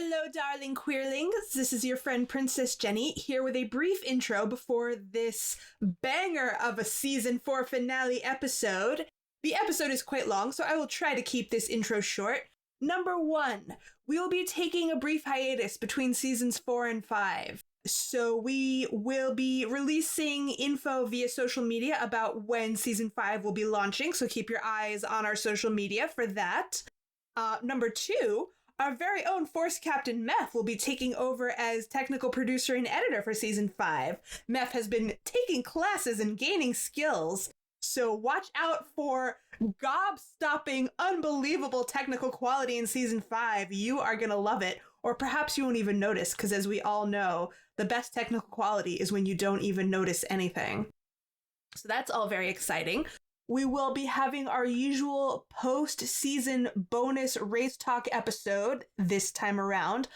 Hello, darling queerlings. This is your friend Princess Jenny here with a brief intro before this banger of a season 4 finale episode. The episode is quite long, so I will try to keep this intro short. Number 1, we will be taking a brief hiatus between seasons 4 and 5. So we will be releasing info via social media about when season 5 will be launching, so keep your eyes on our social media for that. Number 2, our very own Force Captain Meph will be taking over as technical producer and editor for season 5. Meph has been taking classes and gaining skills, so watch out for gob-stopping, unbelievable technical quality in season 5. You are gonna love it, or perhaps you won't even notice, because as we all know, the best technical quality is when you don't even notice anything. So that's all very exciting. We will be having our usual post-season bonus race talk episode this time around.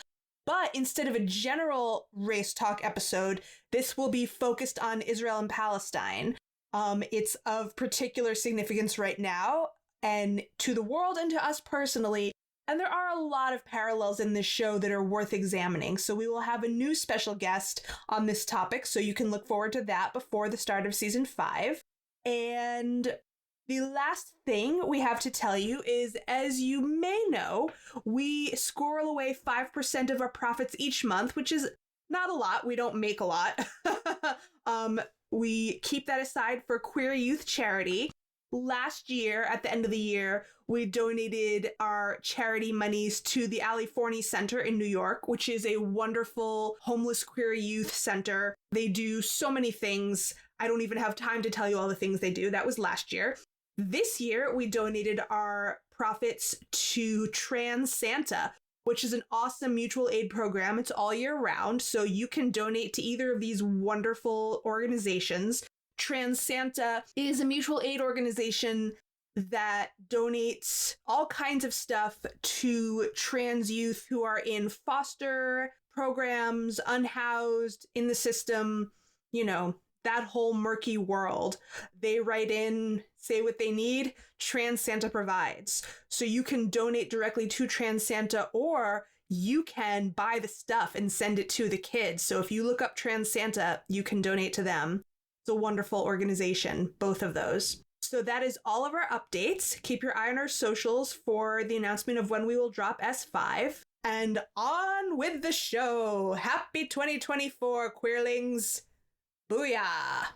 But instead of a general race talk episode, this will be focused on Israel and Palestine. It's of particular significance right now, and to the world and to us personally. And there are a lot of parallels in this show that are worth examining. So we will have a new special guest on this topic, so you can look forward to that before the start of season 5. And the last thing we have to tell you is, as you may know, we squirrel away 5% of our profits each month, which is not a lot. We don't make a lot. We keep that aside for queer youth charity. Last year, at the end of the year, we donated our charity monies to the Ali Forney Center in New York, which is a wonderful homeless queer youth center. They do so many things. I don't even have time to tell you all the things they do. That was last year. This year, we donated our profits to Trans Santa, which is an awesome mutual aid program. It's all year round, so you can donate to either of these wonderful organizations. Trans Santa is a mutual aid organization that donates all kinds of stuff to trans youth who are in foster programs, unhoused, in the system, you know, that whole murky world. They write in, say what they need, Trans Santa provides. So you can donate directly to Trans Santa, or you can buy the stuff and send it to the kids. So if you look up Trans Santa, you can donate to them. It's a wonderful organization, both of those. So that is all of our updates. Keep your eye on our socials for the announcement of when we will drop S5. And on with the show. Happy 2024, queerlings. Booyah!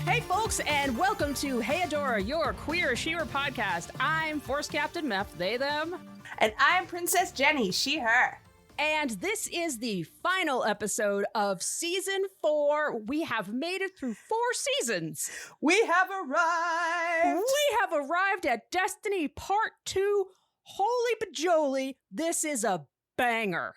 Hey folks, and welcome to Hey Adora, your queer She-Her podcast. I'm Force Captain Meph, they, them. And I'm Princess Jenny, she, her. And this is the final episode of season 4. We have made it through 4 seasons. We have arrived! We have arrived at Destiny Part 2. Holy bajoli, this is a banger.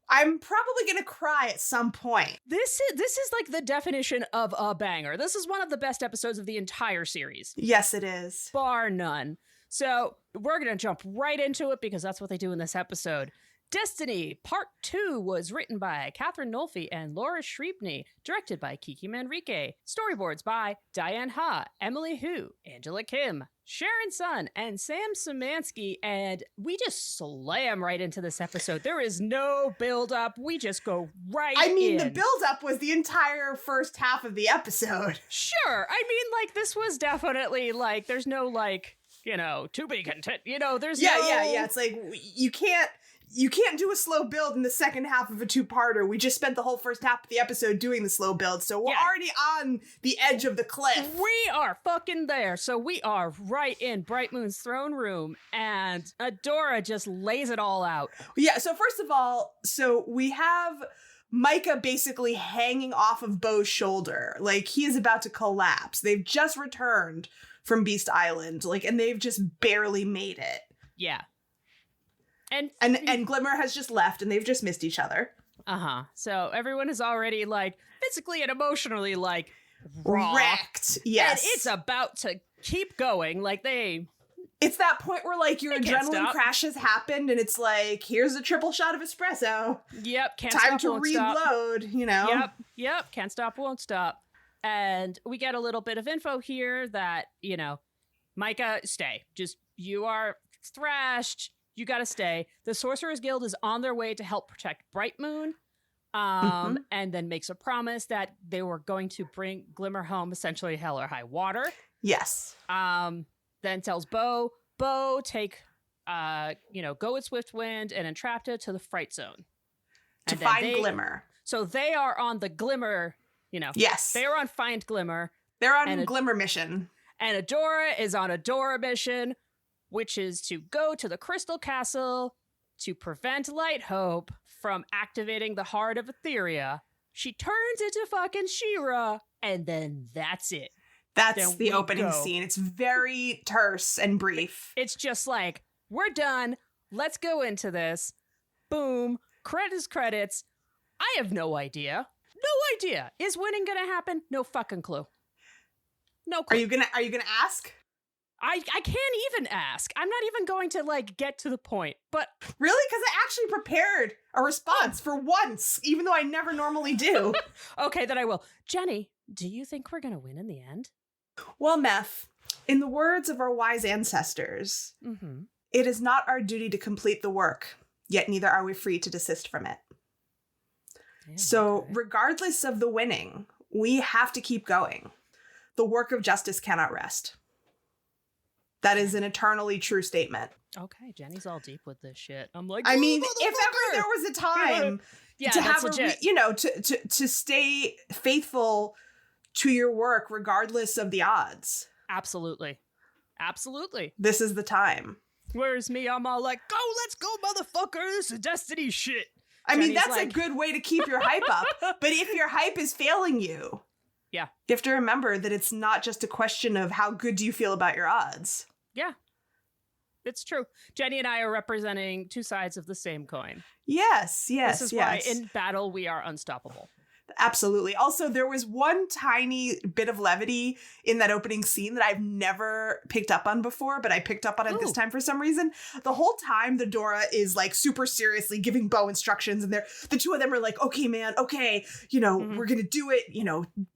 I'm probably going to cry at some point. This is like the definition of a banger. This is one of the best episodes of the entire series. Yes, it is. Bar none. So we're going to jump right into it because that's what they do in this episode. Destiny Part 2 was written by Catherine Nolfi and Laura Shreepney, directed by Kiki Manrique, storyboards by Diane Ha, Emily Hu, Angela Kim, Sharon Sun, and Sam Szymanski, and we just slam right into this episode. There is no build-up. We just go right in. The build-up was the entire first half of the episode. Sure. I mean, like, this was definitely, like, there's no, like, you know, to be content. You know, there's no... Yeah. It's like, you can't do a slow build in the second half of a 2-parter. We just spent the whole first half of the episode doing the slow build, so we're already on the edge of the cliff. We are fucking there. So we are right in Bright Moon's throne room, and Adora just lays it all out. Yeah, so first of all, so we have Micah basically hanging off of Bo's shoulder. Like, he is about to collapse. They've just returned from Beast Island, like, and they've just barely made it. Yeah. And Glimmer has just left, and they've just missed each other. Uh-huh. So everyone is already, like, physically and emotionally, like, wrecked. Yes. And it's about to keep going. Like, it's that point where, like, your adrenaline crash has happened, and it's like, here's a triple shot of espresso. Yep. Time to reload, you know? Yep. Can't stop, won't stop. And we get a little bit of info here that, you know, Micah, stay. Just, you are thrashed. You gotta stay. The Sorcerers Guild is on their way to help protect Bright Moon. And then makes a promise that they were going to bring Glimmer home, essentially hell or high water. Yes. Then tells Bo, take, go with Swiftwind and Entrapta to the Fright Zone. To find Glimmer. So they are on the Glimmer, Yes. they are on Find Glimmer. They're on a Glimmer mission. And Adora is on a Dora mission, which is to go to the Crystal Castle to prevent Light Hope from activating the heart of Etheria. She turns into fucking She-Ra, and then that's it. That's the opening scene. It's very terse and brief. It's just like, we're done. Let's go into this. Boom. Credits. I have no idea. No idea. Is winning gonna happen? No fucking clue. No clue. Are you gonna ask? I can't even ask. I'm not even going to get to the point. But really, because I actually prepared a response for once, even though I never normally do. Okay, then I will. Jenny, do you think we're gonna win in the end? Well, Meph, in the words of our wise ancestors, it is not our duty to complete the work, yet neither are we free to desist from it. Yeah, so, regardless of the winning, we have to keep going. The work of justice cannot rest. That is an eternally true statement. Okay, Jenny's all deep with this shit. I'm like, I mean, if ever there was a time to have to stay faithful to your work, regardless of the odds. Absolutely. This is the time. Whereas me, I'm all like, go, let's go, motherfucker. This is Destiny shit. I mean, that's a good way to keep your hype up. But if your hype is failing you, you have to remember that it's not just a question of how good do you feel about your odds. Yeah, it's true. Jenny and I are representing two sides of the same coin. Yes. This is why in battle we are unstoppable. Absolutely. Also, there was one tiny bit of levity in that opening scene that I've never picked up on before, but I picked up on it this time for some reason. The whole time, the Dora is super seriously giving Bo instructions, and the two of them are like, okay, man, okay, we're going to do it,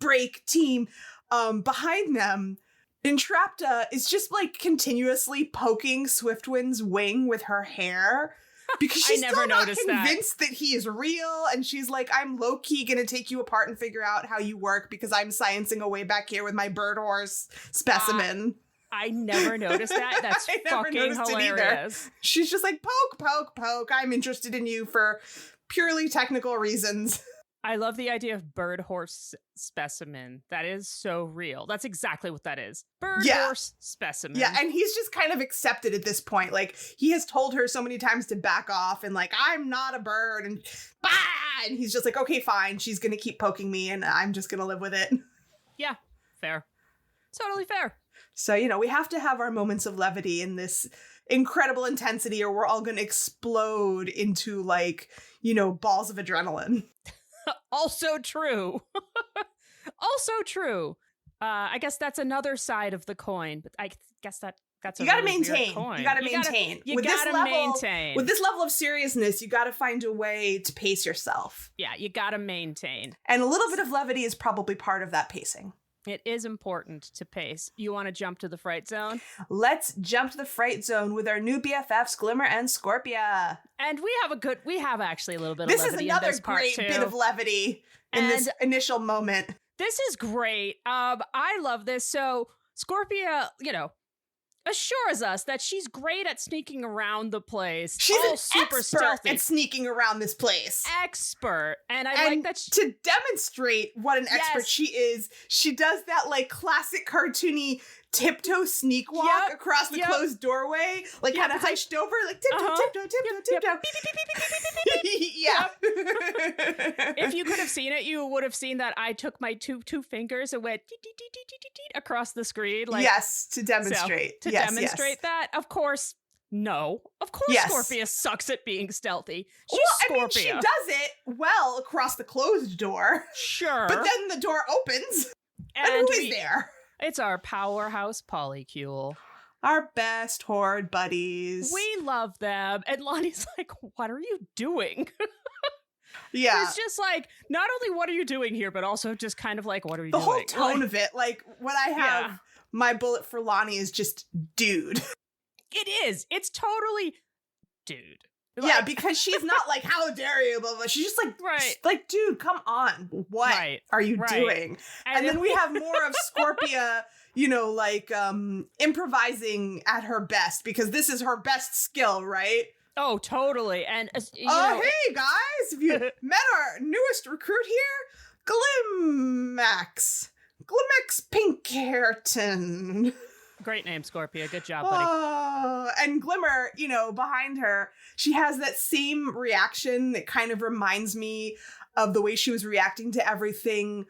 break, team. Behind them, Entrapta is just continuously poking Swiftwind's wing with her hair. Because she's still not convinced that he is real, and she's like, I'm low-key gonna take you apart and figure out how you work because I'm sciencing away back here with my bird horse specimen. I never noticed that. That's fucking hilarious. She's just like, poke. I'm interested in you for purely technical reasons. I love the idea of bird horse specimen. That is so real. That's exactly what that is. Bird horse specimen. Yeah, and he's just kind of accepted at this point. He has told her so many times to back off and I'm not a bird and and he's just like, okay, fine. She's going to keep poking me and I'm just going to live with it. Yeah, fair. Totally fair. So, we have to have our moments of levity in this incredible intensity or we're all going to explode into balls of adrenaline. Also true. I guess that's another side of the coin, but I guess that's you gotta maintain. You gotta maintain. You gotta maintain. With this level of seriousness, you gotta find a way to pace yourself. Yeah, you gotta maintain. And a little bit of levity is probably part of that pacing. It is important to pace. You want to jump to the Fright Zone? Let's jump to the Fright Zone with our new BFFs, Glimmer and Scorpia. And we have actually a little bit of levity in this part too. This is another great bit of levity in this initial moment. This is great. I love this. So Scorpia, assures us that she's great at sneaking around the place. She's an super expert stealthy. at sneaking around this place. Expert. And I like that to demonstrate what an expert she is, she does that classic cartoony tiptoe sneak walk across the closed doorway, kind of hunched over, tiptoe. Yeah. If you could have seen it, you would have seen that I took my two fingers and went across the screen. Yes, to demonstrate. To demonstrate that, of course. No, of course, Scorpia sucks at being stealthy. She's Scorpia. She does it well across the closed door. Sure. But then the door opens, and who is there? It's our powerhouse polycule. Our best horde buddies. We love them. And Lonnie's like, what are you doing? Yeah. It's just not only what are you doing here, but also just kind of what are you doing? The whole tone of it. What I have my bullet for Lonnie is just dude. It is. It's totally dude. Yeah, because she's not like, how dare you, blah, blah. She's just like, like, dude, come on. What are you doing? And then we have more of Scorpia, you know, like improvising at her best, because this is her best skill, right? Oh, totally. And hey guys, have you met our newest recruit here? Glimax Pinkerton. Great name, Scorpia. Good job, buddy. And Glimmer, you know, behind her, she has that same reaction that kind of reminds me of the way she was reacting to everything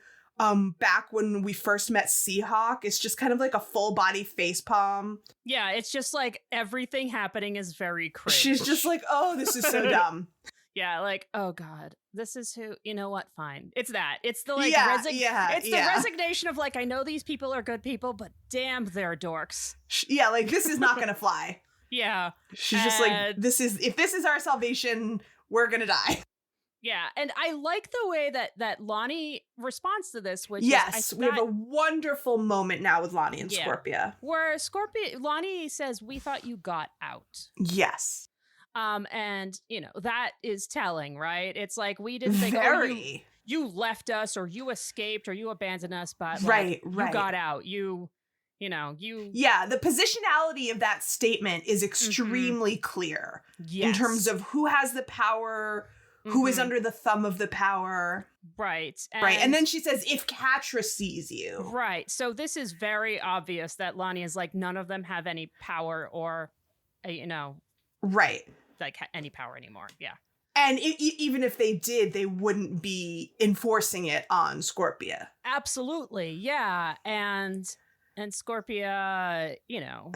back when we first met Seahawk. It's just kind of like a full body facepalm. Yeah, it's just like everything happening is very cringe. She's just like, oh, this is so dumb. Yeah, like, oh God, this is who, you know what, fine. It's that. It's the like, the resignation of like, I know these people are good people, but damn, they're dorks. Yeah, like, this is not gonna fly. Yeah. She's just like, if this is our salvation, we're gonna die. Yeah, and I like the way that Lonnie responds to this, which we have a wonderful moment now with Lonnie and Scorpia. Where Lonnie says, we thought you got out. Yes. And you know, that is telling, right? It's like, we didn't think you left us or you escaped or you abandoned us, but like, you got out. You Yeah, the positionality of that statement is extremely clear in terms of who has the power, who is under the thumb of the power. Right. And then she says, if Catra sees you. Right. So this is very obvious that Lonnie is like, none of them have any power or, right. Like any power anymore. Yeah. And even if they did, they wouldn't be enforcing it on Scorpia. Absolutely. Yeah. And Scorpia,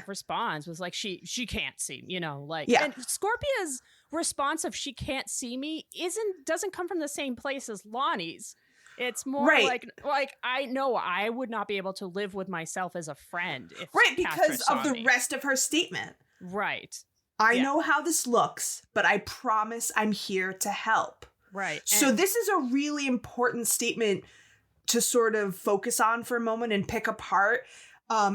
responds was like, she can't see, and Scorpia's response of she can't see me doesn't come from the same place as Lonnie's. It's more like I know I would not be able to live with myself as a friend if because of the rest of her statement. Right. I know how this looks, but I promise I'm here to help. Right. So this is a really important statement to sort of focus on for a moment and pick apart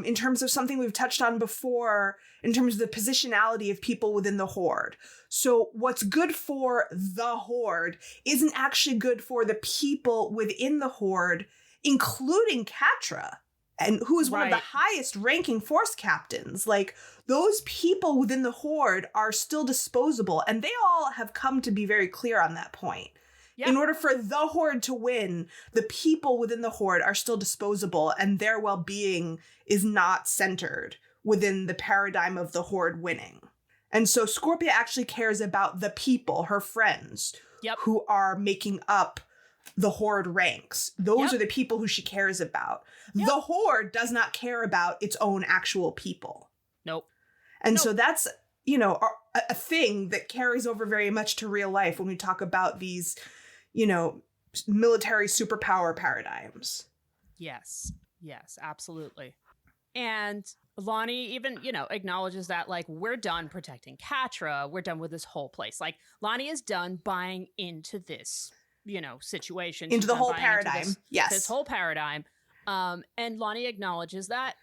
in terms of something we've touched on before, in terms of the positionality of people within the Horde. So what's good for the Horde isn't actually good for the people within the Horde, including Catra, and who is one of the highest ranking force captains. Like, those people within the Horde are still disposable, and they all have come to be very clear on that point. Yep. In order for the Horde to win, the people within the Horde are still disposable, and their well-being is not centered within the paradigm of the Horde winning. And so Scorpia actually cares about the people, her friends, who are making up the Horde ranks. Those are the people who she cares about. The Horde does not care about its own actual people. Nope. And so that's, a thing that carries over very much to real life when we talk about these, military superpower paradigms. Yes, absolutely. And Lonnie even, acknowledges that, like, we're done protecting Catra. We're done with this whole place. Like, Lonnie is done buying into this, situation. Into the whole paradigm. This whole paradigm. And Lonnie acknowledges that,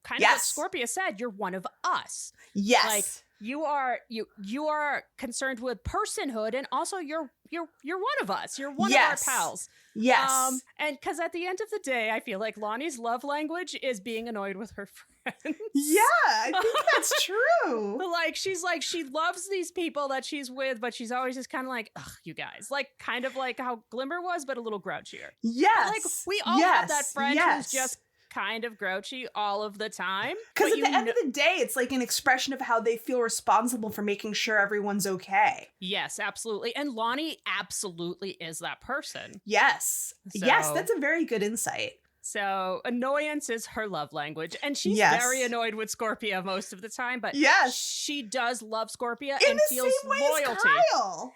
kind of what Scorpia said, you're one of us. Yes. Like, you are concerned with personhood, and also you're one of us. You're one of our pals. Yes. And because at the end of the day, I feel like Lonnie's love language is being annoyed with her friends. Yeah, I think that's true. Like, she's like, she loves these people that she's with, but she's always just kind of like, ugh, you guys. Like, kind of like how Glimmer was, but a little grouchier. Yes. But like, we all have that friend who's just kind of grouchy all of the time. Because at the end of the day, it's like an expression of how they feel responsible for making sure everyone's okay. Yes, absolutely. And Lonnie absolutely is that person. Yes. Yes, that's a very good insight. So annoyance is her love language. And she's very annoyed with Scorpia most of the time, but she does love Scorpia and feels loyalty.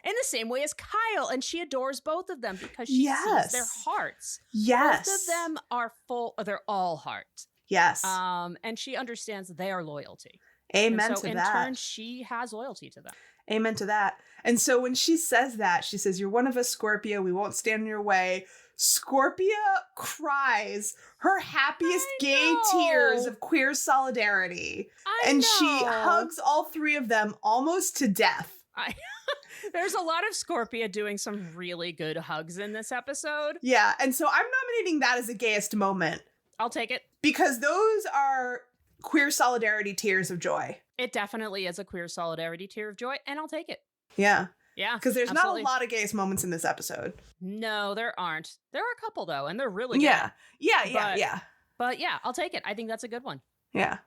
In the same way as Kyle. And she adores both of them because she sees their hearts. Yes. Both of them are they're all heart. Yes. And she understands their loyalty. Amen to that. In turn, she has loyalty to them. Amen to that. And so when she says that, she says, "You're one of us, Scorpia. We won't stand in your way." Scorpia cries her happiest gay tears of queer solidarity. And she hugs all three of them almost to death. There's a lot of Scorpia doing some really good hugs in this episode. Yeah, and so I'm nominating that as a gayest moment. I'll take it. Because those are queer solidarity tears of joy. It definitely is a queer solidarity tear of joy, and I'll take it. Yeah. Yeah. Because there's not a lot of gayest moments in this episode. No, there aren't. There are a couple, though, and they're really good. Yeah. But yeah, I'll take it. I think that's a good one. Yeah.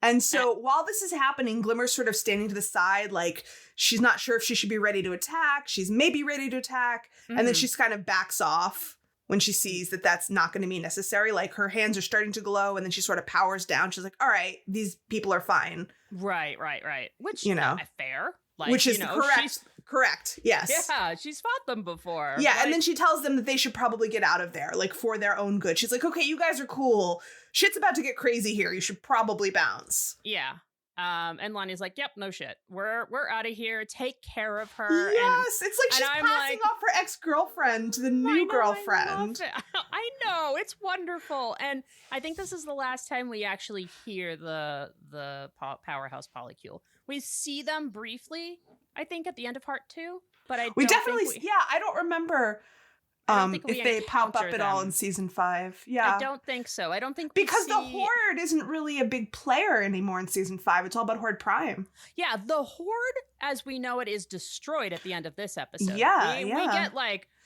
And so while this is happening, Glimmer's sort of standing to the side, like she's not sure if she should be ready to attack. She's maybe ready to attack. Mm-hmm. And then she's kind of backs off when she sees that that's not going to be necessary. Like her hands are starting to glow and then she sort of powers down. She's like, all right, these people are fine. Right. Which, fair. Like, which is correct. Correct. Yes. Yeah, she's fought them before. Yeah, and then she tells them that they should probably get out of there, like for their own good. She's like, okay, you guys are cool. Shit's about to get crazy here. You should probably bounce. Yeah. And Lonnie's like, yep, no shit. We're out of here. Take care of her. Yes, it's like she's passing off her ex-girlfriend to the new girlfriend. I know. It's wonderful. And I think this is the last time we actually hear the powerhouse polycule. We see them briefly, I think, at the end of part 2, but I don't remember if they pop up at all in season 5. Yeah, I don't think so. I don't think because the Horde isn't really a big player anymore in season 5. It's all about Horde Prime. Yeah, the Horde, as we know it, is destroyed at the end of this episode.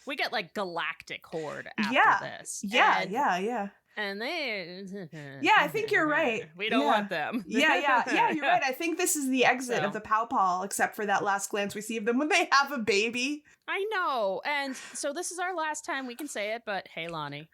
We get like galactic Horde after this. Yeah. And they... Yeah, I think you're right. We don't want them. Yeah, you're right. I think this is the exit of the Pow Paw, except for that last glance we see of them when they have a baby. I know. And so this is our last time we can say it, but hey, Lonnie.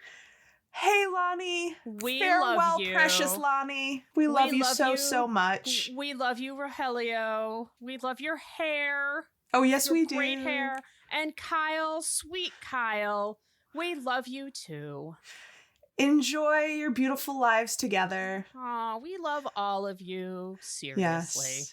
Hey, Lonnie. Farewell, love you. Precious Lonnie. We love you so much. We love you, Rogelio. We love your hair. Oh, yes, we do. Great hair. And Kyle, sweet Kyle, we love you too. Enjoy your beautiful lives together. Aw, we love all of you. Seriously.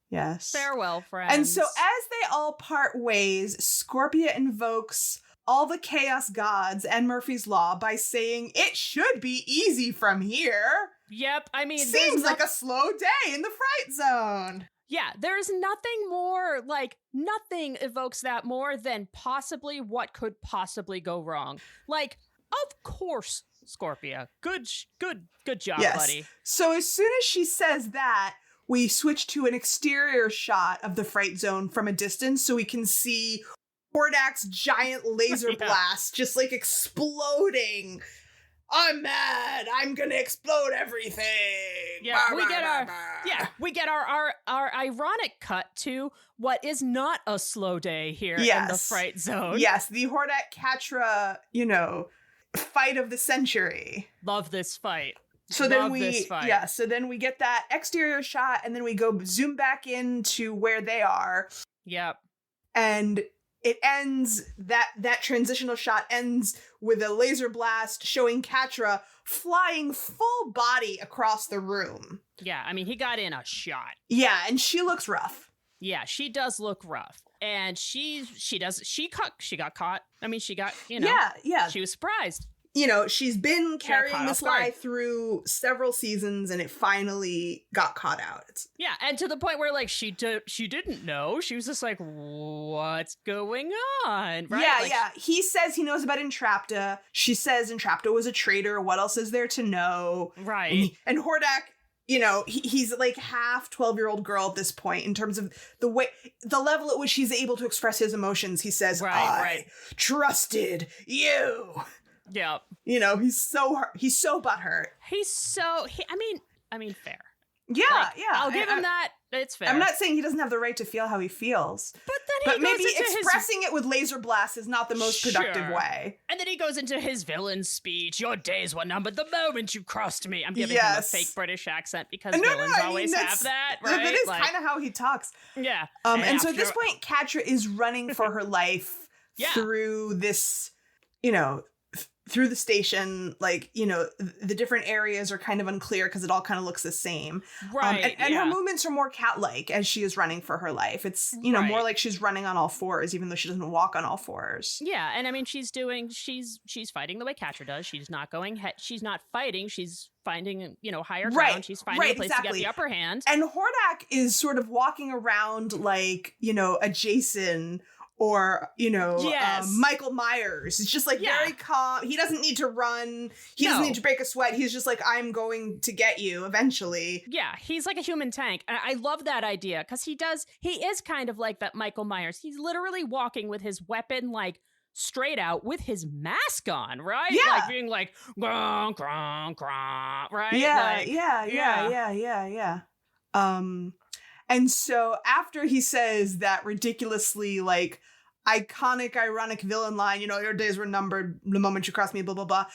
Yes. Farewell, friends. And so as they all part ways, Scorpia invokes all the chaos gods and Murphy's Law by saying it should be easy from here. Yep, I mean... Seems like a slow day in the fright zone. Yeah, there's nothing more, nothing evokes that more than possibly what could possibly go wrong. Like, of course... Scorpia. Good job, buddy. So as soon as she says that, we switch to an exterior shot of the fright zone from a distance so we can see Hordak's giant laser blast just exploding. I'm mad. I'm gonna explode everything. Yeah, we get our ironic cut to what is not a slow day here in the fright zone. Yes, the Hordak Katra, fight of the century. Love this fight. So then we get that exterior shot and then we go zoom back into where they are. Yep. And it ends, that transitional shot ends with a laser blast showing Katra flying full body across the room. Yeah, I mean, he got in a shot. Yeah, and she looks rough. Yeah, she does look rough. And she got caught. I mean, she got, Yeah. She was surprised. She's been carrying this lie through several seasons and it finally got caught out. Yeah, and to the point where she didn't know. She was just like, what's going on? Right? Yeah. He says he knows about Entrapta. She says Entrapta was a traitor. What else is there to know? Right. And Hordak, he's half 12-year-old girl at this point in terms of the level at which he's able to express his emotions. He says, I trusted you. Yeah. He's so butthurt. I mean, fair. Yeah, yeah. I'll give him that. It's fair. I'm not saying he doesn't have the right to feel how he feels. But maybe expressing it with laser blasts is not the most productive way. And then he goes into his villain speech. Your days were numbered the moment you crossed me. I'm giving him a fake British accent because villains always have that, right? That is kind of how he talks. Yeah. And so at this point, Katra is running for her life through this, through the station, like, you know, the different areas are kind of unclear because it all kind of looks the same. Right. And her movements are more cat-like as she is running for her life. It's, you know, more like she's running on all fours, even though she doesn't walk on all fours. Yeah, and I mean, she's fighting the way Catra does. She's not she's not fighting. She's finding, you know, higher ground. She's finding a place to get the upper hand. And Hordak is sort of walking around like, you know, a Jason or, you know, Michael Myers. It's just like very calm. He doesn't need to run. He doesn't need to break a sweat. He's just like, I'm going to get you eventually. Yeah, he's like a human tank. And I love that idea because he is kind of like that Michael Myers. He's literally walking with his weapon like straight out with his mask on, right? Yeah. Like being like, grong, grong, grong, right? Yeah, like, yeah. And so after he says that ridiculously, like, iconic, ironic villain line, you know, your days were numbered the moment you cross me, blah, blah, blah.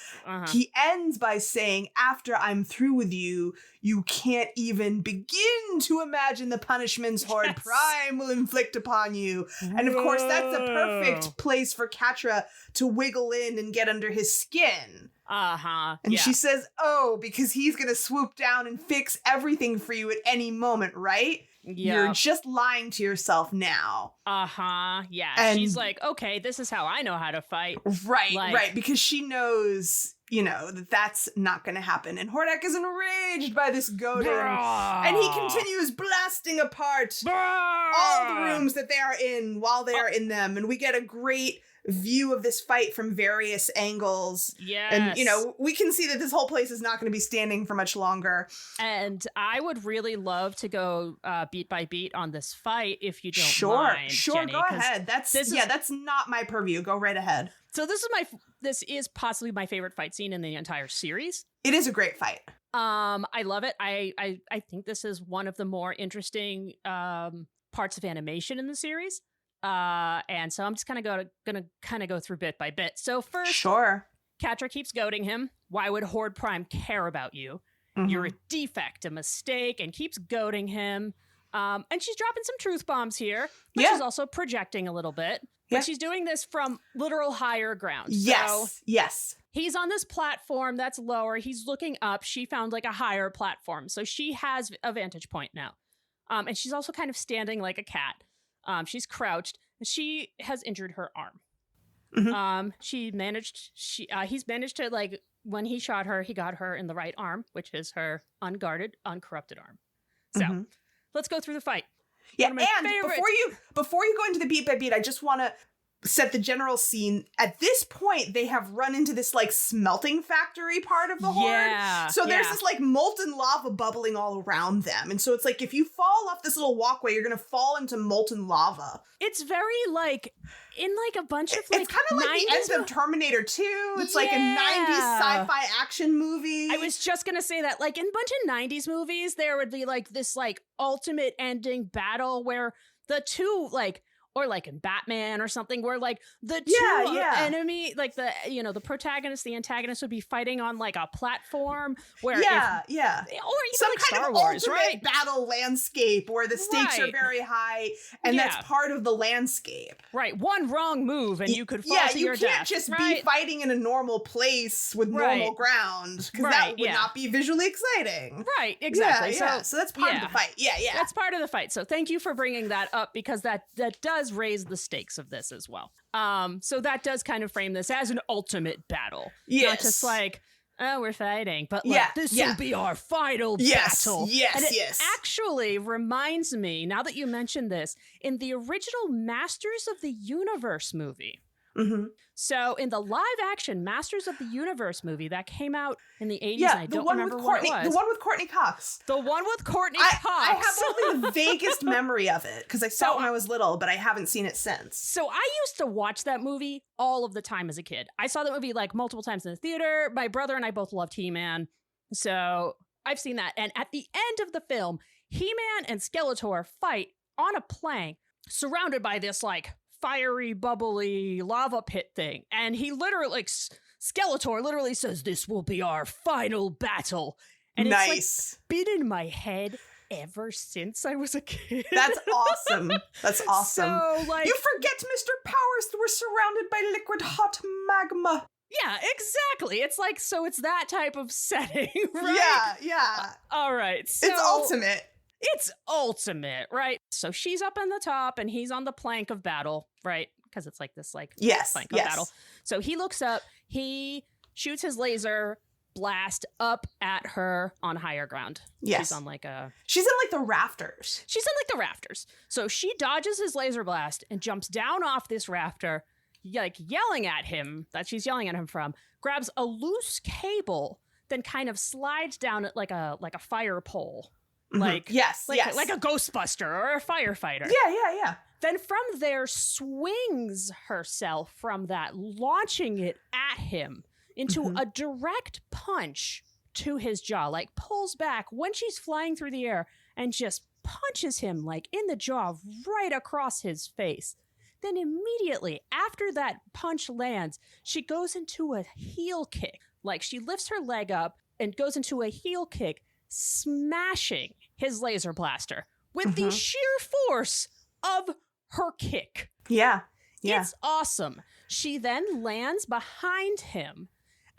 He ends by saying, after I'm through with you, you can't even begin to imagine the punishments Horde Prime will inflict upon you. And of course, that's a perfect place for Catra to wiggle in and get under his skin. And she says, oh, because he's going to swoop down and fix everything for you at any moment, right? Yeah. You're just lying to yourself now. Yeah. And she's like, okay, this is how I know how to fight. Right. Because she knows, you know, that's not going to happen. And Hordak is enraged by this goading. And he continues blasting apart all the rooms that they are in while they are in them. And we get a great view of this fight from various angles. Yes. And, you know, we can see that this whole place is not going to be standing for much longer. And I would really love to go beat by beat on this fight if you don't mind. Sure, Jenny, go ahead. That's not my purview. Go right ahead. So this is possibly my favorite fight scene in the entire series. It is a great fight. I love it. I think this is one of the more interesting parts of animation in the series. And so I'm just gonna go through bit by bit. So first, Catra keeps goading him. Why would Horde Prime care about you? You're a defect, a mistake, and keeps goading him. And she's dropping some truth bombs here, but she's also projecting a little bit. But she's doing this from literal higher ground. Yes. He's on this platform that's lower. He's looking up. She found like a higher platform. So she has a vantage point now. And she's also kind of standing like a cat. She's crouched. She has injured her arm. He's managed to, like, when he shot her, he got her in the right arm, which is her unguarded, uncorrupted arm. So let's go through the fight. Yeah, and before you go into the beat by beat, I just want to set the general scene. At this point, they have run into this like smelting factory part of the Horde. So there's this like molten lava bubbling all around them. And so it's like if you fall off this little walkway, you're going to fall into molten lava. It's very like in like a bunch of like it's kind of like the end of Terminator 2. It's like a 90s sci-fi action movie. I was just going to say that like in a bunch of 90s movies, there would be like this like ultimate ending battle where the two like or like in Batman or something where like the two enemy, like the, you know, the protagonist, the antagonist would be fighting on like a platform where or even some like kind Star of Wars, ultimate right? battle landscape where the stakes are very high and that's part of the landscape. Right. One wrong move and you could fall to your death. You can't just be fighting in a normal place with normal ground because that would not be visually exciting. Right. Exactly. So that's part of the fight. Yeah. That's part of the fight. So thank you for bringing that up because that does raise the stakes of this as well. So that does kind of frame this as an ultimate battle. Not just like, oh, we're fighting, but like, this will be our final battle. And it actually reminds me, now that you mentioned this, in the original Masters of the Universe movie. So in the live action Masters of the Universe movie that came out in the 80s, and I don't remember what it was. The one with Courtney Cox. The one with Courtney Cox. I have only the vaguest memory of it because I saw it when I was little, but I haven't seen it since. So I used to watch that movie all of the time as a kid. I saw that movie like multiple times in the theater. My brother and I both loved He-Man. So I've seen that. And at the end of the film, He-Man and Skeletor fight on a plank surrounded by this like fiery, bubbly lava pit thing. And he literally, like, Skeletor literally says, this will be our final battle. And it's like been in my head ever since I was a kid. That's awesome. That's awesome. So, like, you forget, Mr. Powers, we're surrounded by liquid hot magma. Yeah, exactly. It's like, so it's that type of setting, right? Yeah. All right. So It's ultimate. It's ultimate, right? So she's up on the top and he's on the plank of battle, right? Because it's like this, like, Yes. plank of battle. So he looks up, he shoots his laser blast up at her on higher ground. Yes. She's in like the rafters. So she dodges his laser blast and jumps down off this rafter, like yelling at him, that she's yelling at him from, grabs a loose cable, then kind of slides down it like a fire pole. Like, like a Ghostbuster or a firefighter. Yeah. Then from there swings herself from that, launching it at him into a direct punch to his jaw, like pulls back when she's flying through the air and just punches him like in the jaw right across his face. Then immediately after that punch lands, she goes into a heel kick. Like she lifts her leg up and goes into a heel kick, smashing his laser blaster with the sheer force of her kick. Yeah. It's awesome. She then lands behind him.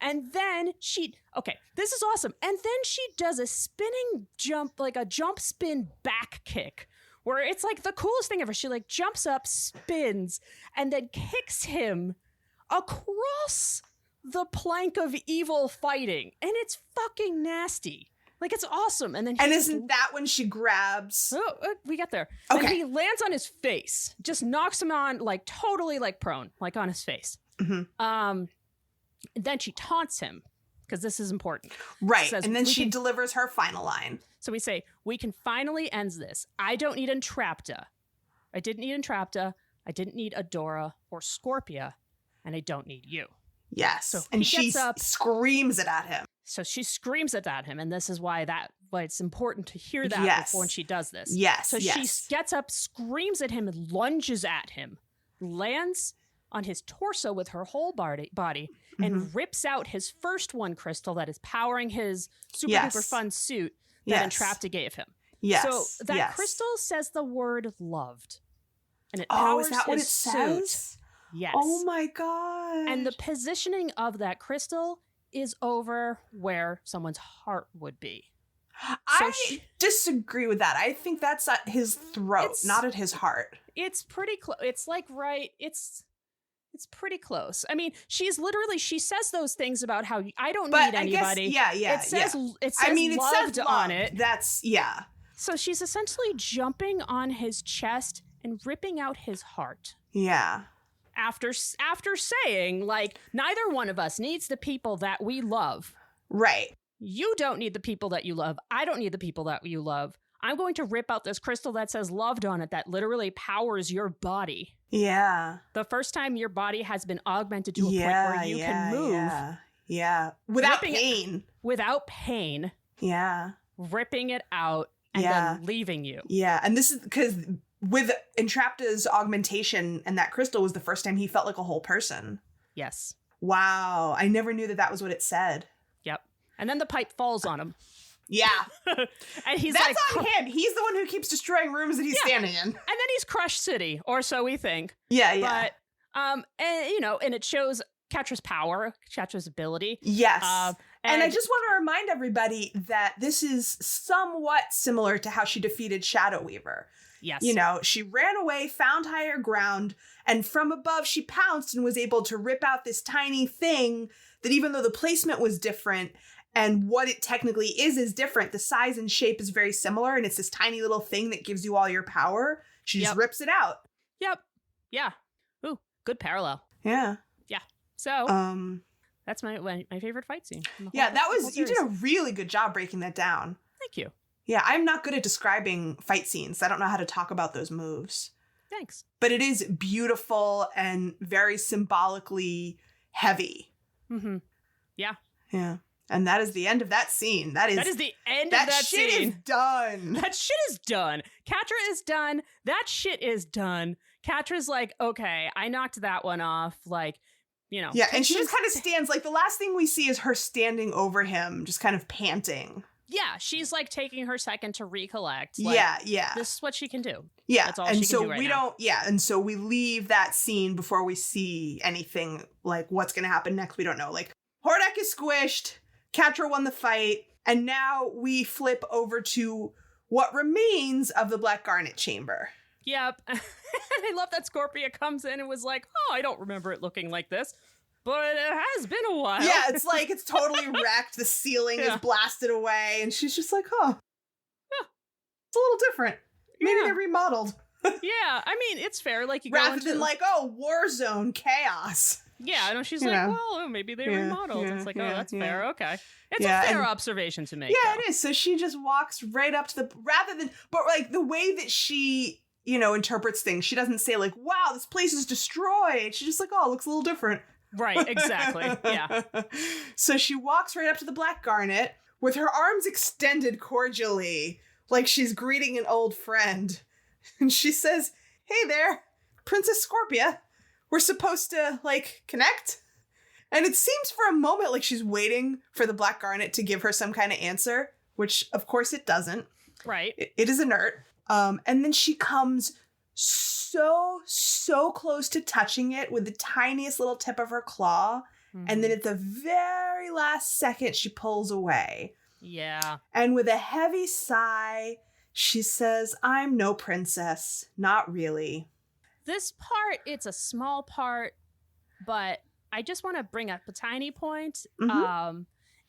And then this is awesome. And then she does a spinning jump, like a jump spin back kick, where it's like the coolest thing ever. She like jumps up, spins, and then kicks him across the plank of evil fighting. And it's fucking nasty. Like, it's awesome. And then isn't that when she grabs? Oh, we get there. Okay. And he lands on his face, just knocks him on, like, totally, like, prone, like, on his face. Then she taunts him, because this is important. Right. And then she delivers her final line. So we say, we can finally end this. I don't need Entrapta. I didn't need Entrapta. I didn't need Adora or Scorpia. And I don't need you. Yes. So and she screams it at him. So she screams it at him. And this is why it's important to hear that before when she does this. Yes. So she gets up, screams at him, and lunges at him, lands on his torso with her whole body and rips out his first one crystal that is powering his super duper fun suit that Entrapta gave him. Yes. So that crystal says the word loved. And it powers is that what it his says? suit. Yes. Oh my God. And the positioning of that crystal is over where someone's heart would be. I disagree with that. I think that's at his throat, not at his heart. It's pretty close. It's like it's pretty close. I mean, she says those things about how I don't need anybody. It says loved on it. That's, So she's essentially jumping on his chest and ripping out his heart. Yeah. After saying, like, neither one of us needs the people that we love. Right. You don't need the people that you love. I don't need the people that you love. I'm going to rip out this crystal that says loved on it that literally powers your body. Yeah. The first time your body has been augmented to a point where you can move. Yeah. Without pain. Without pain. Yeah. Ripping it out and then leaving you. Yeah. And this is because with Entrapta's augmentation and that crystal was the first time he felt like a whole person. Yes. Wow. I never knew that was what it said. Yep. And then the pipe falls on him. Yeah. And he's That's on him. He's the one who keeps destroying rooms that he's standing in. And then he's crushed city, or so we think. Yeah. But and it shows Catra's power, Catra's ability. Yes. And I just want to remind everybody that this is somewhat similar to how she defeated Shadow Weaver. Yes. You know, she ran away, found higher ground, and from above she pounced and was able to rip out this tiny thing that, even though the placement was different and what it technically is different, the size and shape is very similar, and it's this tiny little thing that gives you all your power. She just rips it out. Yep. Yeah. Ooh, good parallel. Yeah. Yeah. So, that's my favorite fight scene. You did a really good job breaking that down. Thank you. Yeah, I'm not good at describing fight scenes. I don't know how to talk about those moves. Thanks. But it is beautiful and very symbolically heavy. Mm-hmm. Yeah. Yeah. And that is the end of that scene. That is the end of that scene. That shit is done. That shit is done. Catra is done. That shit is done. Catra's like, okay, I knocked that one off. Like, you know. Yeah, and she just kind of stands. Like, the last thing we see is her standing over him, just kind of panting. Yeah, she's like taking her second to recollect. Yeah. This is what she can do. Yeah. That's all and she so can do right we now. don't, yeah. And so we leave that scene before we see anything like what's going to happen next. We don't know. Like, Hordak is squished, Catra won the fight, and now we flip over to what remains of the Black Garnet chamber. Yep. I love that Scorpia comes in and was like, oh, I don't remember it looking like this, but it has been a while. Yeah, it's like it's totally wrecked. The ceiling is blasted away, and she's just like, huh. It's a little different. Maybe they remodeled. Yeah, I mean, it's fair. Like, you rather than like, oh, war zone, chaos. Yeah, I know. She's like, well, maybe they remodeled. It's like, oh, that's fair. Okay. It's a fair observation to make. Yeah, though. it is. So she just walks right up to but like the way that she, interprets things, she doesn't say like, wow, this place is destroyed. She's just like, oh, it looks a little different. Right, exactly. Yeah. So she walks right up to the Black Garnet with her arms extended cordially, like she's greeting an old friend. And she says, hey there, Princess Scorpia. We're supposed to, like, connect? And it seems for a moment like she's waiting for the Black Garnet to give her some kind of answer, which, of course, it doesn't. Right. It is inert. And then she comes so close to touching it with the tiniest little tip of her claw. Mm-hmm. And then at the very last second, she pulls away. Yeah. And with a heavy sigh, she says, I'm no princess. Not really. This part, it's a small part, but I just want to bring up a tiny point,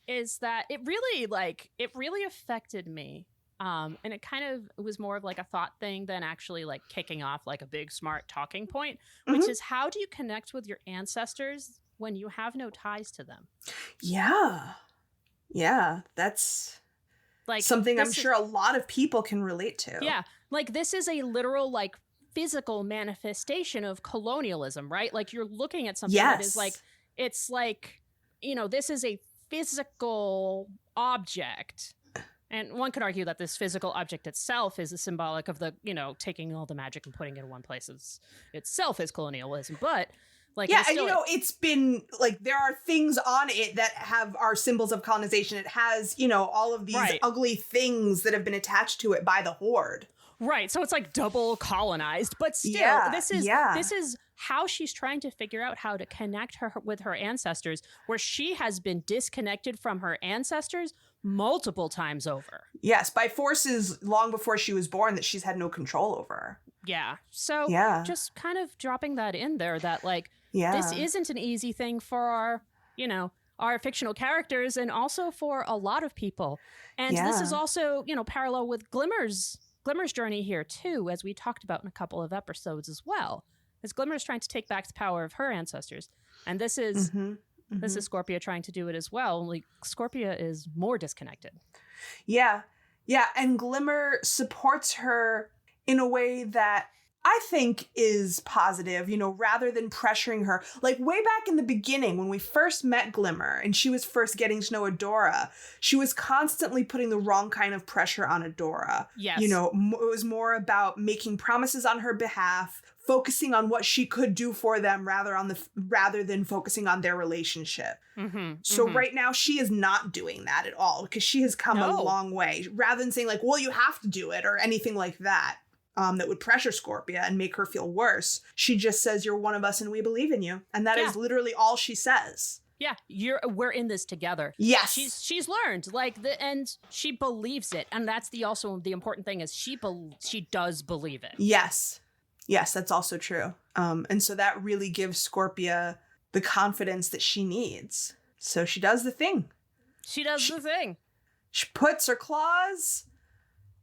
is that it really affected me. And it kind of was more of like a thought thing than actually like kicking off like a big smart talking point, which is how do you connect with your ancestors when you have no ties to them? Yeah, that's like something I'm sure a lot of people can relate to. Yeah, like this is a literal like physical manifestation of colonialism, right? Like you're looking at something that is like, it's like, this is a physical object. And one could argue that this physical object itself is a symbolic of the, taking all the magic and putting it in one place itself is colonialism. But like, yeah, and it's been like there are things on it that are symbols of colonization. It has, all of these ugly things that have been attached to it by the Horde. Right, so it's like double colonized, but still, this is how she's trying to figure out how to connect her with her ancestors, where she has been disconnected from her ancestors multiple times over. Yes, by forces long before she was born that she's had no control over. Yeah, so just kind of dropping that in there that like, this isn't an easy thing for our fictional characters and also for a lot of people. And this is also, parallel with Glimmer's journey here too, as we talked about in a couple of episodes as well. As Glimmer's trying to take back the power of her ancestors. And this is Scorpia trying to do it as well. Only Scorpia is more disconnected. Yeah, and Glimmer supports her in a way that I think is positive, rather than pressuring her. Like way back in the beginning when we first met Glimmer and she was first getting to know Adora, she was constantly putting the wrong kind of pressure on Adora. Yes. It was more about making promises on her behalf, focusing on what she could do for them rather than focusing on their relationship. So right now she is not doing that at all because she has come a long way. Rather than saying like, well, you have to do it or anything like that. That would pressure Scorpia and make her feel worse. She just says, you're one of us and we believe in you. And that is literally all she says. Yeah, we're in this together. Yes. She's learned and she believes it. And that's also the important thing is she does believe it. Yes. Yes, that's also true. And so that really gives Scorpia the confidence that she needs. So she does the thing. She puts her claws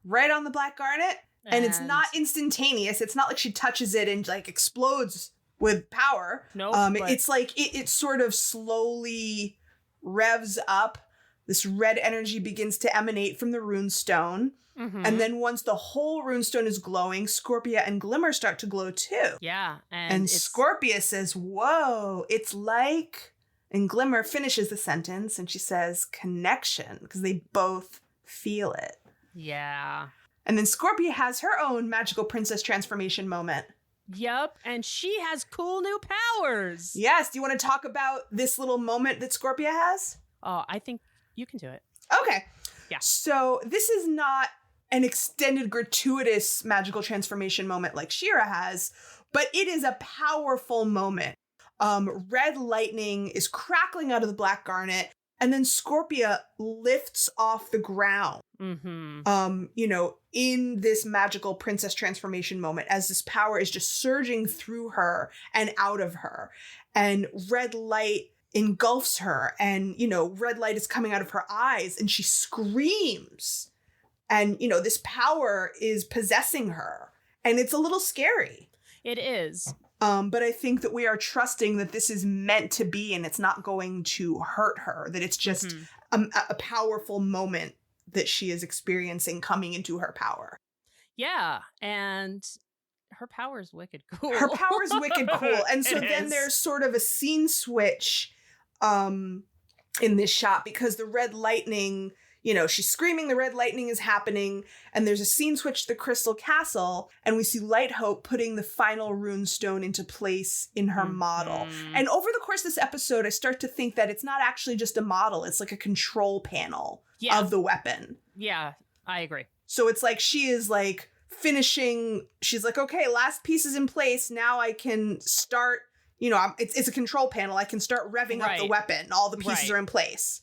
right on the Black Garnet. And it's not instantaneous. It's not like she touches it and like explodes with power. No, it's like it sort of slowly revs up. This red energy begins to emanate from the runestone. And then once the whole runestone is glowing, Scorpia and Glimmer start to glow too. Yeah. And Scorpia says, whoa, it's like... And Glimmer finishes the sentence and she says, connection, because they both feel it. Yeah. And then Scorpia has her own magical princess transformation moment. Yep, and she has cool new powers. Yes, do you want to talk about this little moment that Scorpia has? Oh, I think you can do it. Okay, Yeah. So this is not an extended, gratuitous magical transformation moment like She-Ra has, but it is a powerful moment. Red lightning is crackling out of the black garnet, and then Scorpia lifts off the ground. In this magical princess transformation moment, as this power is just surging through her and out of her, and red light engulfs her, and red light is coming out of her eyes, and she screams, and this power is possessing her, and it's a little scary. It is. But I think that we are trusting that this is meant to be, and it's not going to hurt her, that it's just a powerful moment that she is experiencing coming into her power. Yeah, and her power is wicked cool. Her power is wicked cool. And so then there's sort of a scene switch in this shot, because the red lightning, she's screaming, the red lightning is happening, and there's a scene switch to the Crystal Castle, and we see Lighthope putting the final rune stone into place in her model. And over the course of this episode, I start to think that it's not actually just a model, it's like a control panel of the weapon. Yeah, I agree. So it's like she is like finishing, she's like, okay, last piece is in place, now I can start, it's a control panel, I can start revving up the weapon, all the pieces are in place.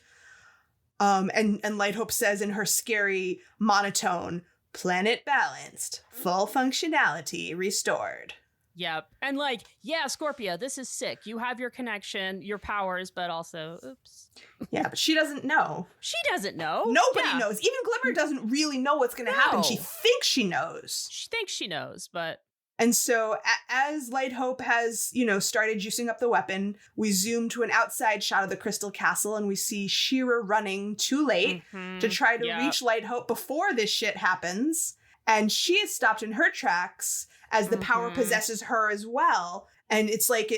And Lighthope says in her scary monotone, planet balanced, full functionality restored. Yep. And Scorpia, this is sick. You have your connection, your powers, but also, oops. Yeah, but she doesn't know. She doesn't know. Nobody knows. Even Glimmer doesn't really know what's going to happen. She thinks she knows. She thinks she knows, but... And so as Lighthope has, started juicing up the weapon, we zoom to an outside shot of the Crystal Castle, and we see She-Ra running too late to try to reach Lighthope before this shit happens. And she is stopped in her tracks as the power possesses her as well. And it's like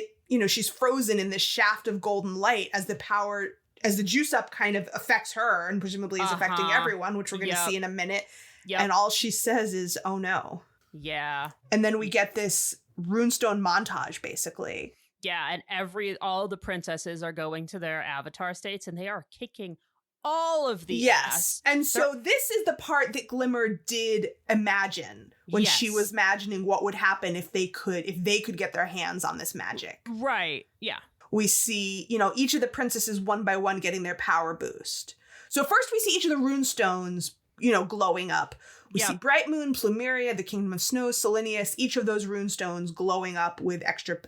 she's frozen in this shaft of golden light as the juice up kind of affects her and presumably is affecting everyone, which we're going to see in a minute. Yep. And all she says is, oh no. Yeah. And then we get this runestone montage, basically. Yeah, and all the princesses are going to their avatar states, and they are kicking all of the ass. And so this is the part that Glimmer did imagine when she was imagining what would happen if they could get their hands on this magic. Right, yeah. We see, each of the princesses one by one getting their power boost. So first we see each of the runestones, glowing up. We see Bright Moon, Plumeria, the Kingdom of Snow, Selenius, each of those runestones glowing up with extra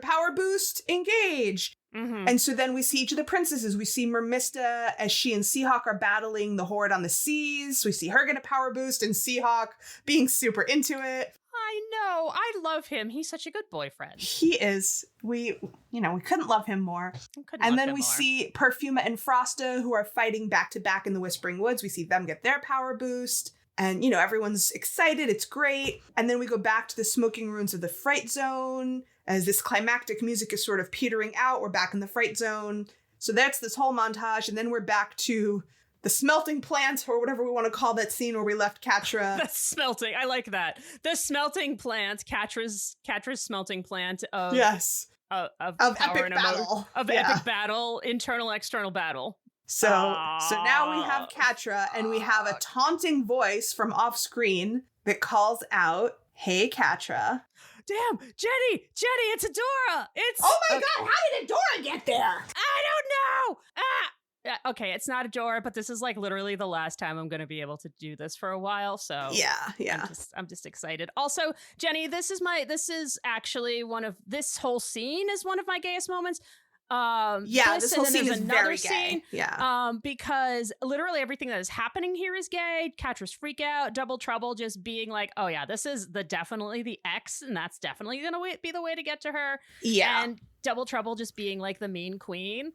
power boost, engage. And so then we see each of the princesses. We see Mermista as she and Seahawk are battling the Horde on the seas. We see her get a power boost and Seahawk being super into it. I know. I love him. He's such a good boyfriend. He is. We couldn't love him more. And then we see Perfuma and Frosta, who are fighting back to back in the Whispering Woods. We see them get their power boost. And, everyone's excited. It's great. And then we go back to the smoking ruins of the Fright Zone. As this climactic music is sort of petering out, we're back in the Fright Zone. So that's this whole montage. And then we're back to the smelting plant, or whatever we want to call that scene where we left Catra. The smelting. I like that. The smelting plant, Catra's smelting plant of... Yes. Of epic battle. Epic battle, internal, external battle. So now we have Catra, and we have a taunting voice from off screen that calls out, "Hey, Catra." Damn, Jenny, it's Adora. Oh my God, how did Adora get there? I don't know. Okay, it's not Adora, but this is literally the last time I'm going to be able to do this for a while. So yeah. I'm just excited. Also, Jenny, this is actually this whole scene is one of my gayest moments. This whole scene is very gay. Because literally everything that is happening here is gay. Catra's freak out, Double Trouble just being like, oh yeah, this is definitely the X, and that's definitely gonna be the way to get to her. Yeah. And Double Trouble just being the mean queen.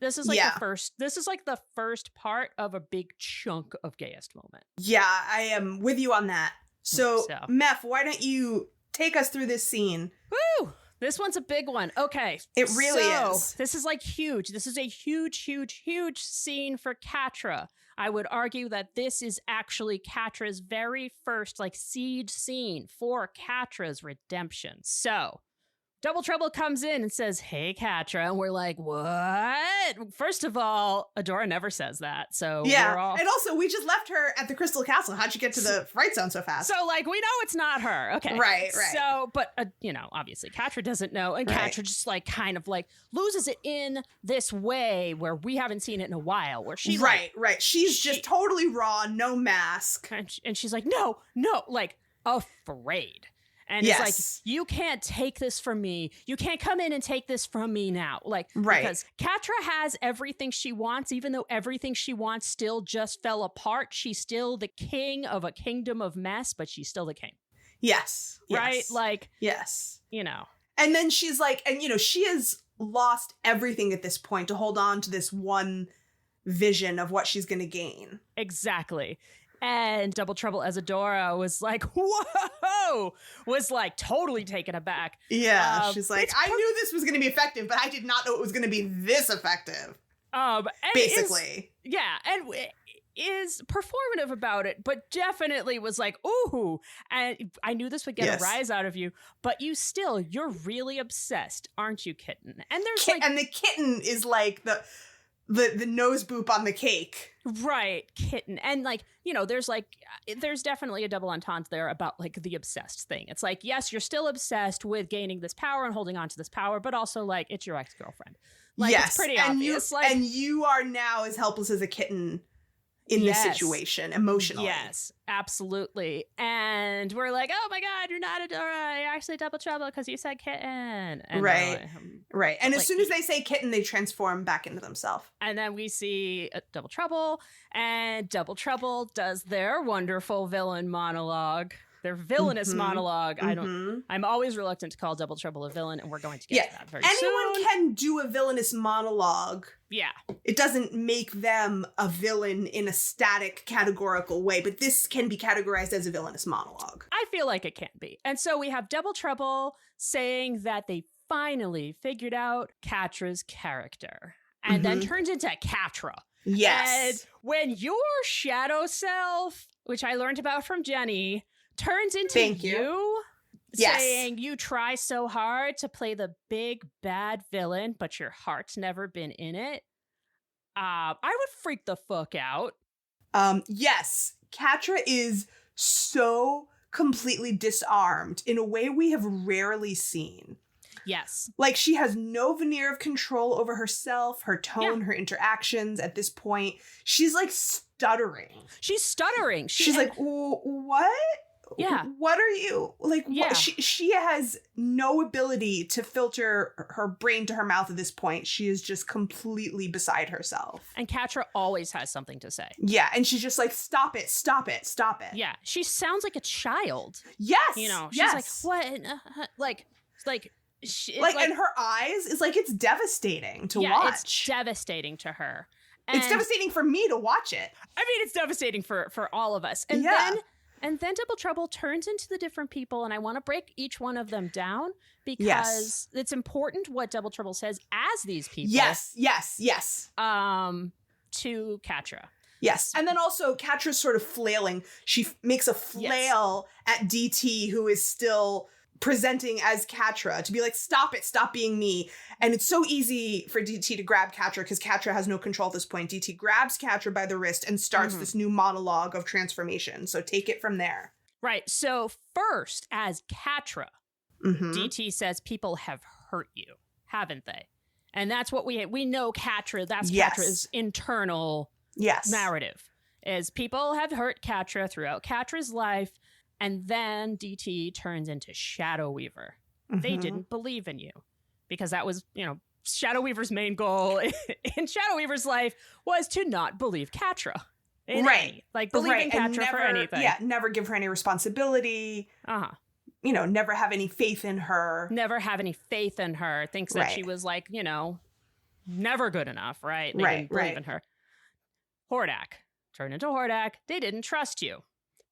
This is the first part of a big chunk of gayest moment. Yeah, I am with you on that. So Meph, why don't you take us through this scene? Woo! This one's a big one. Okay. It really is. This is huge. This is a huge, huge, huge scene for Catra. I would argue that this is actually Catra's very first siege scene for Catra's redemption. So Double Trouble comes in and says, "Hey, Catra," and we're like, "What?" First of all, Adora never says that, so yeah. we're all... And also, we just left her at the Crystal Castle. How'd you get to the Fright Zone so fast? So, like, we know it's not her. Okay. Right. So, but, obviously, Catra doesn't know, and Catra just, like, kind of, like, loses it in this way where we haven't seen it in a while, where she, right. She's just totally raw, no mask. And she's like, no, like, afraid. And it's like, you can't take this from me. You can't come in and take this from me now. Like, because Catra has everything she wants, even though everything she wants still just fell apart. She's still the king of a kingdom of mess, but she's still the king. Yes. Right? Like, yes. And then she's like, and she has lost everything at this point to hold on to this one vision of what she's going to gain. Exactly. And Double Trouble as Adora was like, whoa, was like totally taken aback. Yeah, she's like, I knew this was going to be effective, but I did not know it was going to be this effective. Basically. And is performative about it, but definitely was like, ooh, and I knew this would get a rise out of you, but you're really obsessed, aren't you, kitten? And there's and the kitten is like the nose boop on the cake. Right, kitten. And like, there's definitely a double entendre there about like the obsessed thing. It's like, yes, you're still obsessed with gaining this power and holding on to this power, but also like it's your ex-girlfriend. Like, it's pretty obvious. And you are now as helpless as a kitten in this situation, emotionally. Yes, absolutely. And we're like, oh my God, you're not Adora. You're actually Double Trouble because you said kitten. And right. And as soon as they say kitten, they transform back into themselves. And then we see Double Trouble, and Double Trouble does their wonderful villain monologue. Their villainous monologue. I'm always reluctant to call Double Trouble a villain, and we're going to get to that very soon. Anyone can do a villainous monologue. Yeah. It doesn't make them a villain in a static, categorical way, but this can be categorized as a villainous monologue. I feel like it can be. And so we have Double Trouble saying that they finally figured out Catra's character, and then turns into Catra. Yes. And when your shadow self, which I learned about from Jenny, turns into you. Saying you try so hard to play the big bad villain, but your heart's never been in it. I would freak the fuck out. Yes, Catra is so completely disarmed in a way we have rarely seen. Yes. Like, she has no veneer of control over herself, her tone, her interactions at this point. She's like stuttering. She's like, what? Yeah. What are you like? What? She has no ability to filter her brain to her mouth at this point. She is just completely beside herself. And Catra always has something to say. Yeah, and she's just like, stop it. Yeah, she sounds like a child. Yes, she's like, what? And her eyes is like, it's devastating to watch. It's devastating to her. It's devastating for me to watch it. I mean, it's devastating for all of us. And then Double Trouble turns into the different people, and I want to break each one of them down because it's important what Double Trouble says as these people. Yes. To Catra. Yes. And then also Catra's sort of flailing. She makes a flail at DT, who is still presenting as Catra, to be like, stop it, stop being me. And it's so easy for DT to grab Catra because Catra has no control at this point. DT grabs Catra by the wrist and starts this new monologue of transformation. So take it from there. Right. So first, as Catra, DT says people have hurt you, haven't they? And that's what we know Catra, that's Catra's internal narrative, is people have hurt Catra throughout Catra's life. And then DT turns into Shadow Weaver. They didn't believe in you because that was, Shadow Weaver's main goal in Shadow Weaver's life was to not believe Catra. Believe in Catra for anything. Yeah, never give her any responsibility. Never have any faith in her. Thinks that she was like, never good enough, right? They didn't believe in her. Hordak. Turned into Hordak. They didn't trust you.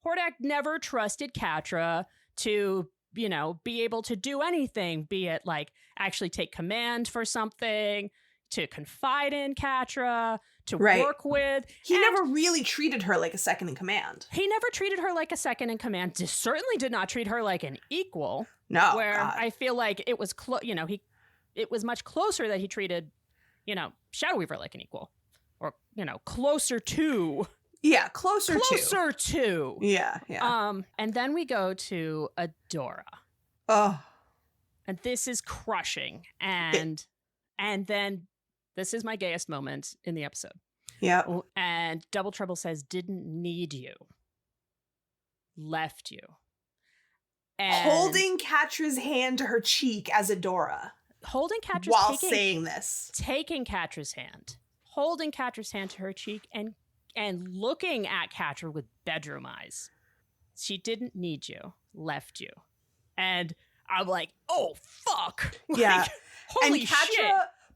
Hordak never trusted Catra to, be able to do anything, be it like actually take command for something, to confide in Catra, to Right. work with. He and never really treated her like a second in command. He never treated her like a second in command. Certainly did not treat her like an equal. No, where God. I feel like it was it was much closer that he treated, Shadow Weaver like an equal, or closer to. Yeah, closer to. Yeah, yeah. And then we go to Adora. Oh. And this is crushing. And then this is my gayest moment in the episode. Yeah. And Double Trouble says, didn't need you. Left you. And holding Catra's hand to her cheek as Adora. Holding Catra's while saying this. Taking Catra's hand. Holding Catra's hand to her cheek and looking at Catra with bedroom eyes. She didn't need you. Left you. And I'm like, oh, fuck. Yeah. Holy and Catra shit.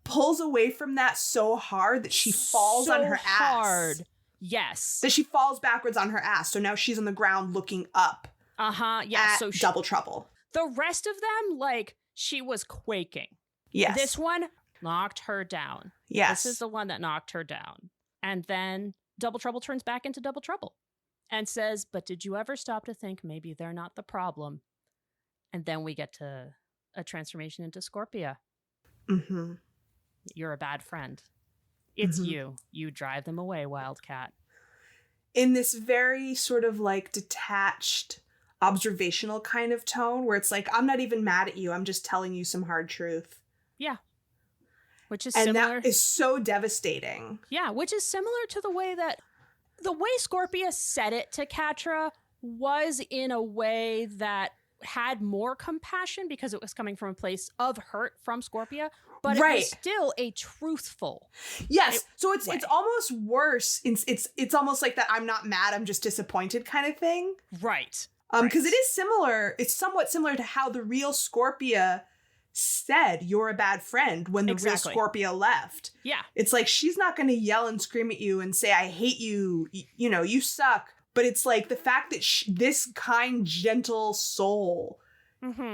Pulls away from that so hard that she falls on her hard. ass. Yes. That she falls backwards on her ass. So now she's on the ground looking up. Yeah. So Double Trouble. The rest of them, she was quaking. Yes. This one knocked her down. Yes. This is the one that knocked her down. And then Double Trouble turns back into Double Trouble and says, but did you ever stop to think maybe they're not the problem? And then we get to a transformation into Scorpia. Mm-hmm. You're a bad friend. It's you. You drive them away, Wildcat. In this very sort of detached, observational kind of tone where it's like, I'm not even mad at you. I'm just telling you some hard truth. Yeah. Which is and similar. That is so devastating. Yeah, which is similar to the way Scorpia said it to Catra was in a way that had more compassion because it was coming from a place of hurt from Scorpia, but right. It was still a truthful. Yes, so it's almost worse. It's almost like that I'm not mad, I'm just disappointed kind of thing. Right. Because it is similar. It's somewhat similar to how the real Scorpia said you're a bad friend when the real Scorpia left. Yeah. It's like she's not going to yell and scream at you and say I hate you, you suck. But it's like the fact that this kind, gentle soul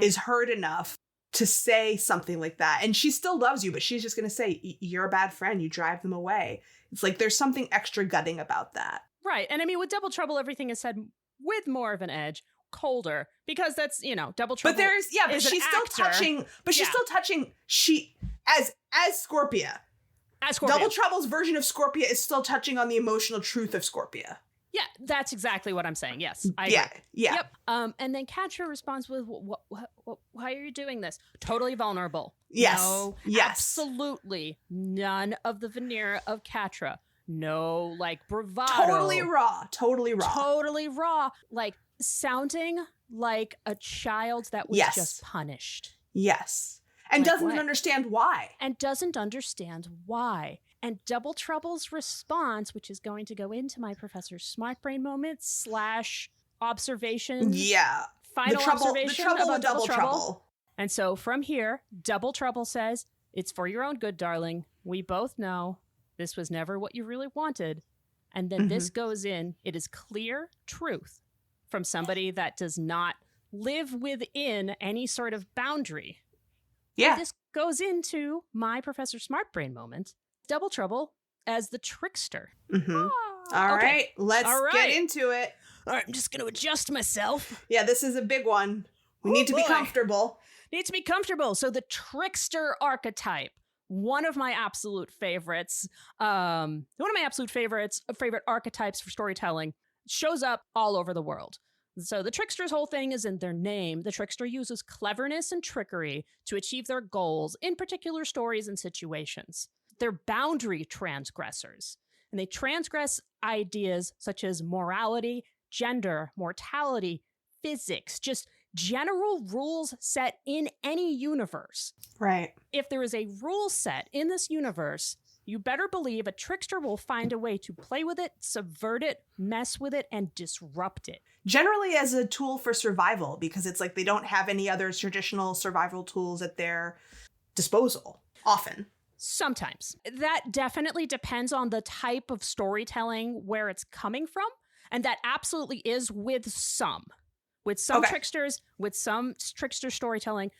is hurt enough to say something like that. And she still loves you, but she's just going to say, you're a bad friend. You drive them away. It's like there's something extra gutting about that. Right. And I mean, with Double Trouble, everything is said with more of an edge, colder, because that's, Double Trouble. But but she's still touching, as Scorpia. As Scorpia. Double Trouble's version of Scorpia is still touching on the emotional truth of Scorpia. Yeah, that's exactly what I'm saying. Yes, I agree. Yeah. Yep. And then Catra responds with, "Why are you doing this? Totally vulnerable. Yes. No, yes. Absolutely none of the veneer of Catra. No, bravado. Totally raw. Totally raw. Sounding like a child that was just punished. Yes. And doesn't understand why. And Double Trouble's response, which is going to go into my Professor Smart Brain moment / observation. Yeah. Final observation about Double Trouble. And so from here, Double Trouble says, it's for your own good, darling. We both know this was never what you really wanted. And then this goes in. It is clear truth from somebody that does not live within any sort of boundary. Yeah. And this goes into my Professor Smart Brain moment. Double Trouble as the trickster. All right, let's get into it. All right, I'm just going to adjust myself. Yeah, this is a big one. We need to be comfortable. Need to be comfortable. So the trickster archetype, one of my absolute favorites, favorite archetypes for storytelling, shows up all over the world. So the trickster's whole thing is in their name. The trickster uses cleverness and trickery to achieve their goals in particular stories and situations. They're boundary transgressors, and they transgress ideas such as morality, gender, mortality, physics, just general rules set in any universe. Right. If there is a rule set in this universe, you better believe a trickster will find a way to play with it, subvert it, mess with it, and disrupt it. Generally as a tool for survival, because it's like they don't have any other traditional survival tools at their disposal, often. Sometimes. That definitely depends on the type of storytelling where it's coming from. And that absolutely is with some. With some tricksters, with some trickster storytelling,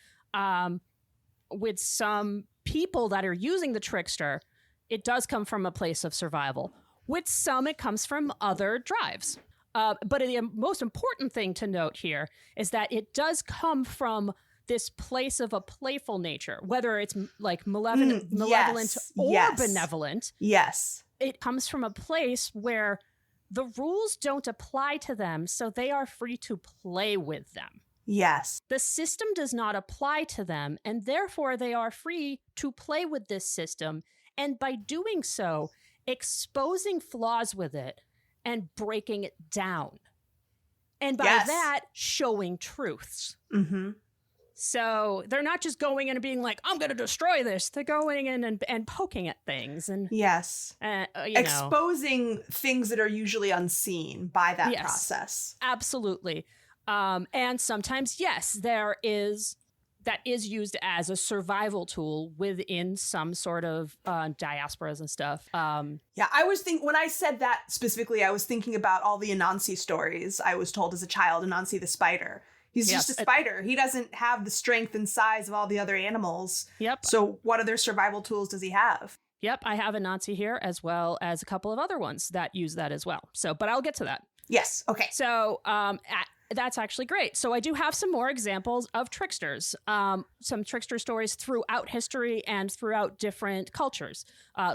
with some people that are using the trickster, it does come from a place of survival. With some, it comes from other drives. But the most important thing to note here is that it does come from this place of a playful nature, whether it's like malevolent or benevolent. Yes. It comes from a place where the rules don't apply to them, so they are free to play with them. Yes. The system does not apply to them, and therefore they are free to play with this system, and by doing so, exposing flaws with it and breaking it down. And by that, showing truths. Mm-hmm. So they're not just going in and being like, I'm going to destroy this. They're going in and poking at things. And exposing things that are usually unseen by that process. Absolutely. And sometimes, that is used as a survival tool within some sort of diasporas and stuff. When I said that specifically, I was thinking about all the Anansi stories I was told as a child. Anansi the spider. He's just a spider. He doesn't have the strength and size of all the other animals. Yep. So what other survival tools does he have? Yep. I have Anansi here as well as a couple of other ones that use that as well. So, but I'll get to that. Yes. Okay. So, that's actually great. So I do have some more examples of tricksters, some trickster stories throughout history and throughout different cultures.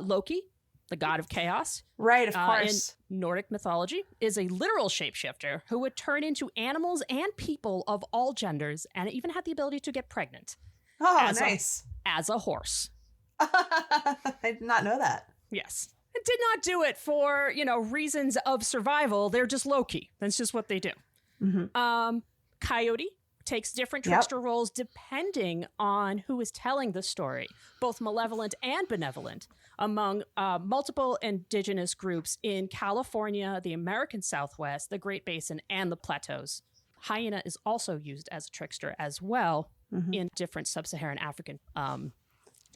Loki, the god of chaos. Right, of course. In Nordic mythology, is a literal shapeshifter who would turn into animals and people of all genders, and even had the ability to get pregnant. Oh, nice. As a horse. I did not know that. Yes. It did not do it for, reasons of survival. They're just Loki. That's just what they do. Mm-hmm. Coyote takes different trickster roles depending on who is telling the story, both malevolent and benevolent, among multiple indigenous groups in California, the American Southwest, the Great Basin, and the Plateaus. Hyena is also used as a trickster as well in different sub-Saharan African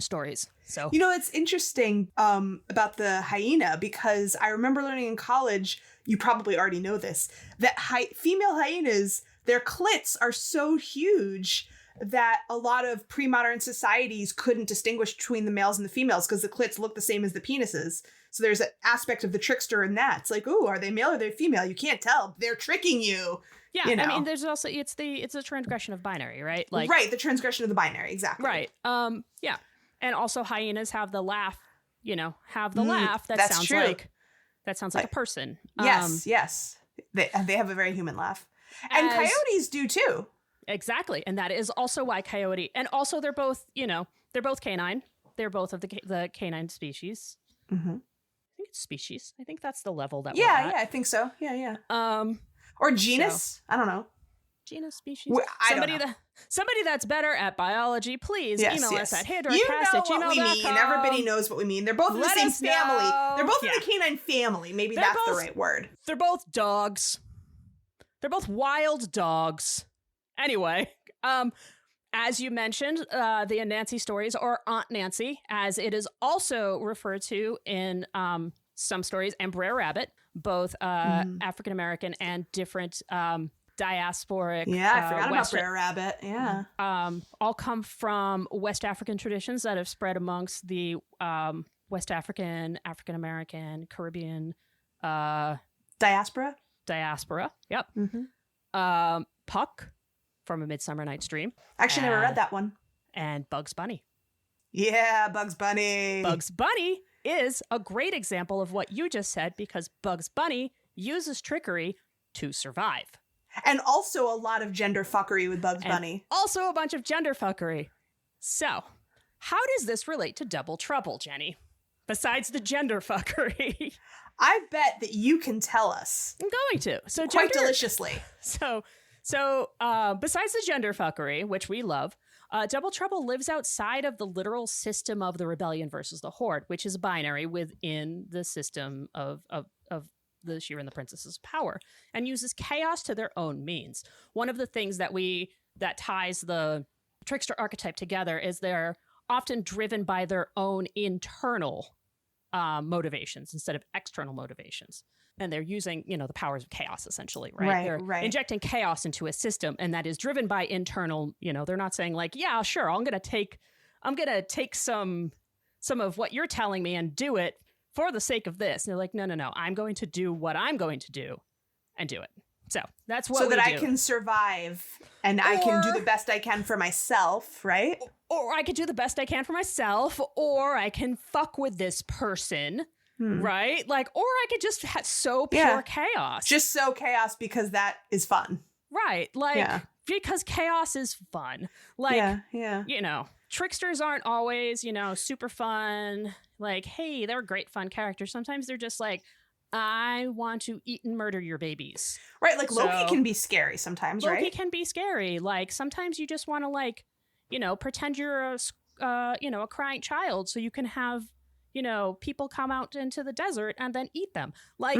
stories. So it's interesting about the hyena, because I remember learning in college, you probably already know this, that female hyenas, their clits are so huge that a lot of pre-modern societies couldn't distinguish between the males and the females because the clits look the same as the penises. So there's an aspect of the trickster in that. It's like, ooh, are they male or are they female? You can't tell. They're tricking you. Yeah, I mean, there's also it's a transgression of binary, right? Right, the transgression of the binary, exactly. Right. Yeah. And also hyenas have the laugh, laugh that sounds true. That sounds like a person. Yes. They have a very human laugh. And coyotes do too. Exactly. And that is also why coyote, and also they're both canine. They're both of the canine species. Mm-hmm. I think it's species. I think that's the level that we're at. Yeah, I think so. Yeah. Or genus. So. I don't know. Genus, species. Somebody that's better at biology, please email us at hidorcast@gmail.com. Everybody knows what we mean. They're both in the same family. They're both in the canine family. Maybe that's the right word. They're both dogs. They're both wild dogs. Anyway, as you mentioned, the Anansi stories, or Aunt Nancy, as it is also referred to in some stories, and Brer Rabbit, both African American and different diasporic. Yeah, I forgot about Brer Rabbit. Yeah. All come from West African traditions that have spread amongst the West African, African American, Caribbean diaspora. Yep. Mm-hmm. Puck from A Midsummer Night's Dream. Actually, never read that one. And Bugs Bunny. Yeah, Bugs Bunny. Bugs Bunny is a great example of what you just said, because Bugs Bunny uses trickery to survive. And also a lot of gender fuckery with Bugs Bunny. Also a bunch of gender fuckery. So, how does this relate to Double Trouble, Jenny? Besides the gender fuckery. I bet that you can tell us. I'm going to. So quite deliciously. So besides the gender fuckery, which we love, Double Trouble lives outside of the literal system of the rebellion versus the horde, which is binary within the system of the Sheer and the Princess's power, and uses chaos to their own means. One of the things that ties the trickster archetype together is they're often driven by their own internal motivations instead of external motivations. And they're using, the powers of chaos, essentially, right? They're injecting chaos into a system, and that is driven by internal, they're not saying like, yeah, sure, I'm going to take some some of what you're telling me and do it for the sake of this. And they're like, no, I'm going to do what I'm going to do and do it. So that's what so we that do. I can survive and I can do the best I can for myself, right? Or I could do the best I can for myself, or I can fuck with this person, right? Like, or I could just sow pure chaos. Just sow chaos because that is fun. Right. Like, because chaos is fun. Like, you know, tricksters aren't always, you know, super fun. Like, hey, they're great fun characters. Sometimes they're just like, I want to eat and murder your babies. Right. Like Loki can be scary sometimes, right? Loki can be scary. Like sometimes you just want to like, you know, pretend you're a crying child so you can have, you know, people come out into the desert and then eat them. Like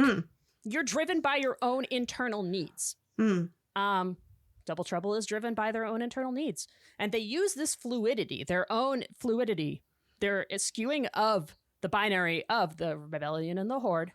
you're driven by your own internal needs. Double Trouble is driven by their own internal needs. And they use this fluidity, their own fluidity, their skewing of the binary of the rebellion and the horde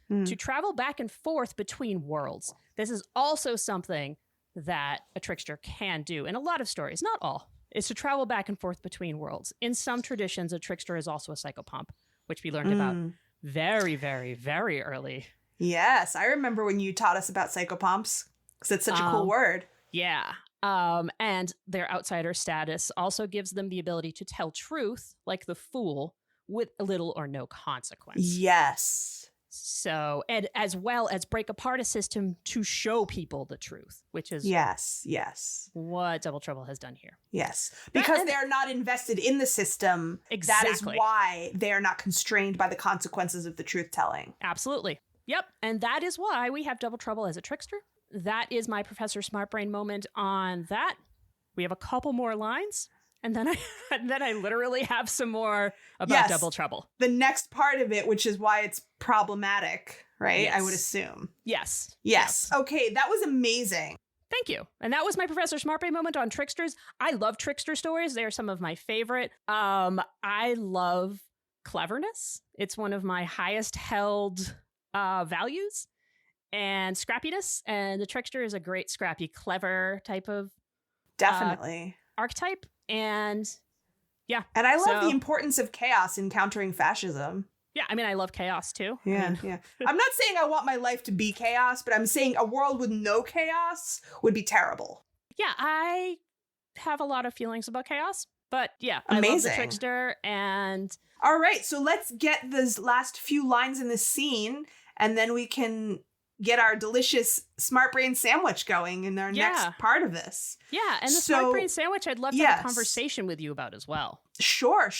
to travel back and forth between worlds. This is also something that a trickster can do in a lot of stories, not all, is to travel back and forth between worlds. In some traditions, a trickster is also a psychopomp, which we learned about very, very, very early. Yes, I remember when you taught us about psychopomps, because it's such a cool word. Yeah. And their outsider status also gives them the ability to tell truth, like the fool, with little or no consequence. Yes. So, and as well as break apart a system to show people the truth, which is what Double Trouble has done here. Yes, because they're not invested in the system. Exactly. That is why they are not constrained by the consequences of the truth telling. Absolutely. Yep. And that is why we have Double Trouble as a trickster. That is my Professor Smartbrain moment on that. We have a couple more lines. And then I literally have some more about Double Trouble. The next part of it, which is why it's problematic, right? Yes. I would assume. Yes. Okay, that was amazing. Thank you. And that was my Professor Smartbrain moment on tricksters. I love trickster stories. They are some of my favorite. I love cleverness. It's one of my highest held values. And scrappiness. And the trickster is a great scrappy, clever type of definitely archetype. And yeah. And I love the importance of chaos in countering fascism. Yeah, I mean, I love chaos too. Yeah. I'm not saying I want my life to be chaos, but I'm saying a world with no chaos would be terrible. Yeah, I have a lot of feelings about chaos, but yeah, amazing. I love the trickster. And all right, so let's get those last few lines in this scene, and then we can get our delicious Smart Brain sandwich going in our next part of this. Yeah, and the Smart Brain sandwich I'd love to have a conversation with you about as well. Sure.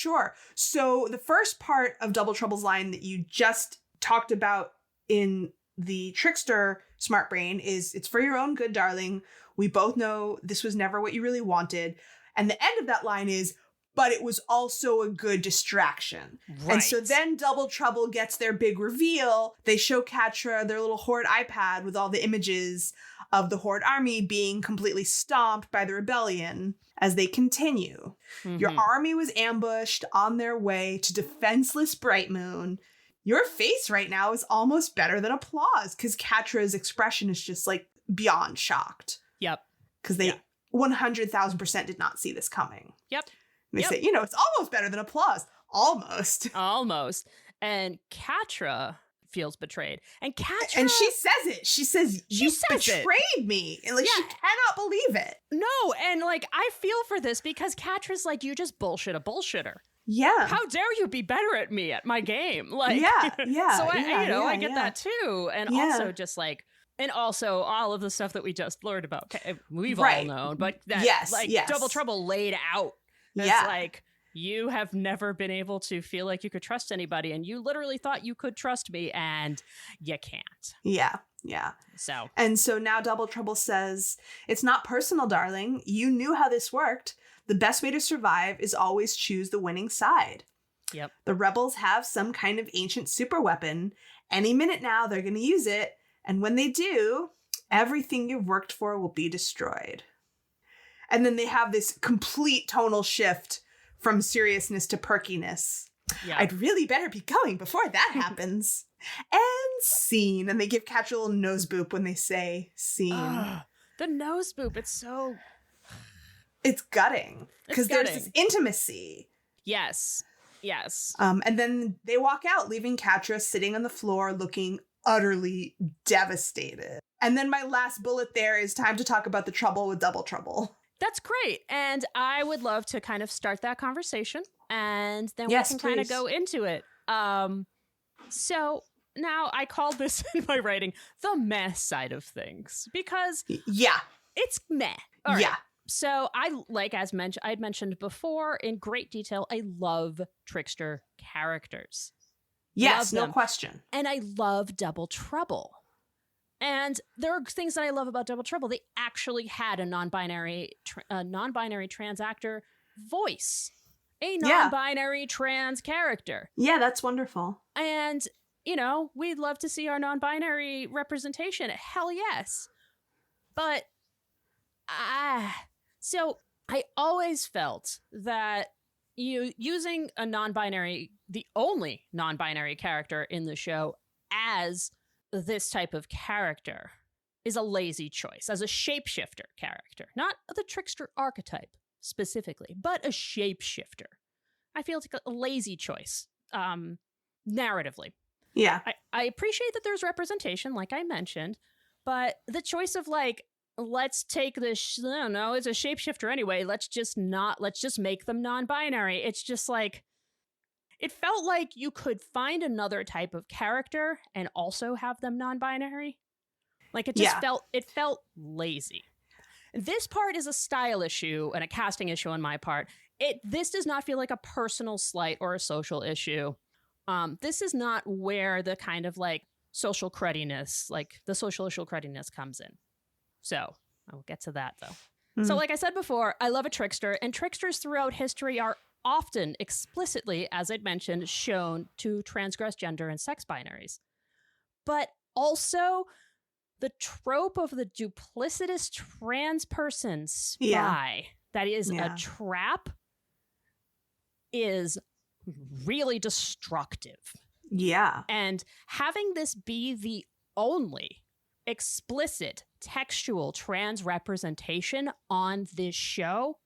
So the first part of Double Trouble's line that you just talked about in the trickster Smart Brain is, it's for your own good, darling. We both know this was never what you really wanted. And the end of that line is, but it was also a good distraction. Right. And so then Double Trouble gets their big reveal. They show Catra their little Horde iPad with all the images of the Horde army being completely stomped by the rebellion as they continue. Your army was ambushed on their way to defenseless Bright Moon. Your face right now is almost better than applause because Catra's expression is just like beyond shocked. Yep. Because they 100,000% did not see this coming. Yep. They say, you know, it's almost better than applause. Almost. And Catra feels betrayed. And she says it. She says, you betrayed me. And like, she cannot believe it. No. And like, I feel for this because Catra's like, you just bullshit a bullshitter. Yeah. How dare you be better at me at my game? Like, So I get that too. And also just like, and also all of the stuff that we just learned about, we've all known, but that Double Trouble laid out. It's like, you have never been able to feel like you could trust anybody, and you literally thought you could trust me, and you can't. Yeah. So now Double Trouble says, it's not personal, darling. You knew how this worked. The best way to survive is always choose the winning side. Yep. The rebels have some kind of ancient super weapon. Any minute now, they're going to use it. And when they do, everything you've worked for will be destroyed. And then they have this complete tonal shift from seriousness to perkiness. Yeah. I'd really better be going before that happens. And scene. And they give Catra a little nose boop when they say scene. The nose boop. It's gutting. Because there's this intimacy. Yes. Yes. And then they walk out, leaving Catra sitting on the floor looking utterly devastated. And then my last bullet there is time to talk about the trouble with Double Trouble. That's great. And I would love to kind of start that conversation, and then Yes, we can kind of please. go into it. So now I called this in my writing the meh side of things, because Yeah. it's meh. All right. Yeah. So I'd mentioned before in great detail, I love trickster characters. Yes, Love no them. question. And I love Double Trouble. And there are things that I love about Double Trouble. They actually had a non-binary trans actor voice, a non-binary trans character. Yeah, that's wonderful. And, you know, we'd love to see our non-binary representation. Hell yes. But, so I always felt that using a non-binary, the only non-binary character in the show as this type of character is a lazy choice, as a shapeshifter character. Not the trickster archetype specifically, but a shapeshifter. I feel it's like a lazy choice, narratively. Yeah. I appreciate that there's representation, like I mentioned, but the choice of like, let's take this, I don't know, it's a shapeshifter anyway, let's just make them non-binary. It's just like, it felt like you could find another type of character and also have them non-binary. Like, it just felt lazy. This part is a style issue and a casting issue on my part. This does not feel like a personal slight or a social issue. This is not where the kind of like social crudiness, like the social crudiness comes in. So I'll get to that though. Mm-hmm. So like I said before, I love a trickster, and tricksters throughout history are often explicitly, as I'd mentioned, shown to transgress gender and sex binaries. But also the trope of the duplicitous trans person spy that is a trap is really destructive. Yeah. And having this be the only explicit textual trans representation on this show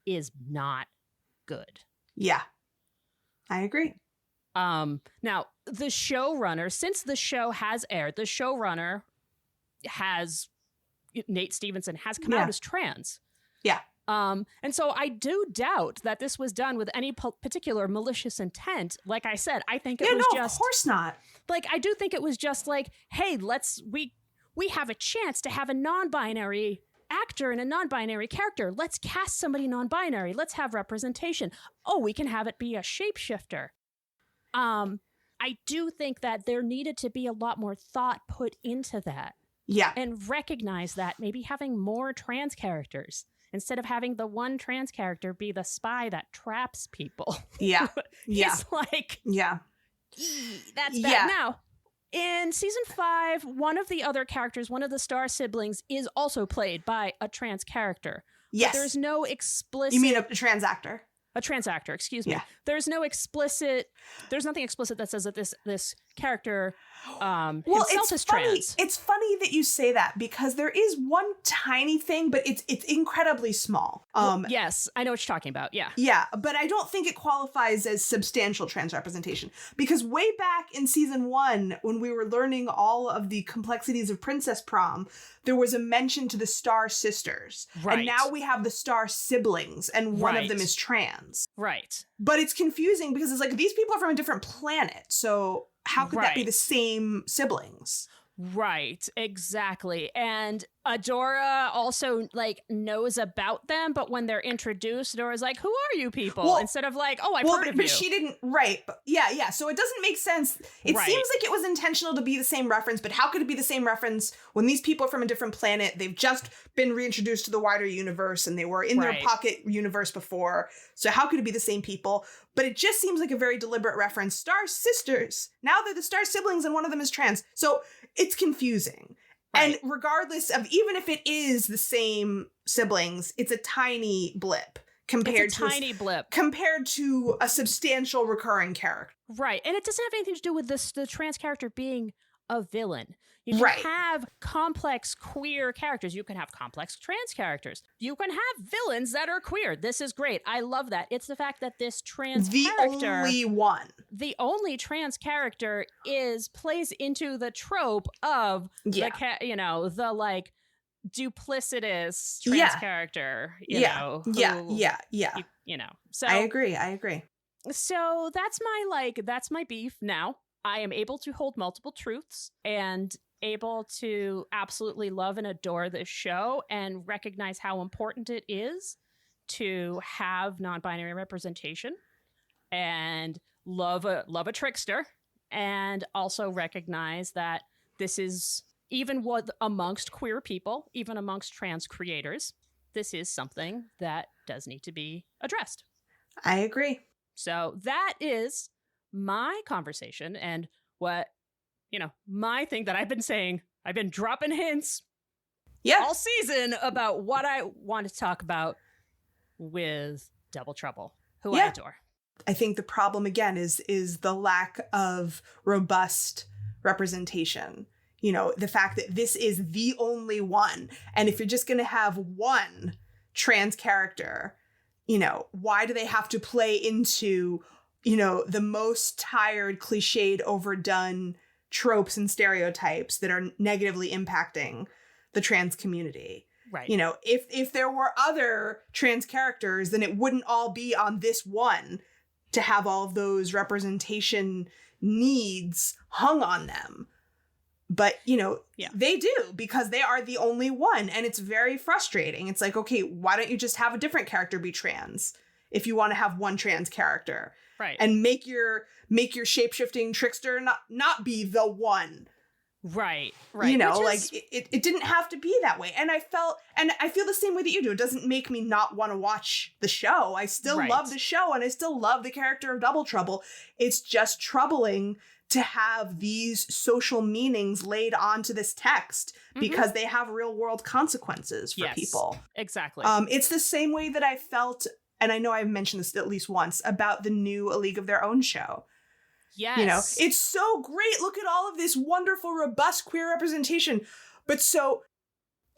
is not good. Yeah. I agree. Now, the showrunner, since the show has aired, the showrunner Nate Stevenson has come out as trans. Yeah. And so I do doubt that this was done with any particular malicious intent. Like I said, I think it was just... of course not. Like, I do think it was just like, hey, we have a chance to have a non-binary actor and a non-binary character. Let's cast somebody non-binary. Let's have representation. Oh, we can have it be a shapeshifter. I do think that there needed to be a lot more thought put into that. Yeah. And recognize that maybe having more trans characters instead of having the one trans character be the spy that traps people. Yeah. Yeah. It's like, that's bad. Yeah. Now, in season 5, one of the other characters, one of the star siblings, is also played by a trans character. Yes. But there's no explicit... You mean a trans actor? A trans actor, excuse me. Yeah. There's nothing explicit that says that this character himself is trans. It's funny that you say that, because there is one tiny thing, but it's incredibly small. Yes, I know what you're talking about. Yeah. Yeah, but I don't think it qualifies as substantial trans representation, because way back in season 1, when we were learning all of the complexities of Princess Prom, there was a mention to the Star Sisters. Right. And now we have the Star Siblings, and one of them is trans. Right. But it's confusing because it's like, these people are from a different planet, so how could that be the same siblings? Right, exactly. And Adora also like knows about them, but when they're introduced, Adora's like, "Who are you people?" Well, instead of like, "Oh, I've heard of you." But she didn't, right? But yeah. So it doesn't make sense. It seems like it was intentional to be the same reference, but how could it be the same reference when these people are from a different planet? They've just been reintroduced to the wider universe, and they were in their pocket universe before. So how could it be the same people? But it just seems like a very deliberate reference. Star Sisters. Now they're the Star Siblings, and one of them is trans. So it's confusing. Right. And regardless of, even if it is the same siblings, it's a tiny blip compared to a substantial recurring character. Right. And it doesn't have anything to do with the trans character being a villain. You can have complex queer characters. You can have complex trans characters. You can have villains that are queer. This is great. I love that. It's the fact that this trans character, the only trans character, plays into the trope of the like duplicitous trans character. You know. So I agree. So that's my beef now. I am able to hold multiple truths and able to absolutely love and adore this show and recognize how important it is to have non-binary representation and love a trickster, and also recognize that this is, even what amongst queer people, even amongst trans creators, this is something that does need to be addressed. I agree. So that is my conversation and what, my thing that I've been saying. I've been dropping hints all season about what I want to talk about with Double Trouble, who I adore. I think the problem, again, is the lack of robust representation. The fact that this is the only one. And if you're just going to have one trans character, why do they have to play into, the most tired, cliched, overdone tropes and stereotypes that are negatively impacting the trans community? Right. If there were other trans characters, then it wouldn't all be on this one to have all of those representation needs hung on them. But, they do, because they are the only one. And it's very frustrating. It's like, okay, why don't you just have a different character be trans if you want to have one trans character? Right. And make your shape-shifting trickster not be the one. Right. It didn't have to be that way. And I feel the same way that you do. It doesn't make me not want to watch the show. I still love the show, and I still love the character of Double Trouble. It's just troubling to have these social meanings laid onto this text because they have real world consequences for people. Exactly. It's the same way that I felt, and I know I've mentioned this at least once, about the new A League of Their Own show. Yes. It's so great. Look at all of this wonderful, robust queer representation. But so,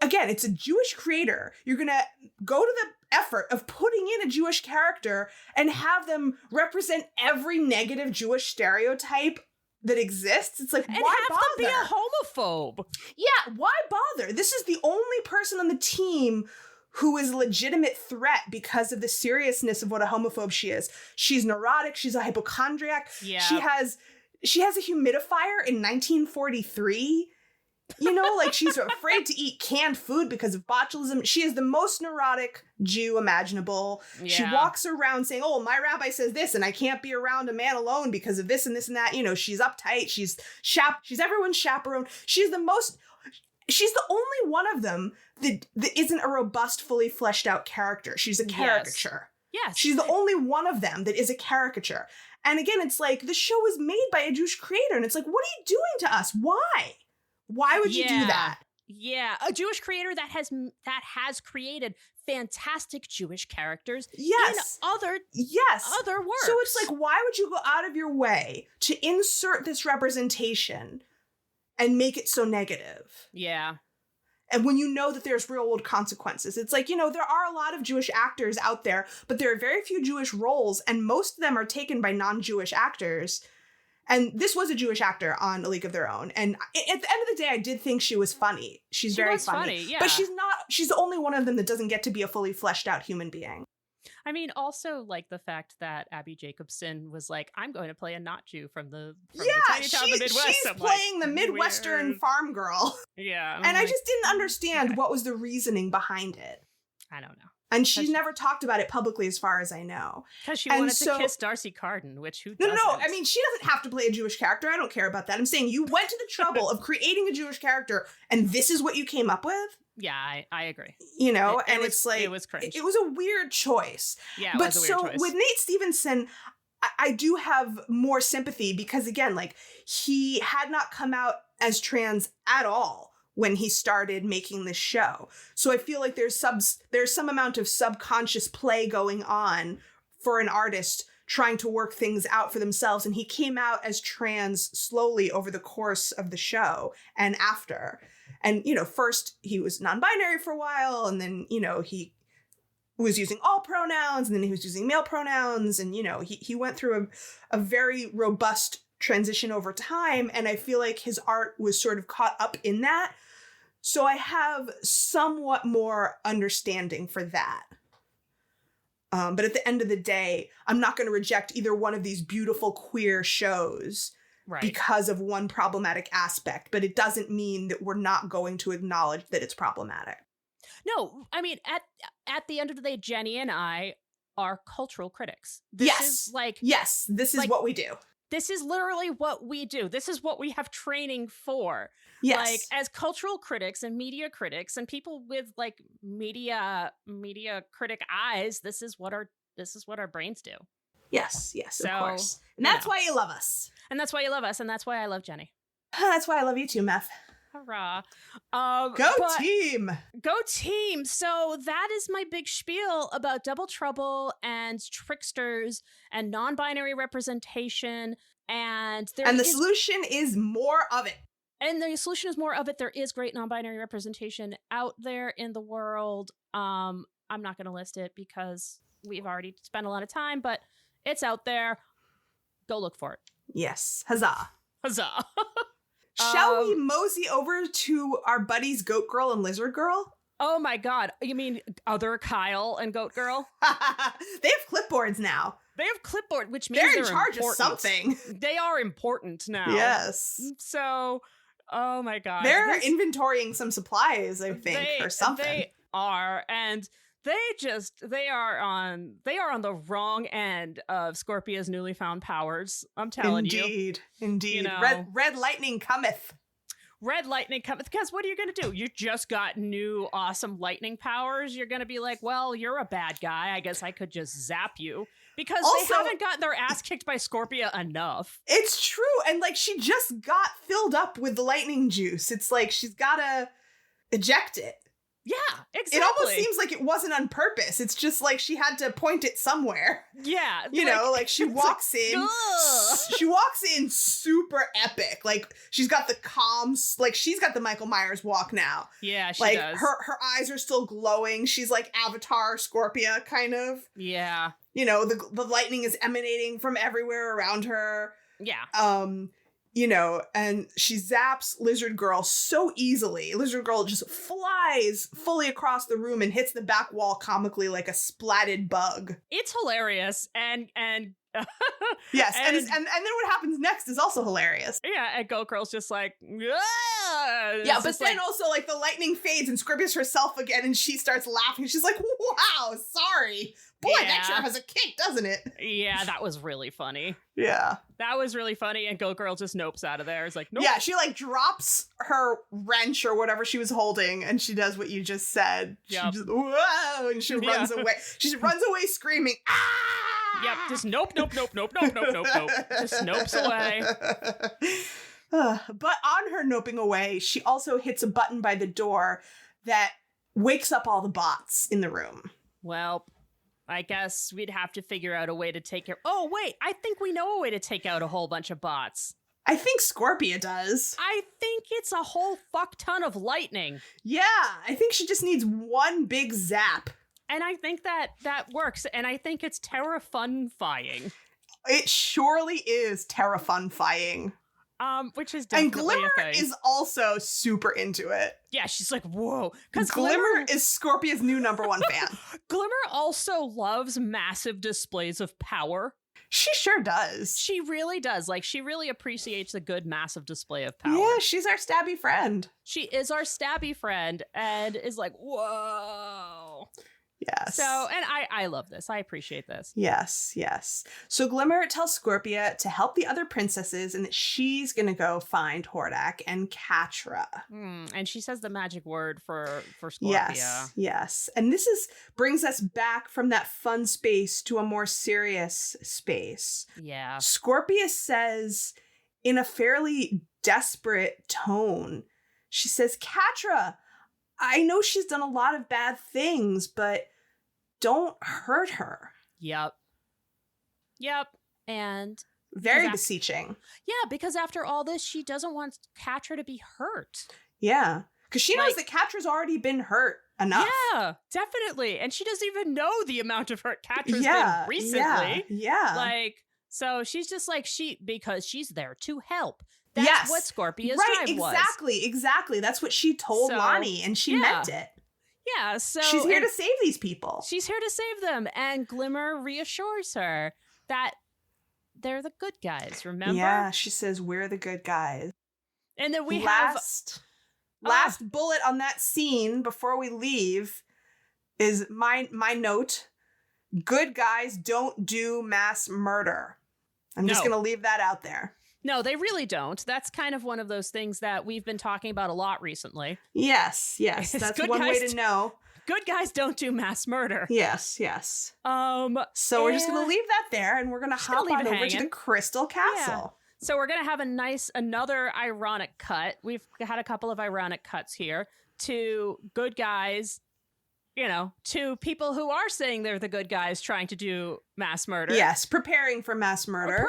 again, it's a Jewish creator. You're going to go to the effort of putting in a Jewish character and have them represent every negative Jewish stereotype that exists. It's like, and why have bother? Them be a homophobe. Yeah, why bother? This is the only person on the team who is a legitimate threat because of the seriousness of what a homophobe she is. She's neurotic. She's a hypochondriac. Yeah. She has a humidifier in 1943. She's afraid to eat canned food because of botulism. She is the most neurotic Jew imaginable. Yeah. She walks around saying, oh, my rabbi says this, and I can't be around a man alone because of this and this and that. She's uptight. She's everyone's chaperone. She's the only one of them that isn't a robust, fully fleshed out character. She's a caricature. Yes. She's the only one of them that is a caricature. And again, it's like, the show was made by a Jewish creator, and it's like, what are you doing to us? Why? Why would you do that? Yeah, a Jewish creator that has created fantastic Jewish characters in other works. So it's like, why would you go out of your way to insert this representation and make it so negative? Yeah. And when you know that there's real world consequences, it's like, there are a lot of Jewish actors out there, but there are very few Jewish roles, and most of them are taken by non-Jewish actors. And this was a Jewish actor on A League of Their Own. And at the end of the day, I did think she was funny. She very funny. Yeah. But she's the only one of them that doesn't get to be a fully fleshed out human being. I mean, also, like, the fact that Abby Jacobson was like, I'm going to play a not Jew from the tiny town of the Midwest. She's playing the Midwestern farm girl. Yeah. And I just didn't understand what was the reasoning behind it. I don't know. And she's never talked about it publicly, as far as I know. Because she wanted to kiss Darcy Carden, which who doesn't? No. I mean, she doesn't have to play a Jewish character. I don't care about that. I'm saying you went to the trouble of creating a Jewish character, and this is what you came up with? Yeah, I agree. It's like... It was cringe. It was a weird choice. Yeah, it was a weird choice. But so, with Nate Stevenson, I do have more sympathy because, again, like, he had not come out as trans at all when he started making this show. So I feel like there's some amount of subconscious play going on for an artist trying to work things out for themselves. And he came out as trans slowly over the course of the show and after. And, first he was non-binary for a while, and then, he was using all pronouns, and then he was using male pronouns. And, he went through a very robust transition over time. And I feel like his art was sort of caught up in that. So I have somewhat more understanding for that. But at the end of the day, I'm not going to reject either one of these beautiful queer shows because of one problematic aspect. But it doesn't mean that we're not going to acknowledge that it's problematic. No, I mean, at the end of the day, Jenny and I are cultural critics. This is what we do. This is literally what we do. This is what we have training for. Yes. Like, as cultural critics and media critics and people with like media critic eyes, this is what our brains do. Yes, of course. And that's why you love us. And that's why you love us, and that's why I love Jenny. That's why I love you too, Meth. Hurrah. Go team! Go team! So that is my big spiel about Double Trouble and tricksters and non-binary representation. And the solution is more of it. And the solution is more of it. There is great non-binary representation out there in the world. I'm not going to list it because we've already spent a lot of time, but it's out there. Go look for it. Yes. Huzzah. Huzzah. Shall we mosey over to our buddies Goat Girl and Lizard Girl? Oh my God. You mean other Kyle and Goat Girl? They have clipboards now. They have clipboard, which means they're in charge of something. They are important now. Yes. So, oh my God. They're inventorying some supplies, I think, or something. They are, and they are on the wrong end of Scorpia's newly found powers. I'm telling you. Indeed. Red lightning cometh. Red lightning cometh. Because what are you going to do? You just got new awesome lightning powers. You're going to be like, well, you're a bad guy. I guess I could just zap you. Because they haven't gotten their ass kicked by Scorpia enough. It's true. And like, she just got filled up with the lightning juice. It's like she's got to eject it. Yeah, exactly. It almost seems like it wasn't on purpose. It's just like she had to point it somewhere. Yeah. Like she walks in. She walks in super epic. Like she's got the comms. Like she's got the Michael Myers walk now. Yeah, she like, does. Her eyes are still glowing. She's like Avatar Scorpia kind of. Yeah. The lightning is emanating from everywhere around her. Yeah. And she zaps Lizard Girl so easily. Lizard Girl just flies fully across the room and hits the back wall comically like a splatted bug. It's hilarious. And yes, and then what happens next is also hilarious. Yeah, and Goat Girl's just like, yeah, but then also like the lightning fades and Scorpia's herself again, and she starts laughing. She's like, "Wow, sorry, boy, that sure has a kick, doesn't it?" Yeah, that was really funny. Yeah, that was really funny, and Goat Girl just nopes out of there. It's like, nope. Yeah, she like drops her wrench or whatever she was holding, and she does what you just said. She just whoa, and she runs away. She runs away screaming, "Ah!" Yep, just nope. Just nopes away. But on her noping away, she also hits a button by the door that wakes up all the bots in the room. Well, I guess we'd have to figure out a way to take care. Oh, wait, I think we know a way to take out a whole bunch of bots. I think Scorpia does. I think it's a whole fuck ton of lightning. Yeah, I think she just needs one big zap. And I think that works, and I think it's terrifun-fying. It surely is terrifun-fying. Which is definitely and Glimmer a thing. is also super into it. Yeah, she's like, whoa. Because Glimmer is Scorpia's new #1 fan. Glimmer also loves massive displays of power. She sure does. She really does. Like, she really appreciates a good massive display of power. Yeah, she's our stabby friend. She is our stabby friend and is like, whoa. Yes. So, and I love this. I appreciate this. Yes. So Glimmer tells Scorpia to help the other princesses and that she's going to go find Hordak and Catra. And she says the magic word for Scorpia. Yes. And this brings us back from that fun space to a more serious space. Yeah. Scorpia says in a fairly desperate tone, she says, Catra, I know she's done a lot of bad things, but don't hurt her. Yep. Yep. And very beseeching. Yeah, because after all this, she doesn't want Catra to be hurt. Yeah. Because she knows that Catra's already been hurt enough. Yeah, definitely. And she doesn't even know the amount of hurt Catra's been recently. Yeah. So she's just because she's there to help. That's what Scorpia's drive was. Exactly. That's what she told Lonnie, and she meant it. Yeah, so... She's here to save these people. She's here to save them, and Glimmer reassures her that they're the good guys, remember? Yeah, she says, we're the good guys. And then we last bullet on that scene before we leave is my note. Good guys don't do mass murder. I'm just going to leave that out there. No, they really don't. That's kind of one of those things that we've been talking about a lot recently. Yes. That's one way to know. Good guys don't do mass murder. Yes. So we're just going to leave that there, and we're going to hop on over to the Crystal Castle. Yeah. So we're going to have another ironic cut. We've had a couple of ironic cuts here to good guys, to people who are saying they're the good guys trying to do mass murder. Yes, preparing for mass murder.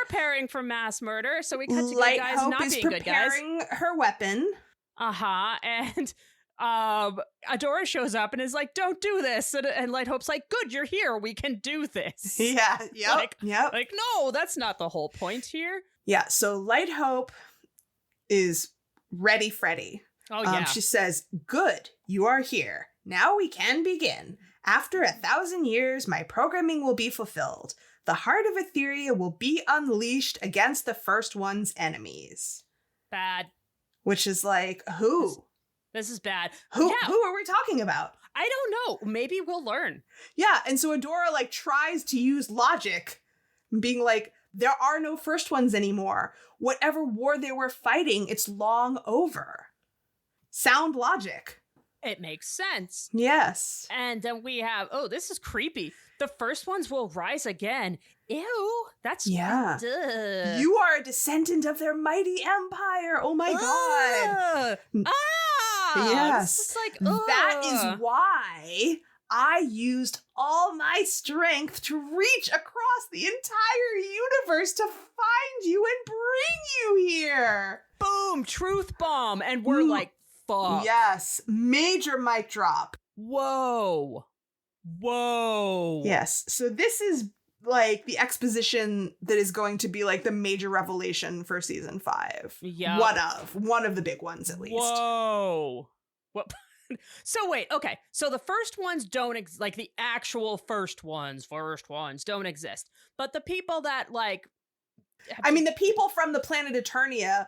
So we cut to good guys not being good guys. Preparing her weapon. And Adora shows up and is like, don't do this. And Light Hope's like, good, you're here. We can do this. Yeah, yep. Like, no, that's not the whole point here. Yeah, so Light Hope is ready, Freddy. Oh, yeah. She says, good, you are here. Now we can begin. After 1,000 years, my programming will be fulfilled. The heart of Etheria will be unleashed against the First One's enemies. Bad. Which is like, who? This is bad. Who are we talking about? I don't know. Maybe we'll learn. Yeah, and so Adora, tries to use logic, being like, there are no First Ones anymore. Whatever war they were fighting, it's long over. Sound logic. It makes sense. Yes. And then we have, this is creepy. The First Ones will rise again. Ew, that's duh. You are a descendant of their mighty empire. Oh my god. Yes. It's like, that is why I used all my strength to reach across the entire universe to find you and bring you here. Boom, truth bomb. And we're like, fuck. Yes, major mic drop. Whoa. Yes, so this is the exposition that is going to be the major revelation for season 5. Yeah. One of the big ones, at least. Whoa. What? So wait, okay. So the First Ones don't the actual First Ones don't exist. But the people that the people from the planet Eternia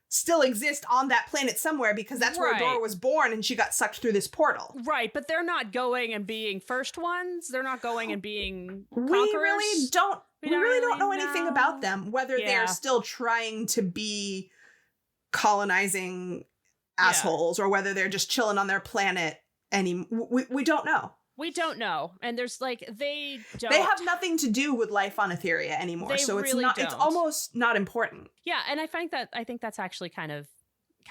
still exist on that planet somewhere, because that's where Adora was born and she got sucked through this portal. Right, but they're not going and being First Ones. They're not going and being conquerors. We really don't know anything about them, whether they're still trying to be colonizing assholes or whether they're just chilling on their planet. We don't know. We don't know. And there's they have nothing to do with life on Etheria anymore. It's almost not important. Yeah, and I think that's actually kind of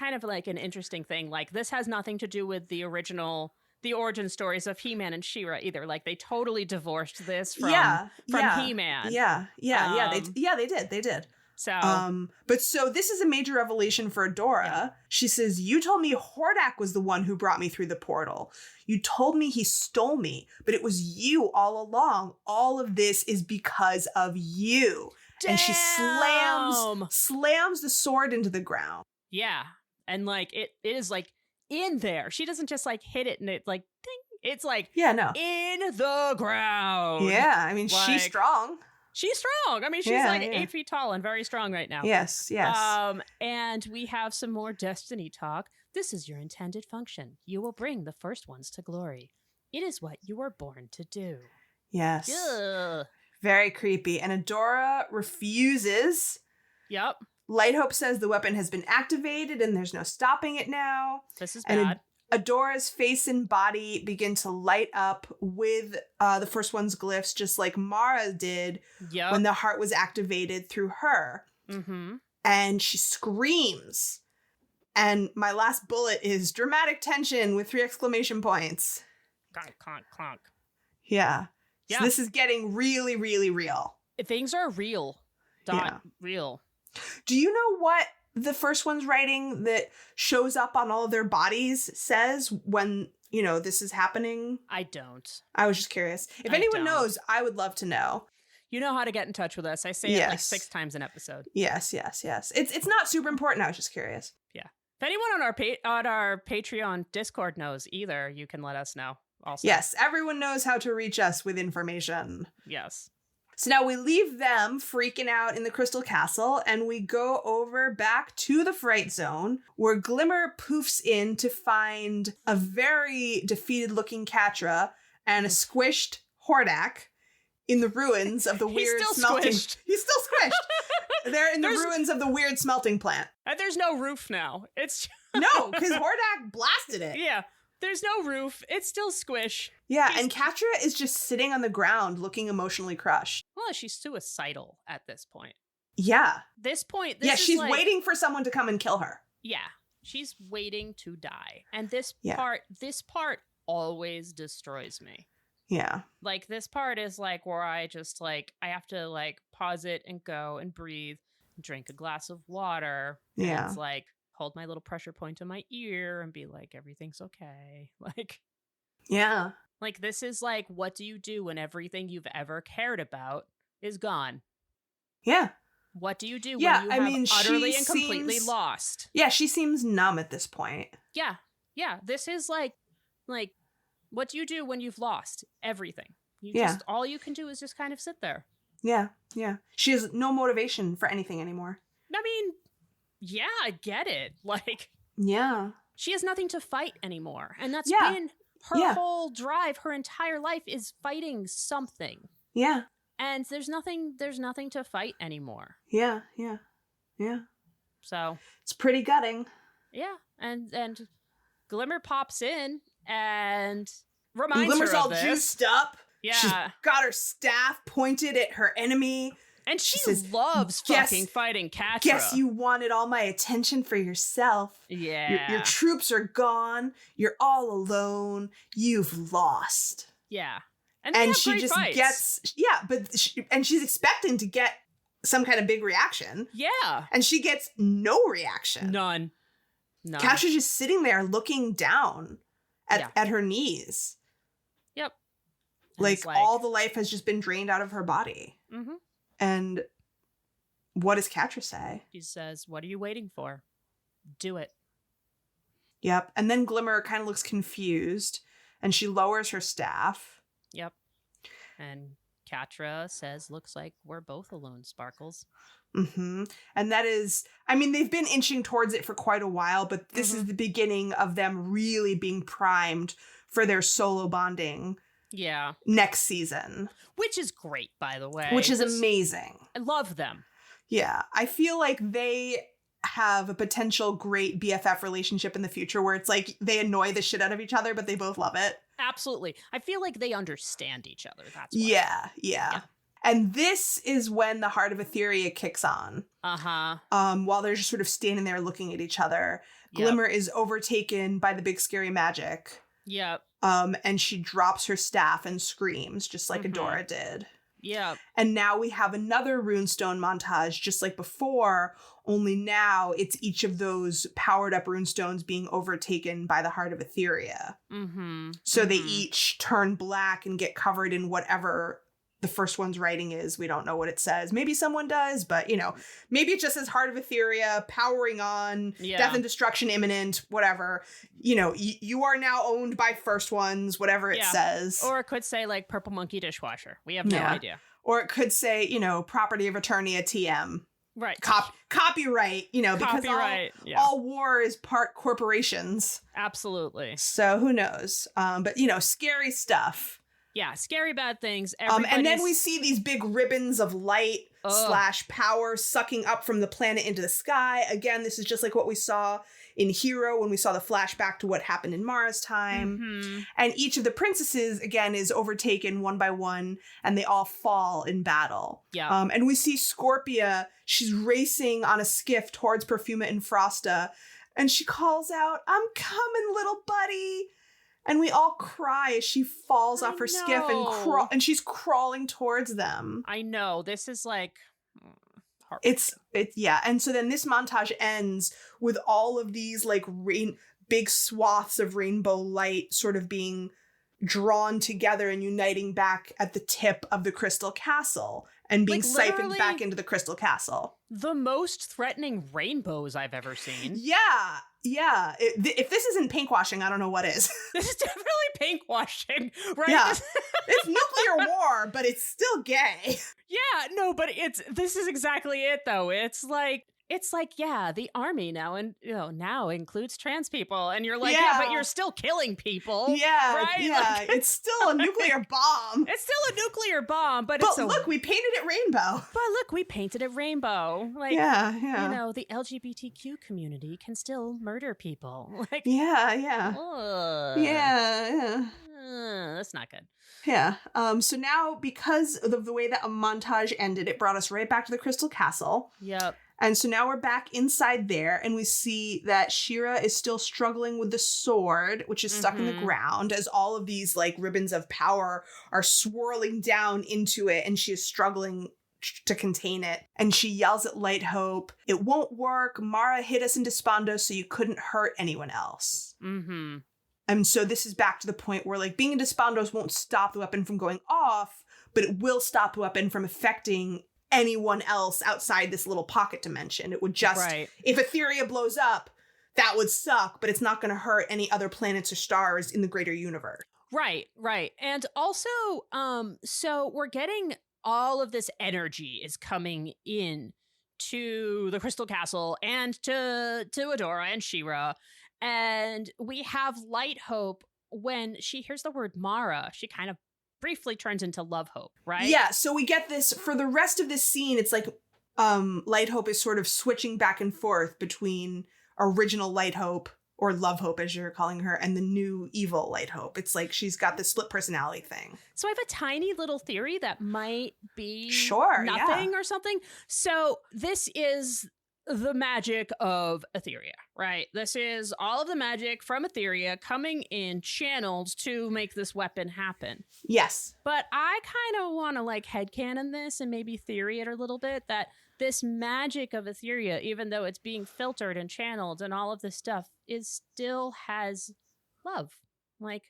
an interesting thing. This has nothing to do with the origin stories of He-Man and She-Ra either. They totally divorced this from He-Man. They did. So, but this is a major revelation for Adora. Yeah. She says, you told me Hordak was the one who brought me through the portal. You told me he stole me, but it was you all along. All of this is because of you. Damn. And she slams the sword into the ground. Yeah. And it is in there. She doesn't just hit it and it ding. It's in the ground. Yeah. I mean, she's strong. She's strong. I mean, she's 8 feet tall and very strong right now. Yes. And we have some more Destiny talk. This is your intended function. You will bring the First Ones to glory. It is what you were born to do. Yes. Ugh. Very creepy. And Adora refuses. Yep. Light Hope says the weapon has been activated and there's no stopping it now. This is bad. Adora's face and body begin to light up with the First One's glyphs, just like Mara did when the heart was activated through her. Mm-hmm. And she screams. And my last bullet is dramatic tension with 3 exclamation points. Clonk, clonk, clonk. Yeah. So this is getting really, really real. Things are real. Real. Do you know what the first one's writing that shows up on all of their bodies says when, this is happening? I don't. I was just curious. If anyone knows, I would love to know. You know how to get in touch with us. I say it like 6 times an episode. Yes. It's not super important. I was just curious. Yeah. If anyone on our Patreon Discord knows either, you can let us know also. Yes, everyone knows how to reach us with information. Yes. So now we leave them freaking out in the Crystal Castle and we go over back to the Fright Zone where Glimmer poofs in to find a very defeated looking Catra and a squished Hordak in the ruins of the weird smelting. He's still squished. They're in the ruins of the weird smelting plant. And there's no roof now. It's no, because Hordak blasted it. Yeah. There's no roof. It's still squish. Yeah, and Catra is just sitting on the ground looking emotionally crushed. Well, she's suicidal at this point. Yeah. This she's waiting for someone to come and kill her. Yeah. She's waiting to die. And this part always destroys me. Yeah. Like, this part is like where I just like, I have to like pause it and go and breathe, drink a glass of water. Yeah. And it's like, hold my little pressure point to my ear and be like, everything's okay. Like, yeah. Like, this is like, what do you do when everything you've ever cared about is gone? Yeah. What do you do when you have utterly and completely seems, lost? Yeah, she seems numb at this point. Yeah. Yeah. This is like, what do you do when you've lost everything? All you can do is just kind of sit there. Yeah. Yeah. She has no motivation for anything anymore. I mean, yeah, I get it. Like, yeah. She has nothing to fight anymore. And that's been her whole drive. Her entire life is fighting something. Yeah. And there's nothing to fight anymore. Yeah. Yeah. Yeah. So it's pretty gutting. Yeah. And Glimmer pops in and reminds Glimmer's her of all this. Juiced up. Yeah. She's got her staff pointed at her enemy. And she loves fucking fighting Catra. Guess you wanted all my attention for yourself. Yeah. Your troops are gone. You're all alone. You've lost. Yeah. And she just gets, and she's expecting to get some kind of big reaction. Yeah. And she gets no reaction. None. Catra's just sitting there looking down at her knees. Yep. Like all the life has just been drained out of her body. Mm-hmm. And what does Catra say? She says, "What are you waiting for? Do it." Yep. And then Glimmer kind of looks confused and she lowers her staff. Yep. And Catra says, "Looks like we're both alone, Sparkles." Mm-hmm. And that is, I mean, they've been inching towards it for quite a while, but this is the beginning of them really being primed for their solo bonding. Yeah. Next season. Which is great, by the way. Which is amazing. I love them. Yeah. I feel like they have a potential great BFF relationship in the future where it's like they annoy the shit out of each other, but they both love it. Absolutely. I feel like they understand each other. That's why. Yeah. And this is when the Heart of Etheria kicks on. Uh-huh. While they're just sort of standing there looking at each other. Glimmer is overtaken by the big scary magic. Yep. And she drops her staff and screams, just like Adora did. Yeah. And now we have another runestone montage, just like before, only now it's each of those powered up runestones being overtaken by the Heart of Etheria. Mm-hmm. So they each turn black and get covered in whatever the first one's writing is. We don't know what it says. Maybe someone does, but maybe it just says Heart of Etheria, powering on, death and destruction imminent, whatever. You are now owned by first ones, whatever it says. Or it could say like Purple Monkey Dishwasher. We have no idea. Or it could say, property of Eternia TM. Right. Copyright, because all war is part corporations. Absolutely. So who knows? But scary stuff. Yeah, scary bad things. And then we see these big ribbons of light / power sucking up from the planet into the sky. Again, this is just like what we saw in Hero when we saw the flashback to what happened in Mara's time. Mm-hmm. And each of the princesses, again, is overtaken one by one, and they all fall in battle. Yeah. And we see Scorpia. She's racing on a skiff towards Perfuma and Frosta, and she calls out, "I'm coming, little buddy." And we all cry as she falls off her skiff know. and she's crawling towards them. I know. This is like it's yeah. And so then this montage ends with all of these like big swaths of rainbow light sort of being drawn together and uniting back at the tip of the Crystal Castle and being siphoned back into the Crystal Castle. The most threatening rainbows I've ever seen. Yeah. Yeah. If this isn't pinkwashing, I don't know what is. This is definitely pinkwashing, right? Yeah. It's nuclear war, but it's still gay. Yeah, no, but this is exactly it though. It's like, yeah, the army now now includes trans people, and you're like, yeah, but you're still killing people. Yeah, right? Yeah, like, it's still a nuclear bomb. It's still a nuclear bomb, but look, we painted it rainbow. But look, we painted it rainbow. Like, yeah. The LGBTQ community can still murder people. Like, yeah. That's not good. Yeah. So now, because of the way that a montage ended, it brought us right back to the Crystal Castle. Yep. And so now we're back inside there, and we see that She-Ra is still struggling with the sword, which is stuck in the ground, as all of these like ribbons of power are swirling down into it, and she is struggling to contain it. And she yells at Light Hope, "It won't work. Mara hid us in Despondo so you couldn't hurt anyone else." Mm-hmm. And so this is back to the point where like being in Despondos won't stop the weapon from going off, but it will stop the weapon from affecting anyone else outside this little pocket dimension. It would just, if Etheria blows up, that would suck, but it's not going to hurt any other planets or stars in the greater universe. Right. And also, so we're getting all of this energy is coming in to the Crystal Castle and to Adora and She-Ra. And we have Light Hope. When she hears the word Mara, she kind of briefly turns into Love Hope, right? Yeah, so we get this, for the rest of this scene, it's like Light Hope is sort of switching back and forth between original Light Hope, or Love Hope as you're calling her, and the new evil Light Hope. It's like she's got this split personality thing. So I have a tiny little theory that might be nothing or something. So this is the magic of Etheria, right? This is all of the magic from Etheria coming in channels to make this weapon happen. Yes. But I kind of want to like headcanon this and maybe theory it a little bit, that this magic of Etheria, even though it's being filtered and channeled and all of this stuff, still has love. Like,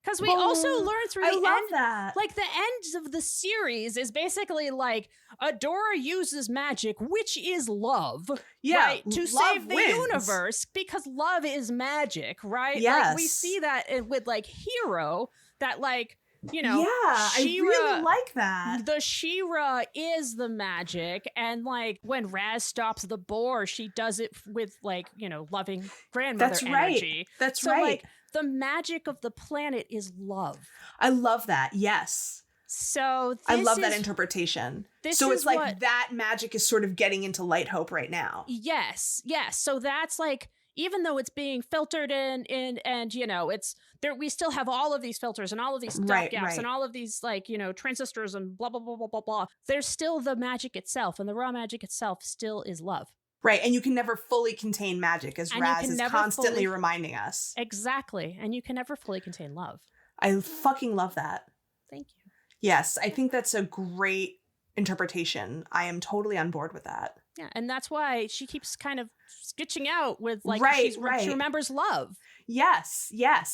because we also learned through the end, that. Like the end of the series is basically like Adora uses magic, which is love, right, to save the universe, because love is magic, right? Yes. Like we see that with like Hero, that like, yeah, I really like that. The She-Ra is the magic, and like when Raz stops the boar, she does it with like, loving grandmother energy. That's right. Like, the magic of the planet is love. I love that. Yes. So I love that interpretation. So it's like that magic is sort of getting into Light Hope right now. Yes. So that's like, even though it's being filtered in and it's there, we still have all of these filters and all of these stopgaps and all of these like, transistors and blah, blah, blah, blah, blah, blah. There's still the magic itself, and the raw magic itself still is love. Right, and you can never fully contain magic, as Raz is constantly reminding us. Exactly, and you can never fully contain love. I fucking love that. Thank you. Yes, I think that's a great interpretation. I am totally on board with that. Yeah, and that's why she keeps kind of sketching out with like she remembers love. Yes,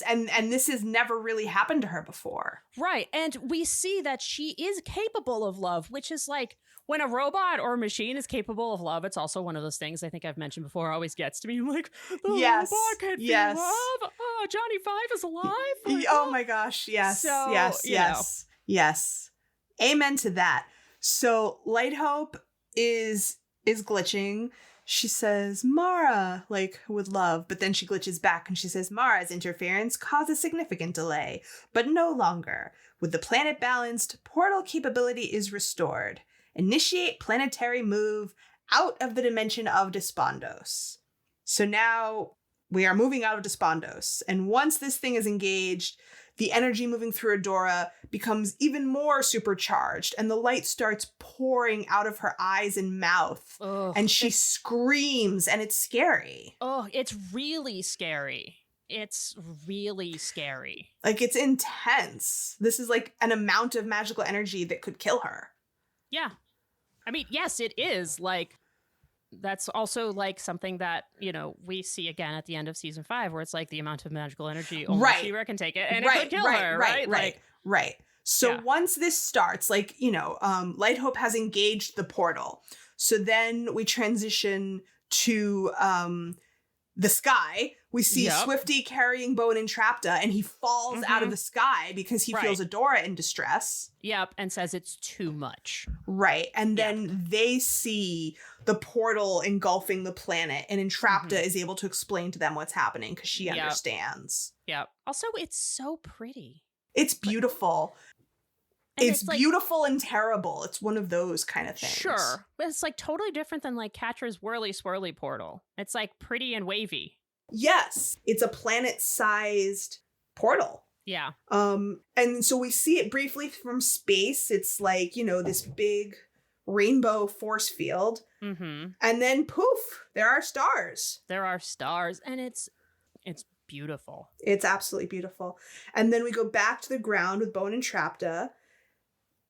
and this has never really happened to her before. Right, and we see that she is capable of love, which is like, when a robot or a machine is capable of love, it's also one of those things I think I've mentioned before, always gets to me. I'm like, the robot can feel love. Oh, Johnny Five is alive. Oh my gosh, yes, yes. Amen to that. So Light Hope is glitching. She says, Mara, like, with love, but then she glitches back and she says, Mara's interference caused a significant delay, but no longer. With the planet balanced, portal capability is restored. Initiate planetary move out of the dimension of Despondos. So now we are moving out of Despondos. And once this thing is engaged, the energy moving through Adora becomes even more supercharged, and the light starts pouring out of her eyes and mouth. Ugh, and she screams, and it's scary. Oh, it's really scary. It's really scary. Like, it's intense. This is like an amount of magical energy that could kill her. Yeah. I mean, yes, it is. Like, that's also like something that, you know, we see again at the end of season 5, where it's like the amount of magical energy only She-Ra can take it, and it could kill her, right? Right. So once this starts, like, you know, Light Hope has engaged the portal. So then we transition to the sky. We see Swifty carrying Bo and Entrapta, and he falls out of the sky because he feels Adora in distress. Yep, and says it's too much. Right, and then they see the portal engulfing the planet, and Entrapta is able to explain to them what's happening because she understands. Yep. Also, it's so pretty. It's beautiful. It's like, beautiful and terrible. It's one of those kind of things. Sure. But it's like totally different than like Catra's whirly swirly portal. It's like pretty and wavy. Yes. It's a planet-sized portal. Yeah. And so we see it briefly from space. It's like, you know, this big rainbow force field. And then poof, there are stars. There are stars, and it's beautiful. It's absolutely beautiful. And then we go back to the ground with Bo and Entrapta,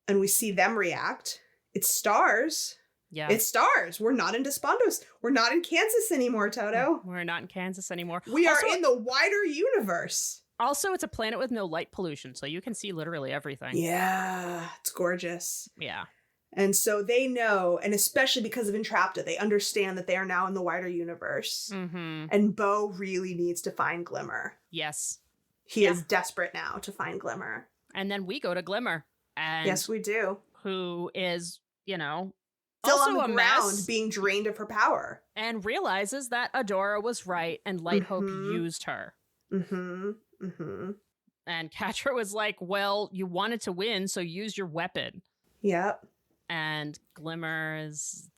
and we see them react. It's stars. Yeah. It's stars. We're not in Despondos. We're not in Kansas anymore, Toto. We're not in Kansas anymore. We are in the wider universe. Also, it's a planet with no light pollution, so you can see literally everything. Yeah, it's gorgeous. Yeah. And so they know, and especially because of Entrapta, they understand that they are now in the wider universe. And Bo really needs to find Glimmer. Yes. He is desperate now to find Glimmer. And then we go to Glimmer. And yes, we do. Who is, you know, still also on the ground, being drained of her power. And realizes that Adora was right and Light Hope used her. And Catra was like, well, you wanted to win, so use your weapon. Yep. And Glimmer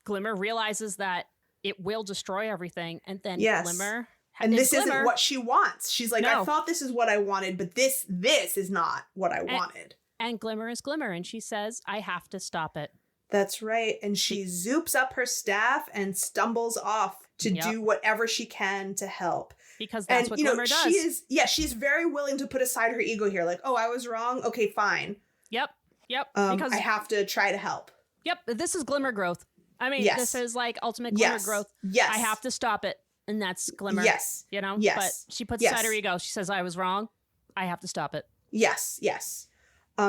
realizes that it will destroy everything. And then Glimmer... And this isn't what she wants. She's like, I thought this is what I wanted, but this is not what I wanted. And Glimmer is Glimmer, and she says, I have to stop it. That's right. And she zoops up her staff and stumbles off to do whatever she can to help. Because that's what Glimmer does. She's very willing to put aside her ego here. Like, oh, I was wrong. Okay, fine. Yep. Because I have to try to help. Yep. This is Glimmer growth. I mean, this is like ultimate Glimmer growth. Yes. I have to stop it. And that's Glimmer. Yes. You know? Yes. But she puts aside her ego. She says, I was wrong. I have to stop it. Yes.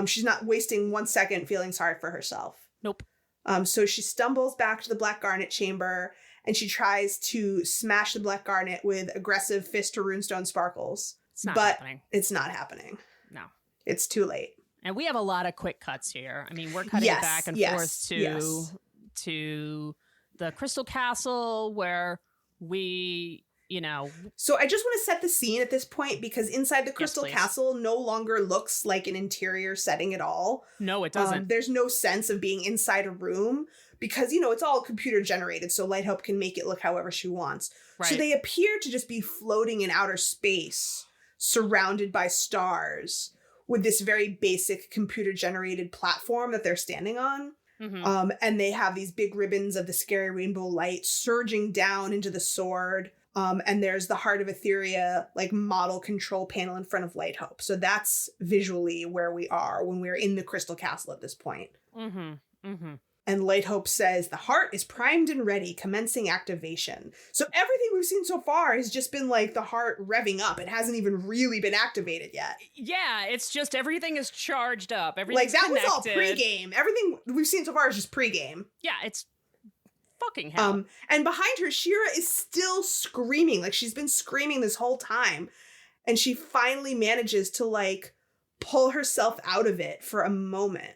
She's not wasting 1 second feeling sorry for herself. Nope. So she stumbles back to the Black Garnet chamber, and she tries to smash the Black Garnet with aggressive fist to runestone sparkles. It's not happening. It's not happening. No. It's too late. And we have a lot of quick cuts here. I mean, we're cutting back and forth to the Crystal Castle, where we, you know... So I just want to set the scene at this point, because inside the Crystal Castle no longer looks like an interior setting at all. No, it doesn't. There's no sense of being inside a room, because, you know, it's all computer generated, so Light Hope can make it look however she wants. Right. So they appear to just be floating in outer space, surrounded by stars, with this very basic computer generated platform that they're standing on. And they have these big ribbons of the scary rainbow light surging down into the sword. And there's the Heart of Etheria, like, model control panel in front of Light Hope. So that's visually where we are when we're in the Crystal Castle at this point. And Light Hope says, the heart is primed and ready, commencing activation. So everything we've seen so far has just been like the heart revving up. It hasn't even really been activated yet. Yeah, it's just everything is charged up. Everything's like, that connected. was all pregame. Everything we've seen so far is just pregame. Yeah, it's fucking hell. And behind her, She-Ra is still screaming. Like, she's been screaming this whole time. And she finally manages to, like, pull herself out of it for a moment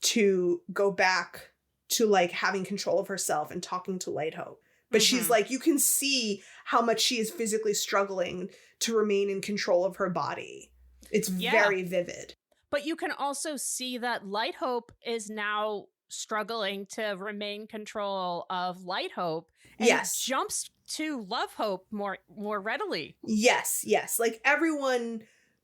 to go back to, like, having control of herself and talking to Light Hope. But she's like, you can see how much she is physically struggling to remain in control of her body. It's very vivid. But you can also see that Light Hope is now struggling to remain control of Light Hope and jumps to Love Hope more readily. Yes. Like,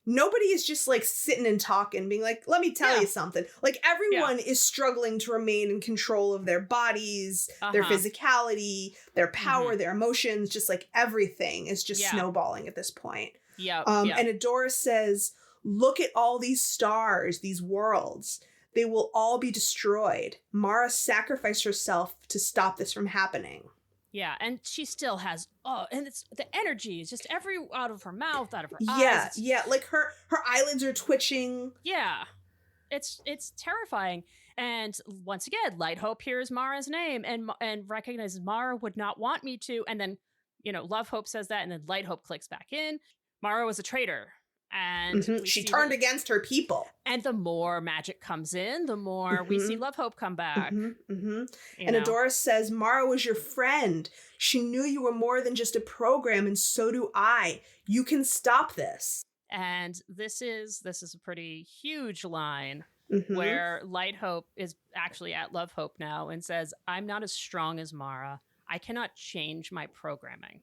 nobody is just, like, sitting and talking, being like, let me tell you something. Like, everyone is struggling to remain in control of their bodies, their physicality, their power, their emotions, just, like, everything is just snowballing at this point. Yep. And Adora says, look at all these stars, these worlds. They will all be destroyed. Mara sacrificed herself to stop this from happening. Yeah, and she still has, and it's the energy is just every out of her mouth, out of her Yeah, eyes. yeah, like her eyelids are twitching. Yeah, it's terrifying. And once again, Light Hope hears Mara's name and recognizes Mara would not want me to. And then, Love Hope says that, and then Light Hope clicks back in. Mara was a traitor. And she turned against her people. And the more magic comes in, the more we see Love Hope come back. And Adora says, Mara was your friend. She knew you were more than just a program, and so do I. You can stop this. And this is a pretty huge line where Light Hope is actually at Love Hope now and says, I'm not as strong as Mara. I cannot change my programming.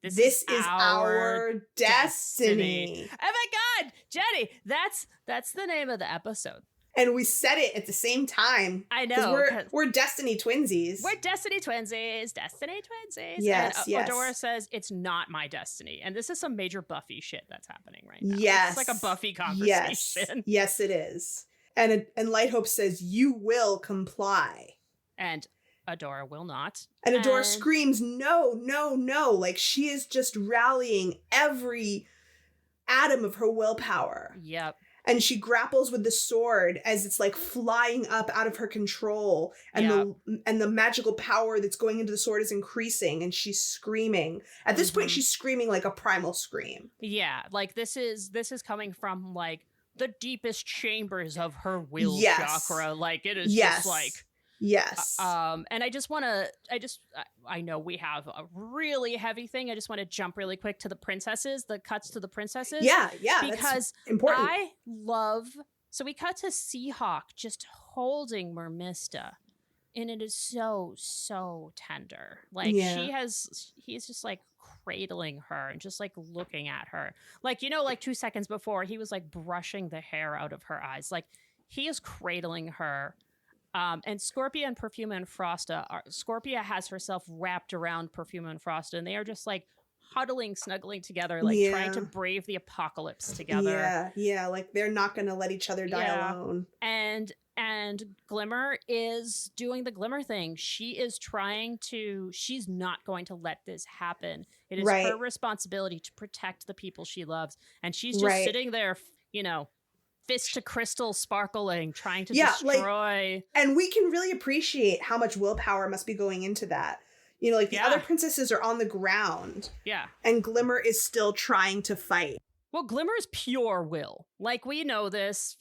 This is our destiny. Oh my God, Jenny, that's the name of the episode. And we said it at the same time. I know. We're Destiny Twinsies. We're Destiny Twinsies. Destiny Twinsies. Yes, and yes. Adora says, it's not my destiny. And this is some major Buffy shit that's happening right now. Yes. It's like a Buffy conversation. Yes, it is. And Light Hope says, you will comply. And Adora will not. And Adora screams, no, no, no. Like she is just rallying every atom of her willpower. Yep. And she grapples with the sword as it's like flying up out of her control. And the magical power that's going into the sword is increasing. And she's screaming. At this point, she's screaming like a primal scream. Yeah. Like this is coming from like the deepest chambers of her will chakra. Like it is just like... Yes. And I know we have a really heavy thing. I just want to jump really quick to the princesses, the cuts to the princesses. Yeah. Because that's important. So we cut to Seahawk just holding Mermista. And it is so, so tender. Like he's just like cradling her and just like looking at her. Like, like 2 seconds before he was like brushing the hair out of her eyes. Like he is cradling her. And Scorpia and Perfuma and Frosta Scorpia has herself wrapped around Perfuma and Frosta, and they are just like huddling, snuggling together, like trying to brave the apocalypse together. Yeah, like they're not gonna let each other die alone. And Glimmer is doing the Glimmer thing. She's not going to let this happen. It is her responsibility to protect the people she loves. And she's just sitting there, fist to crystal sparkling, trying to destroy. And we can really appreciate how much willpower must be going into that. The other princesses are on the ground. Yeah. And Glimmer is still trying to fight. Well, Glimmer's pure will. Like, we know this,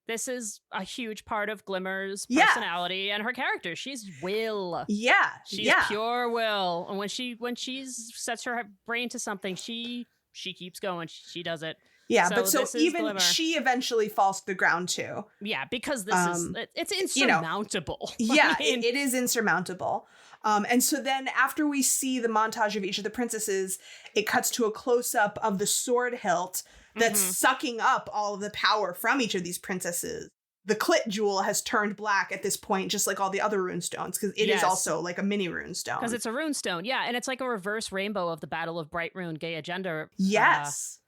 this is a huge part of Glimmer's personality and her character. She's will. Yeah. She's pure will. And when she sets her brain to something, she keeps going. She does it. Yeah, so even Glimmer. She eventually falls to the ground too. Yeah, because it's insurmountable. It is insurmountable. And so then after we see the montage of each of the princesses, it cuts to a close-up of the sword hilt that's sucking up all of the power from each of these princesses. The clit jewel has turned black at this point, just like all the other rune stones, because it is also like a mini rune stone. Because it's a rune stone, and it's like a reverse rainbow of the Battle of Bright Rune, Gay Agenda. Yes.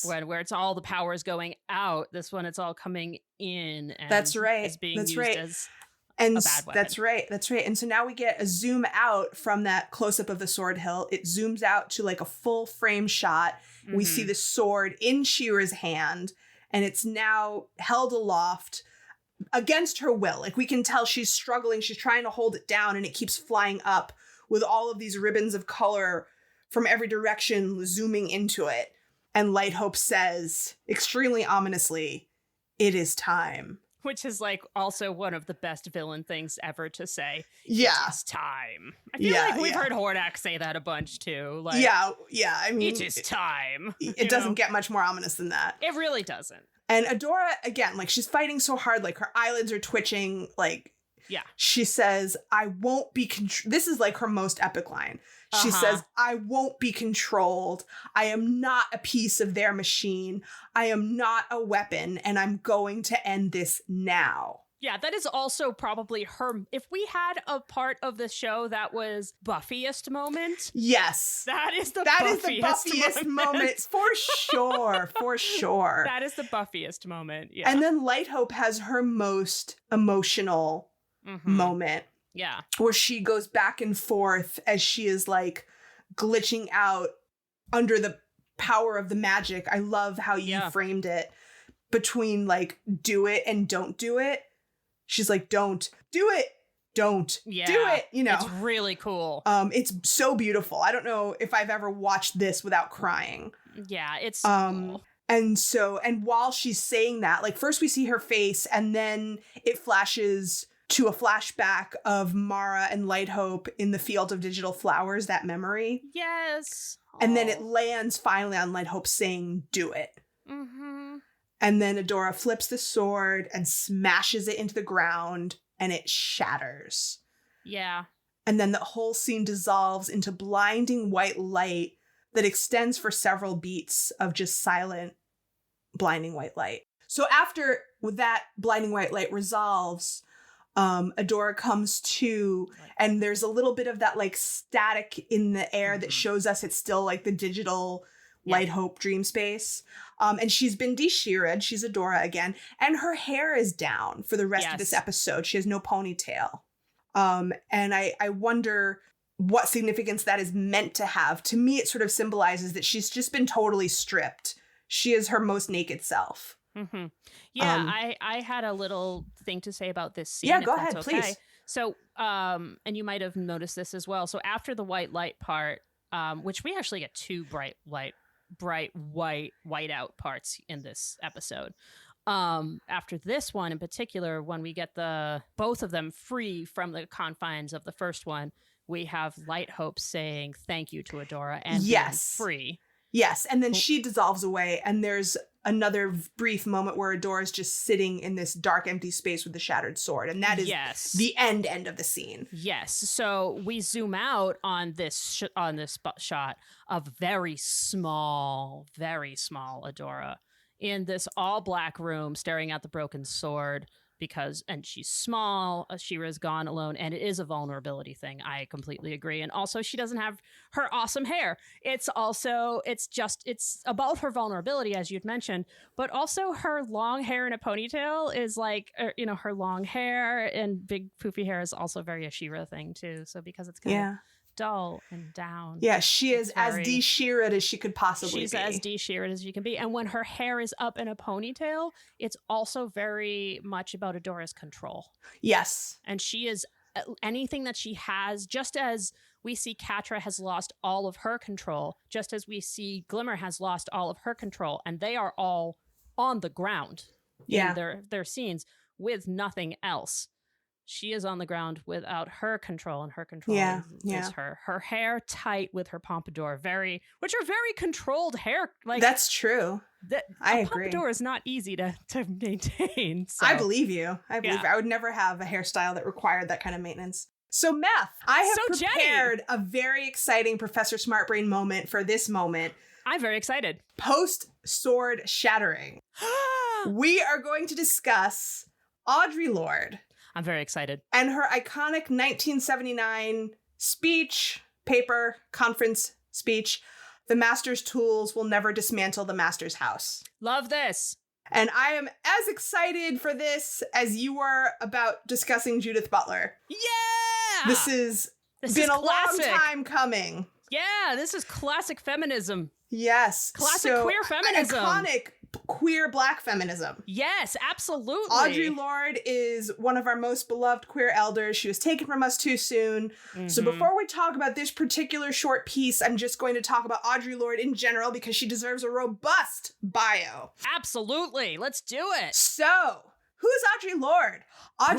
Where it's all the power is going out. This one, it's all coming in. And that's right. It's being used as a bad weapon. That's right. And so now we get a zoom out from that close-up of the sword hilt. It zooms out to like a full frame shot. We see the sword in She-Ra's hand, and it's now held aloft against her will. Like we can tell she's struggling. She's trying to hold it down, and it keeps flying up with all of these ribbons of color from every direction zooming into it. And Light Hope says, extremely ominously, it is time. Which is like also one of the best villain things ever to say. Yeah. It is time. I feel like we've heard Hordak say that a bunch too. Like, yeah. I mean, it is time. It doesn't get much more ominous than that. It really doesn't. And Adora, again, like she's fighting so hard, like her eyelids are twitching, like she says, I won't be this is like her most epic line. She says, I won't be controlled. I am not a piece of their machine. I am not a weapon, and I'm going to end this now. Yeah, that is also probably her. If we had a part of the show that was Buffyest moment, yes, that is the Buffyest moment for sure, for sure. That is the Buffyest moment. Yeah, and then Light Hope has her most emotional moment. Yeah, where she goes back and forth as she is like glitching out under the power of the magic. I love how you framed it between like do it and don't do it. She's like, don't do it. Don't do it. You know, it's really cool. It's so beautiful. I don't know if I've ever watched this without crying. Yeah, it's cool. And while she's saying that, like first we see her face and then it flashes to a flashback of Mara and Light Hope in the field of digital flowers, that memory. Yes. And then it lands finally on Light Hope saying, do it. And then Adora flips the sword and smashes it into the ground and it shatters. Yeah. And then the whole scene dissolves into blinding white light that extends for several beats of just silent, blinding white light. So after that blinding white light resolves, Adora comes to, and there's a little bit of that like static in the air that shows us it's still like the digital Light Hope dream space. And she's been de-sheared. She's Adora again. And her hair is down for the rest of this episode. She has no ponytail. And I wonder what significance that is meant to have. To me, it sort of symbolizes that she's just been totally stripped. She is her most naked self. Yeah, I had a little thing to say about this scene. Yeah, go ahead, please. So, and you might have noticed this as well. So after the white light part, which we actually get two bright white out parts in this episode. After this one in particular, when we get both of them free from the confines of the first one, we have Light Hope saying thank you to Adora and being free. Yes, and then she dissolves away, and there's another brief moment where Adora's just sitting in this dark, empty space with the shattered sword, and that is the end of the scene. Yes, so we zoom out on this shot of very small Adora in this all-black room staring at the broken sword and she's small, She-Ra's gone alone, and it is a vulnerability thing. I completely agree. And also she doesn't have her awesome hair. It's about her vulnerability, as you'd mentioned, but also her long hair in a ponytail is like, her long hair and big poofy hair is also very a She-Ra thing too. So because it's kind of dull and down. Yeah, she is as de-sheared as she could possibly be. She's as de-sheared as you can be. And when her hair is up in a ponytail, it's also very much about Adora's control. Yes. And she is anything that she has, just as we see Catra has lost all of her control, just as we see Glimmer has lost all of her control, and they are all on the ground in their scenes with nothing else. She is on the ground without her control, and her control is her hair tight with her pompadour, which are very controlled hair. Like that's true. I agree. Pompadour is not easy to maintain. So. I believe you. I would never have a hairstyle that required that kind of maintenance. So Meth, I have prepared a very exciting Professor Smartbrain moment for this moment. I'm very excited. Post sword shattering. We are going to discuss Audre Lorde. I'm very excited. And her iconic 1979 conference speech, "The Master's tools will never dismantle the Master's house." Love this. And I am as excited for this as you were about discussing Judith Butler. Yeah! This has been a long time coming. Yeah, this is classic feminism. Yes. Classic queer feminism. Iconic queer Black feminism. Yes, absolutely. Audre Lorde is one of our most beloved queer elders. She was taken from us too soon. So before we talk about this particular short piece, I'm just going to talk about Audre Lorde in general because she deserves a robust bio. Absolutely. Let's do it. So, who's Audre Lorde?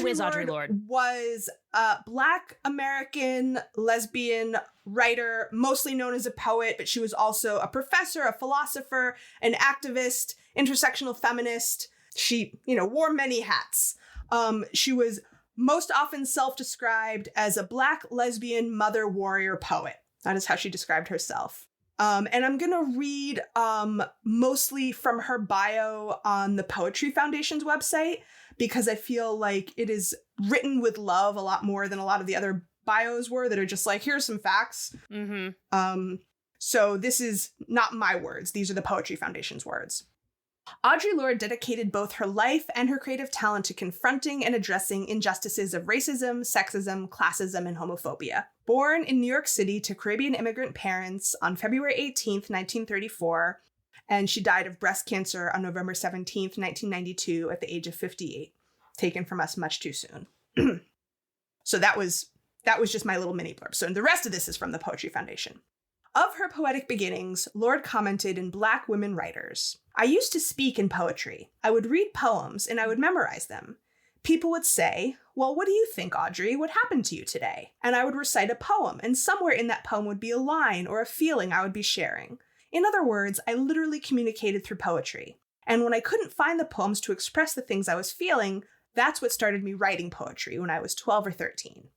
Who is Audre Lorde? Was a Black American lesbian writer, mostly known as a poet, but she was also a professor, a philosopher, an activist, intersectional feminist. She, wore many hats. She was most often self-described as a Black lesbian mother warrior poet. That is how she described herself. And I'm going to read mostly from her bio on the Poetry Foundation's website, because I feel like it is written with love a lot more than a lot of the other bios were that are just like, here's some facts. Mm-hmm. So this is not my words. These are the Poetry Foundation's words. Audre Lorde dedicated both her life and her creative talent to confronting and addressing injustices of racism, sexism, classism, and homophobia. Born in New York City to Caribbean immigrant parents on February 18th, 1934, and she died of breast cancer on November 17th, 1992 at the age of 58, taken from us much too soon. So that was just my little mini blurb. So the rest of this is from the Poetry Foundation. Of her poetic beginnings, Lorde commented in Black Women Writers. I used to speak in poetry. I would read poems and I would memorize them. People would say, well, what do you think, Audrey? What happened to you today? And I would recite a poem, and somewhere in that poem would be a line or a feeling I would be sharing. In other words, I literally communicated through poetry. And when I couldn't find the poems to express the things I was feeling, that's what started me writing poetry when I was 12 or 13.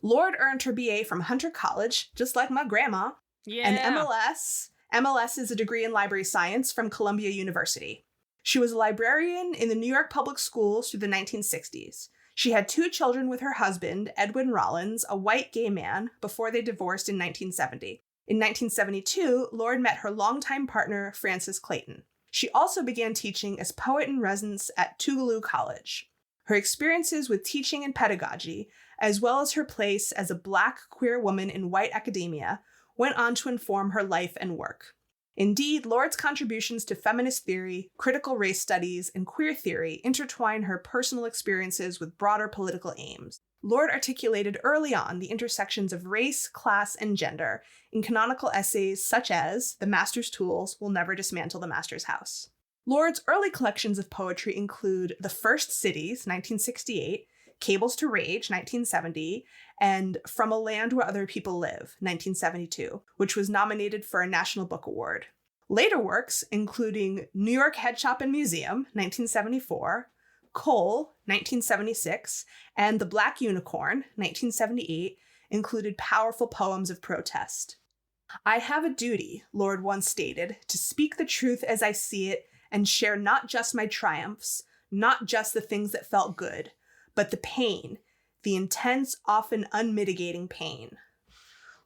Lorde earned her BA from Hunter College, just like my grandma, and MLS. MLS is a degree in library science from Columbia University. She was a librarian in the New York public schools through the 1960s. She had 2 children with her husband, Edwin Rollins, a white gay man, before they divorced in 1970. In 1972, Lorde met her longtime partner, Frances Clayton. She also began teaching as poet in residence at Tougaloo College. Her experiences with teaching and pedagogy, as well as her place as a Black queer woman in white academia, went on to inform her life and work. Indeed, Lorde's contributions to feminist theory, critical race studies, and queer theory intertwine her personal experiences with broader political aims. Lorde articulated early on the intersections of race, class, and gender in canonical essays such as The Master's Tools Will Never Dismantle the Master's House. Lorde's early collections of poetry include The First Cities, 1968, Cables to Rage, 1970, and From a Land Where Other People Live, 1972, which was nominated for a National Book Award. Later works, including New York Head Shop and Museum, 1974, Coal, 1976, and The Black Unicorn, 1978, included powerful poems of protest. I have a duty, Lorde once stated, to speak the truth as I see it and share not just my triumphs, not just the things that felt good, but the pain, the intense, often unmitigating pain.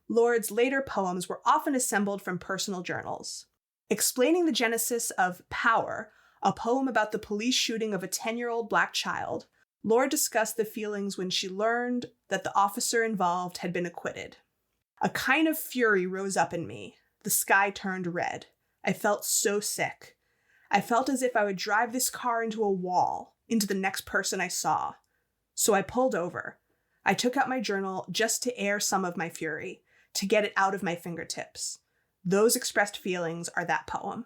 Lorde's later poems were often assembled from personal journals. Explaining the genesis of Power, a poem about the police shooting of a 10-year-old Black child, Lorde discussed the feelings when she learned that the officer involved had been acquitted. A kind of fury rose up in me. The sky turned red. I felt so sick. I felt as if I would drive this car into a wall, into the next person I saw. So I pulled over. I took out my journal just to air some of my fury, to get it out of my fingertips. Those expressed feelings are that poem.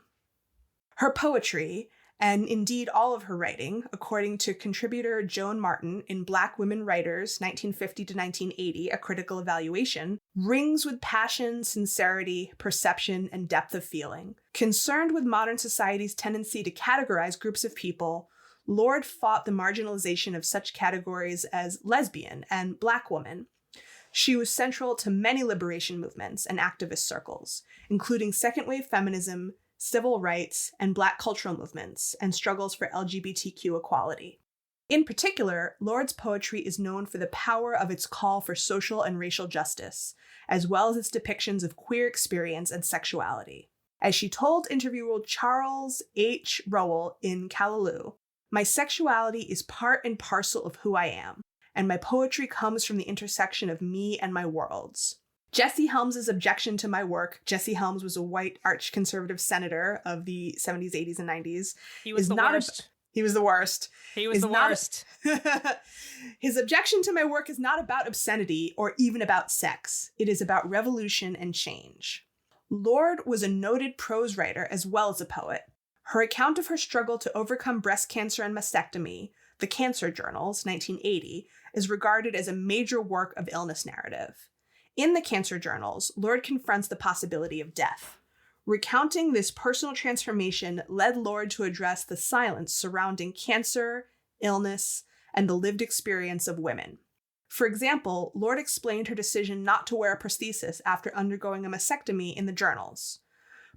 Her poetry, and indeed all of her writing, according to contributor Joan Martin in Black Women Writers, 1950 to 1980, a critical evaluation, rings with passion, sincerity, perception, and depth of feeling. Concerned with modern society's tendency to categorize groups of people, Lorde fought the marginalization of such categories as lesbian and Black woman. She was central to many liberation movements and activist circles, including second-wave feminism, civil rights, and Black cultural movements, and struggles for LGBTQ equality. In particular, Lorde's poetry is known for the power of its call for social and racial justice, as well as its depictions of queer experience and sexuality. As she told interviewer Charles H. Rowell in Callaloo, "My sexuality is part and parcel of who I am, and my poetry comes from the intersection of me and my worlds." Jesse Helms' objection to my work — Jesse Helms was a white arch-conservative senator of the 70s, 80s, and 90s. He was the worst. He was the worst. He was the worst. His objection to my work is not about obscenity or even about sex. It is about revolution and change. Lorde was a noted prose writer as well as a poet. Her account of her struggle to overcome breast cancer and mastectomy, The Cancer Journals, 1980, is regarded as a major work of illness narrative. In The Cancer Journals, Lorde confronts the possibility of death. Recounting this personal transformation led Lorde to address the silence surrounding cancer, illness, and the lived experience of women. For example, Lorde explained her decision not to wear a prosthesis after undergoing a mastectomy in the journals.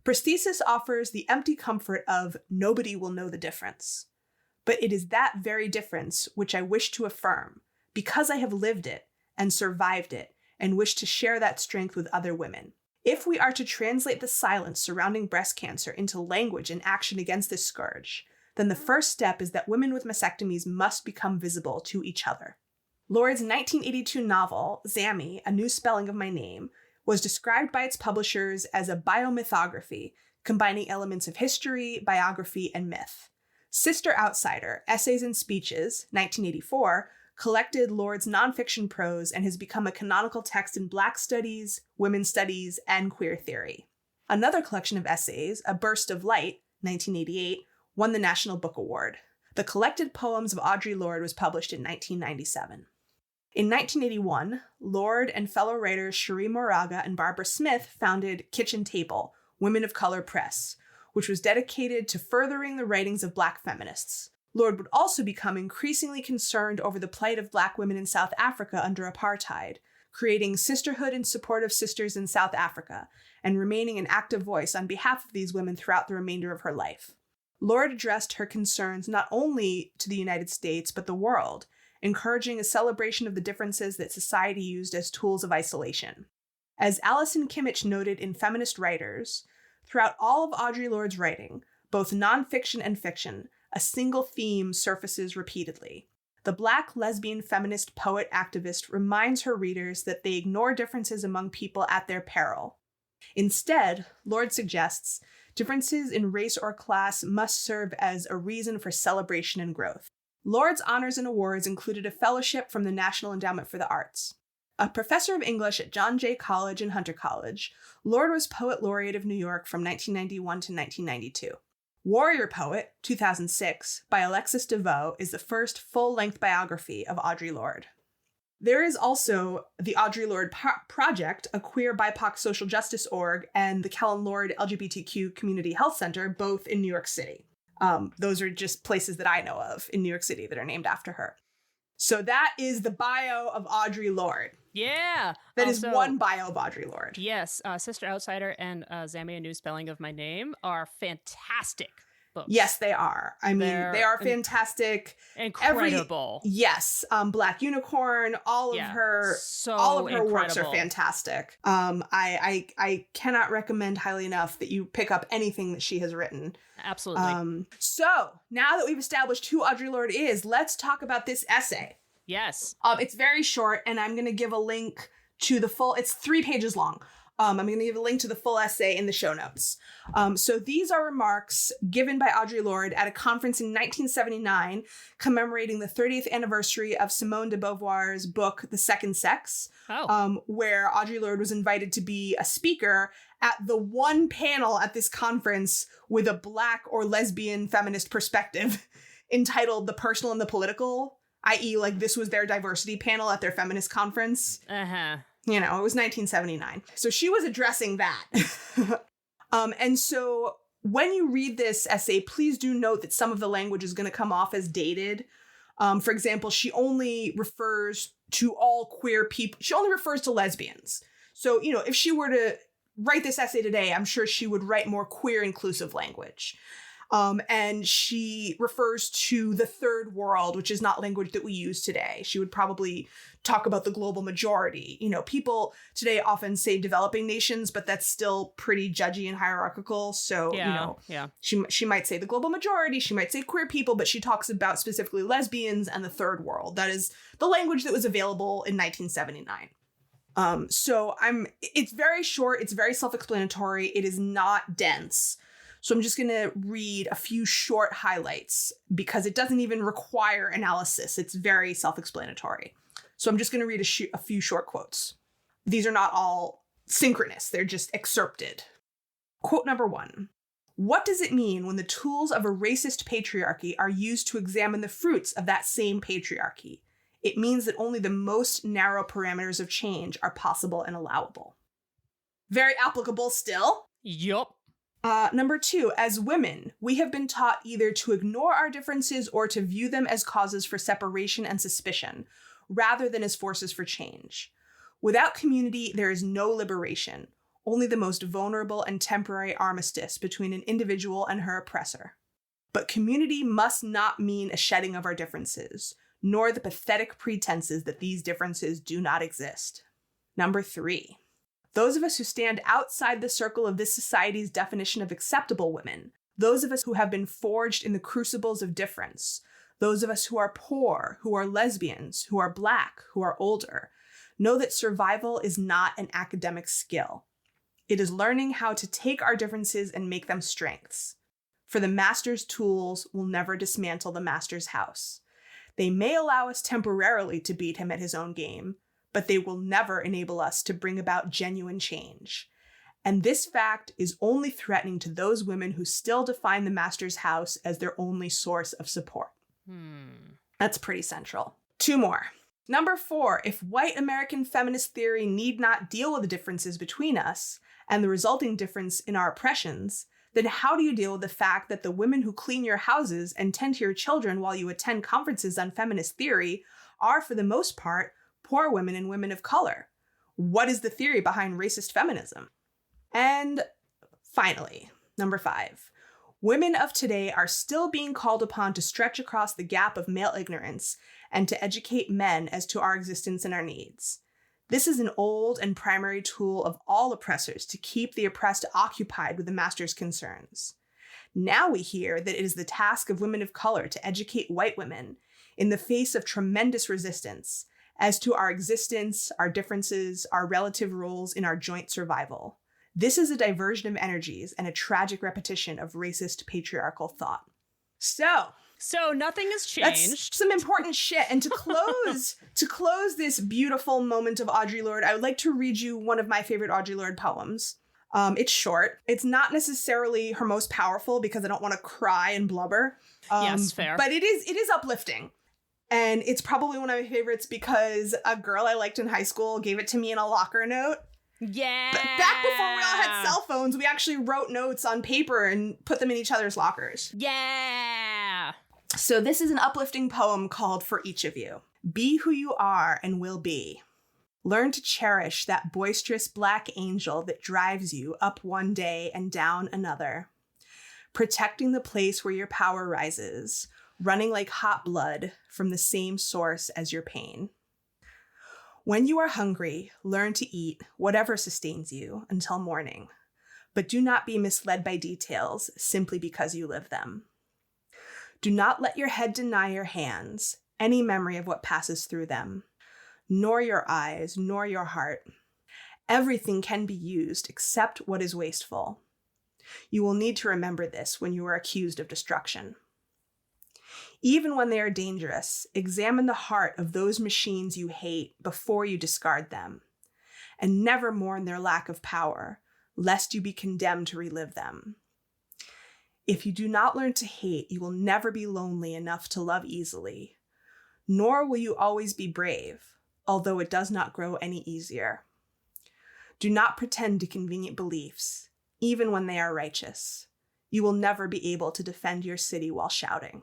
Prosthesis offers the empty comfort of nobody will know the difference. But it is that very difference which I wish to affirm, because I have lived it and survived it and wish to share that strength with other women. If we are to translate the silence surrounding breast cancer into language and action against this scourge, then the first step is that women with mastectomies must become visible to each other. Lorde's 1982 novel, Zammy, A New Spelling of My Name, was described by its publishers as a biomythography, combining elements of history, biography, and myth. Sister Outsider, Essays and Speeches, 1984, collected Lorde's nonfiction prose and has become a canonical text in Black studies, women's studies, and queer theory. Another collection of essays, A Burst of Light, 1988, won the National Book Award. The collected poems of Audre Lorde was published in 1997. In 1981, Lorde and fellow writers Cherie Moraga and Barbara Smith founded Kitchen Table, Women of Color Press, which was dedicated to furthering the writings of Black feminists. Lorde would also become increasingly concerned over the plight of Black women in South Africa under apartheid, creating Sisterhood in Support of Sisters in South Africa, and remaining an active voice on behalf of these women throughout the remainder of her life. Lorde addressed her concerns not only to the United States, but the world, encouraging a celebration of the differences that society used as tools of isolation. As Alison Kimmich noted in Feminist Writers, throughout all of Audre Lorde's writing, both nonfiction and fiction, a single theme surfaces repeatedly. The Black lesbian feminist poet activist reminds her readers that they ignore differences among people at their peril. Instead, Lorde suggests, differences in race or class must serve as a reason for celebration and growth. Lorde's honors and awards included a fellowship from the National Endowment for the Arts. A professor of English at John Jay College and Hunter College, Lorde was Poet Laureate of New York from 1991 to 1992. Warrior Poet, 2006, by Alexis DeVoe, is the first full-length biography of Audre Lorde. There is also the Audre Lorde Project, a queer BIPOC social justice org, and the Callan Lorde LGBTQ Community Health Center, both in New York City. Those are just places that I know of in New York City that are named after her. So that is the bio of Audre Lorde. Yeah. That is one bio of Audre Lorde. Yes. Sister Outsider and Zammy, A New Spelling of My Name are fantastic books. Yes, they are. I mean, they are fantastic. Incredible. Yes. Black Unicorn, all of her works are fantastic. I cannot recommend highly enough that you pick up anything that she has written. Absolutely. So now that we've established who Audre Lorde is, let's talk about this essay. Yes. It's very short, and I'm going to give a link to the full, it's 3 pages long. I'm going to give a link to the full essay in the show notes. So these are remarks given by Audre Lorde at a conference in 1979 commemorating the 30th anniversary of Simone de Beauvoir's book, The Second Sex, where Audre Lorde was invited to be a speaker at the one panel at this conference with a Black or lesbian feminist perspective entitled The Personal and the Political, i.e. like this was their diversity panel at their feminist conference. Uh-huh. You know, it was 1979. So she was addressing that. And so when you read this essay, please do note that some of the language is going to come off as dated. For example, she only refers to all queer people. She only refers to lesbians. So, you know, if she were to write this essay today, I'm sure she would write more queer inclusive language. And she refers to the third world, which is not language that we use today. She would probably talk about the global majority. You know, people today often say developing nations, but that's still pretty judgy and hierarchical. So, she might say the global majority, she might say queer people, but she talks about specifically lesbians and the third world. That is the language that was available in 1979. It's very short. It's very self-explanatory. It is not dense. So I'm just going to read a few short highlights because it doesn't even require analysis. It's very self-explanatory. So I'm just going to read a few short quotes. These are not all synchronous. They're just excerpted. Quote number 1. What does it mean when the tools of a racist patriarchy are used to examine the fruits of that same patriarchy? It means that only the most narrow parameters of change are possible and allowable. Very applicable still. Yup. Number 2, as women, we have been taught either to ignore our differences or to view them as causes for separation and suspicion, rather than as forces for change. Without community, there is no liberation, only the most vulnerable and temporary armistice between an individual and her oppressor. But community must not mean a shedding of our differences, nor the pathetic pretenses that these differences do not exist. Number 3. Those of us who stand outside the circle of this society's definition of acceptable women, those of us who have been forged in the crucibles of difference, those of us who are poor, who are lesbians, who are Black, who are older, know that survival is not an academic skill. It is learning how to take our differences and make them strengths. For the master's tools will never dismantle the master's house. They may allow us temporarily to beat him at his own game, but they will never enable us to bring about genuine change. And this fact is only threatening to those women who still define the master's house as their only source of support. That's pretty central. 2 more. Number 4, if white American feminist theory need not deal with the differences between us and the resulting difference in our oppressions, then how do you deal with the fact that the women who clean your houses and tend to your children while you attend conferences on feminist theory are, for the most part, poor women and women of color? What is the theory behind racist feminism? And finally, number 5, women of today are still being called upon to stretch across the gap of male ignorance and to educate men as to our existence and our needs. This is an old and primary tool of all oppressors to keep the oppressed occupied with the master's concerns. Now we hear that it is the task of women of color to educate white women in the face of tremendous resistance as to our existence, our differences, our relative roles in our joint survival. This is a diversion of energies and a tragic repetition of racist patriarchal thought. So nothing has changed. That's some important shit. And to close this beautiful moment of Audre Lorde, I would like to read you one of my favorite Audre Lorde poems. It's short. It's not necessarily her most powerful because I don't want to cry and blubber. Yes, fair. But it is uplifting. And it's probably one of my favorites because a girl I liked in high school gave it to me in a locker note. Yeah. Back before we all had cell phones, we actually wrote notes on paper and put them in each other's lockers. Yeah. So this is an uplifting poem called For Each of You. Be who you are and will be. Learn to cherish that boisterous black angel that drives you up one day and down another. Protecting the place where your power rises, running like hot blood from the same source as your pain. When you are hungry, learn to eat whatever sustains you until morning, but do not be misled by details simply because you live them. Do not let your head deny your hands any memory of what passes through them, nor your eyes, nor your heart. Everything can be used except what is wasteful. You will need to remember this when you are accused of destruction. Even when they are dangerous, examine the heart of those machines you hate before you discard them, and never mourn their lack of power, lest you be condemned to relive them. If you do not learn to hate, you will never be lonely enough to love easily, nor will you always be brave, although it does not grow any easier. Do not pretend to convenient beliefs, even when they are righteous. You will never be able to defend your city while shouting.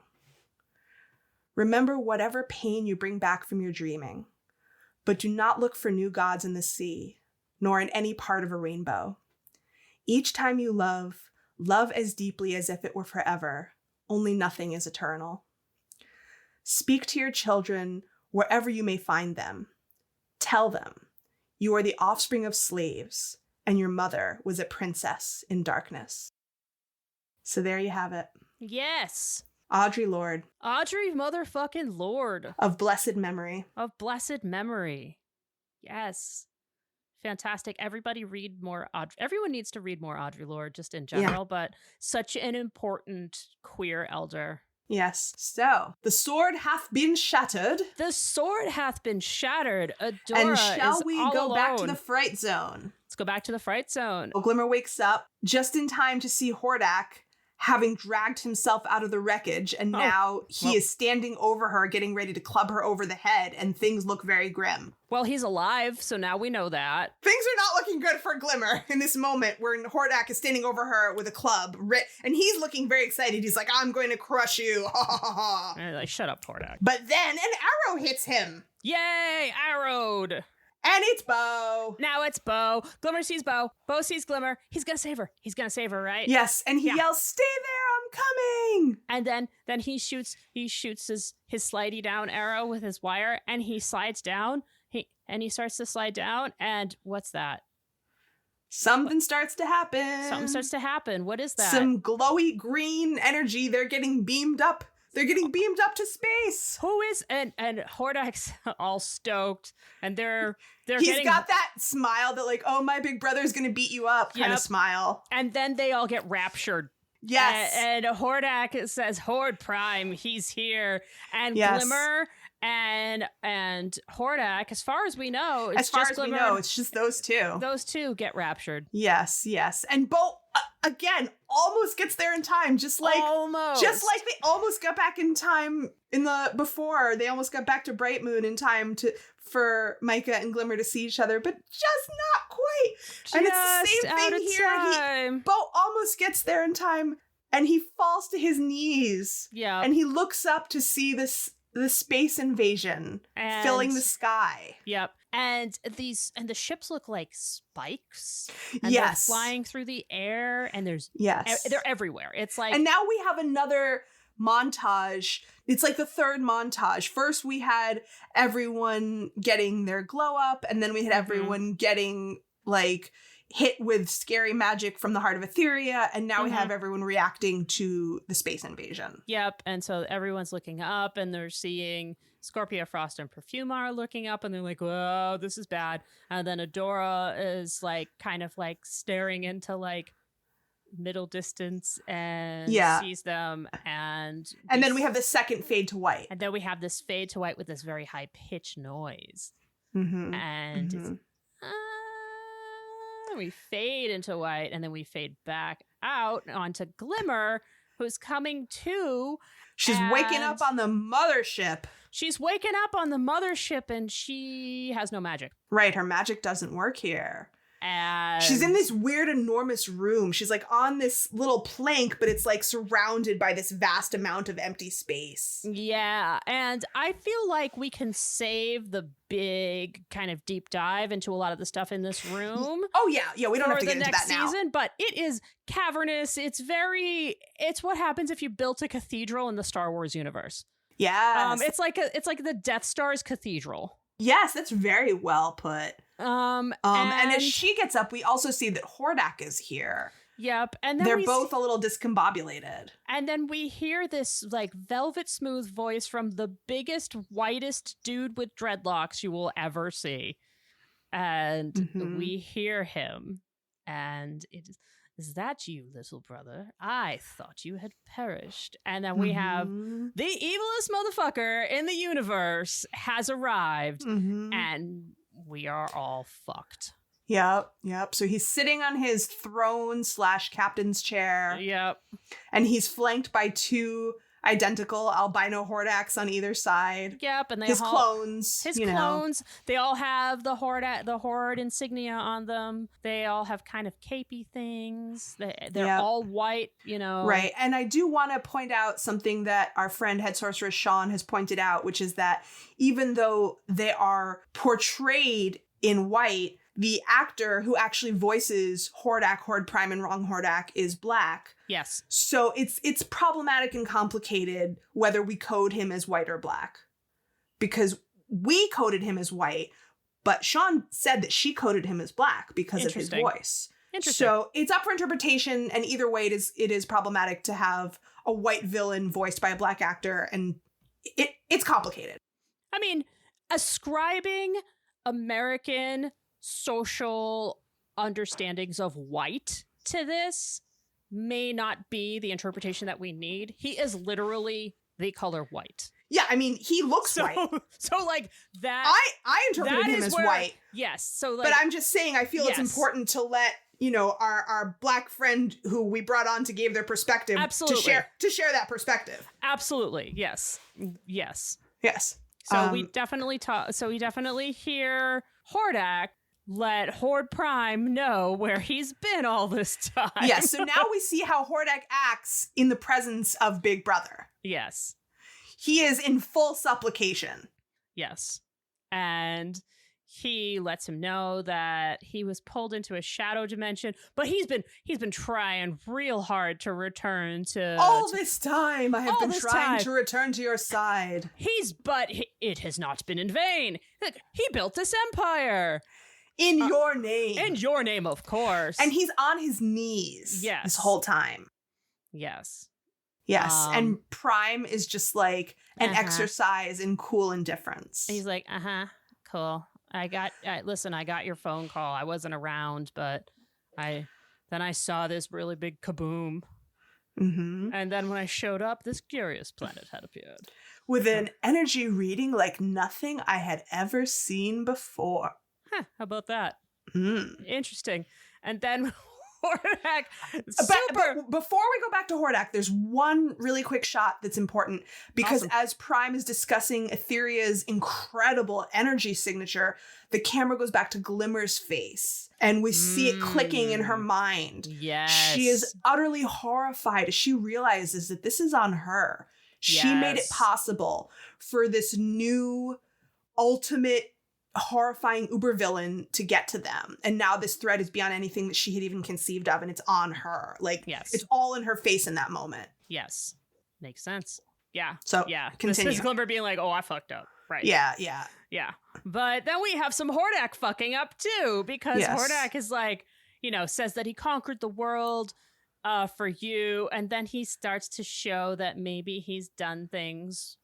Remember whatever pain you bring back from your dreaming, but do not look for new gods in the sea, nor in any part of a rainbow. Each time you love as deeply as if it were forever, only nothing is eternal. Speak to your children wherever you may find them. Tell them, you are the offspring of slaves, and your mother was a princess in darkness. So there you have it. Yes. Audre Lorde. Audre motherfucking Lorde. Of blessed memory. Of blessed memory. Yes. Fantastic. Everybody read more Audre. Everyone needs to read more Audre Lorde just in general, but such an important queer elder. Yes. So, the sword hath been shattered. The sword hath been shattered. Adora and shall is we all go alone. back to the Fright Zone? Let's go back to the Fright Zone. Glimmer wakes up just in time to see Hordak having dragged himself out of the wreckage, and now he is standing over her, getting ready to club her over the head, and things look very grim. Well, he's alive, so now we know that. Things are not looking good for Glimmer in this moment where Hordak is standing over her with a club, and he's looking very excited. He's like, I'm going to crush you. Ha ha ha ha. Like, shut up, Hordak. But then an arrow hits him. Yay, arrowed. And it's Bo. Now it's Bo. Glimmer sees Bo. Bo sees Glimmer. He's gonna save her. He's gonna save her, right? Yes, and he yells, "Stay there, I'm coming!" And then he shoots his slidey down arrow with his wire, and he slides down. He starts to slide down, and what's that? Something starts to happen. Something starts to happen. What is that? Some glowy green energy. They're getting beamed up. They're getting beamed up to space. Who is and Hordak's all stoked, and He's got that smile that like, oh, my big brother's gonna beat you up kind of smile. And then they all get raptured. Yes. And Hordak says, Horde Prime, he's here. And Glimmer and Hordak, as far as we know, it's just Glimmer. We know, it's just those two. Those two get raptured. Yes. And Bo again almost gets there in time, just like they almost got back in time before. They almost got back to Bright Moon in time for Micah and Glimmer to see each other, but just not quite. And it's the same thing here. Bo almost gets there in time, and he falls to his knees. Yeah. And he looks up to see the space invasion filling the sky. Yep. And the ships look like spikes. And they're flying through the air, and they're everywhere. It's like, and now we have another montage. It's like the third montage. First we had everyone getting their glow up, and then we had everyone getting like hit with scary magic from the heart of Etheria, and now we have everyone reacting to the space invasion. Yep. And so everyone's looking up, and they're seeing Scorpio, Frost, and Perfume are looking up, and they're like, whoa, this is bad. And then Adora is like kind of like staring into like middle distance and sees them, and then we have the second fade to white. And then we have this fade to white with this very high pitched noise. And it's we fade into white, and then we fade back out onto Glimmer, who's coming to. She's waking up on the mothership. She's waking up on the mothership, and she has no magic. Right, her magic doesn't work here. And she's in this weird, enormous room. She's like on this little plank, but it's like surrounded by this vast amount of empty space. Yeah, and I feel like we can save the big kind of deep dive into a lot of the stuff in this room. Oh yeah, we don't have to get into that now. Season, but it is cavernous. It's what happens if you built a cathedral in the Star Wars universe. Yeah, it's like the Death Star's cathedral. Yes, that's very well put. And as she gets up, we also see that Hordak is here. Yep. And then they're both a little discombobulated. And then we hear this like velvet smooth voice from the biggest, whitest dude with dreadlocks you will ever see. And we hear him, and is that you, little brother? I thought you had perished. And then we have the evilest motherfucker in the universe has arrived, and we are all fucked. Yep. So he's sitting on his throne / captain's chair. Yep. And he's flanked by two identical albino Hordaks on either side. Yep, and his clones. His clones. They all have the Horde insignia on them. They all have kind of capey things. They're all white, Right, and I do want to point out something that our friend Head Sorceress Sean has pointed out, which is that even though they are portrayed in white, the actor who actually voices Hordak, Horde Prime, and Wrong Hordak is black. Yes. So it's problematic and complicated whether we code him as white or black. Because we coded him as white, but Sean said that she coded him as black because of his voice. Interesting. So it's up for interpretation, and either way it is problematic to have a white villain voiced by a black actor, and it's complicated. I mean, ascribing American social understandings of white to this may not be the interpretation that we need. He is literally the color white. Yeah, I mean, he looks white. So like that. I interpreted him as white. Yes. So like, but I'm just saying, I feel it's important to let you know, our black friend who we brought on to give their perspective Absolutely. to share that perspective. Absolutely. Yes. Yes. Yes. So we definitely hear Hordak let Horde Prime know where he's been all this time. Yes. So now we see how Hordak acts in the presence of Big Brother. Yes. He is in full supplication. Yes. And he lets him know that he was pulled into a shadow dimension, but he's been trying real hard to return to this time I have been trying to return to your side. It has not been in vain. He built this empire in your name. In your name, of course. And he's on his knees this whole time. Yes. Yes. And Prime is just like an exercise in cool indifference. He's like, cool. I got your phone call. I wasn't around, but I saw this really big kaboom. Mm-hmm. And then when I showed up, this curious planet had appeared. With an energy reading like nothing I had ever seen before. How about that? Mm. Interesting. And then Hordak, but before we go back to Hordak, there's one really quick shot that's important because as Prime is discussing Etheria's incredible energy signature, the camera goes back to Glimmer's face and we see it clicking in her mind. Yes. She is utterly horrified as she realizes that this is on her. She made it possible for this new ultimate horrifying uber villain to get to them, and now this threat is beyond anything that she had even conceived of, and it's on her. Like, it's all in her face in that moment. Yes, makes sense. Yeah. So continue. This is Glimmer being like, "Oh, I fucked up." Right. Yeah. But then we have some Hordak fucking up too, because Hordak is like, you know, says that he conquered the world for you, and then he starts to show that maybe he's done things.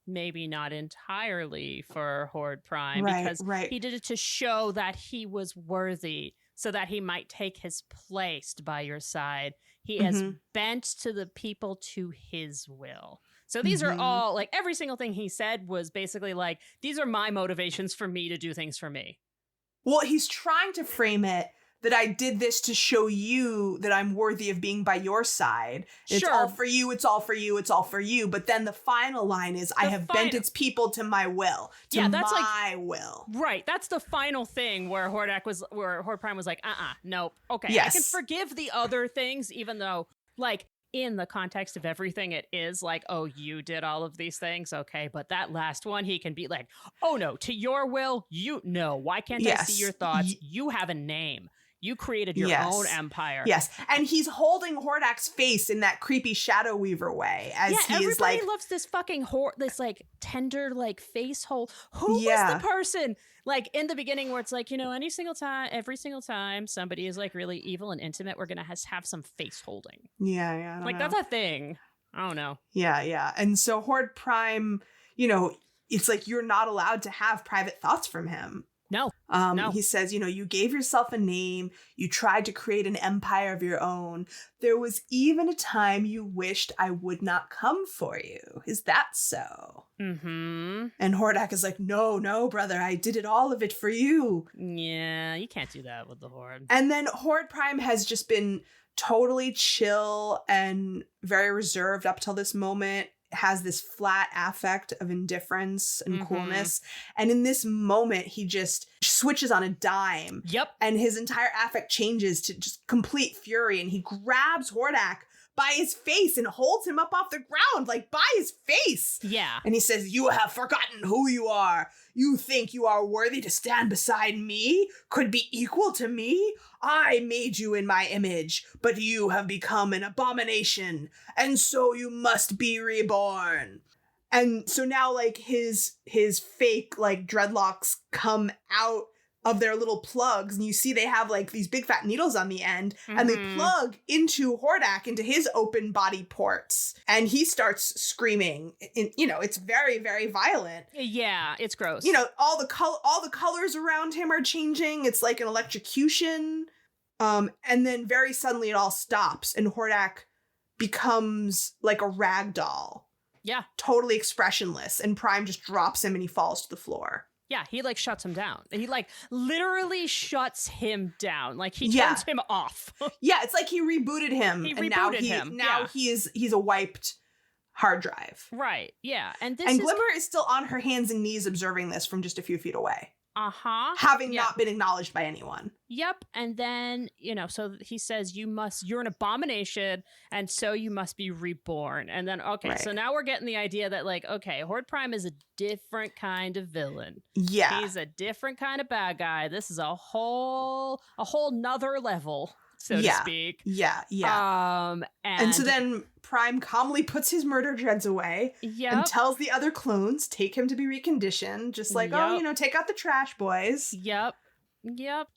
Maybe not entirely for Horde Prime, because he did it to show that he was worthy so that he might take his place by your side. He has bent to the people to his will. So these are all, like, every single thing he said was basically like, these are my motivations for me to do things for me. Well, he's trying to frame it that I did this to show you that I'm worthy of being by your side. It's all for you, it's all for you, it's all for you. But then the final line is, I have bent its people to my will. Will. Right. That's the final thing where Horde Prime was like, nope. Okay. Yes. I can forgive the other things, even though, like, in the context of everything, it is like, oh, you did all of these things. Okay. But that last one, he can be like, oh no, to your will, why can't I see your thoughts? You have a name. You created your own empire. Yes. And he's holding Hordak's face in that creepy Shadow Weaver way. As he is like, everybody loves this fucking this like tender like face hold. Who was the person like in the beginning where it's like, you know, every single time somebody is like really evil and intimate, we're going to have some face holding. Yeah. Like that's a thing. I don't know. Yeah. And so Horde Prime, you know, it's like you're not allowed to have private thoughts from him. No. He says, you know, you gave yourself a name. You tried to create an empire of your own. There was even a time you wished I would not come for you. Is that so? Mm-hmm. And Hordak is like, no, brother. I did all of it for you. Yeah, you can't do that with the Horde. And then Horde Prime has just been totally chill and very reserved up till this moment. Has this flat affect of indifference and coolness. And in this moment, he just switches on a dime. Yep. And his entire affect changes to just complete fury. And he grabs Hordak by his face and holds him up off the ground, like by his face. Yeah. And he says, you have forgotten who you are. You think you are worthy to stand beside me? Could be equal to me? I made you in my image, but you have become an abomination, and so you must be reborn. And so now, like, his fake, like, dreadlocks come out of their little plugs, and you see they have, like, these big fat needles on the end, and they plug into Hordak, into his open body ports, and he starts screaming. You know, it's very, very violent. Yeah, it's gross. You know, all the colors around him are changing. It's like an electrocution. And then very suddenly it all stops, and Hordak becomes like a rag doll. Yeah. Totally expressionless, and Prime just drops him and he falls to the floor. Yeah, he like shuts him down. He like literally shuts him down. Like he Yeah. turns him off. Yeah, it's like he rebooted him. He and rebooted him, Now yeah. he's a wiped hard drive. Right. Yeah. And Glimmer is still on her hands and knees observing this from just a few feet away. Uh-huh. Having not been acknowledged by anyone. Yep. And then, so he says, you're an abomination, and so you must be reborn. And then, okay, so now we're getting the idea that, like, okay, Horde Prime is a different kind of villain. Yeah. He's a different kind of bad guy. This is a whole nother level, so to speak. Yeah. And so then Prime calmly puts his murder dreads away and tells the other clones, take him to be reconditioned. Just like, take out the trash, boys. Yep.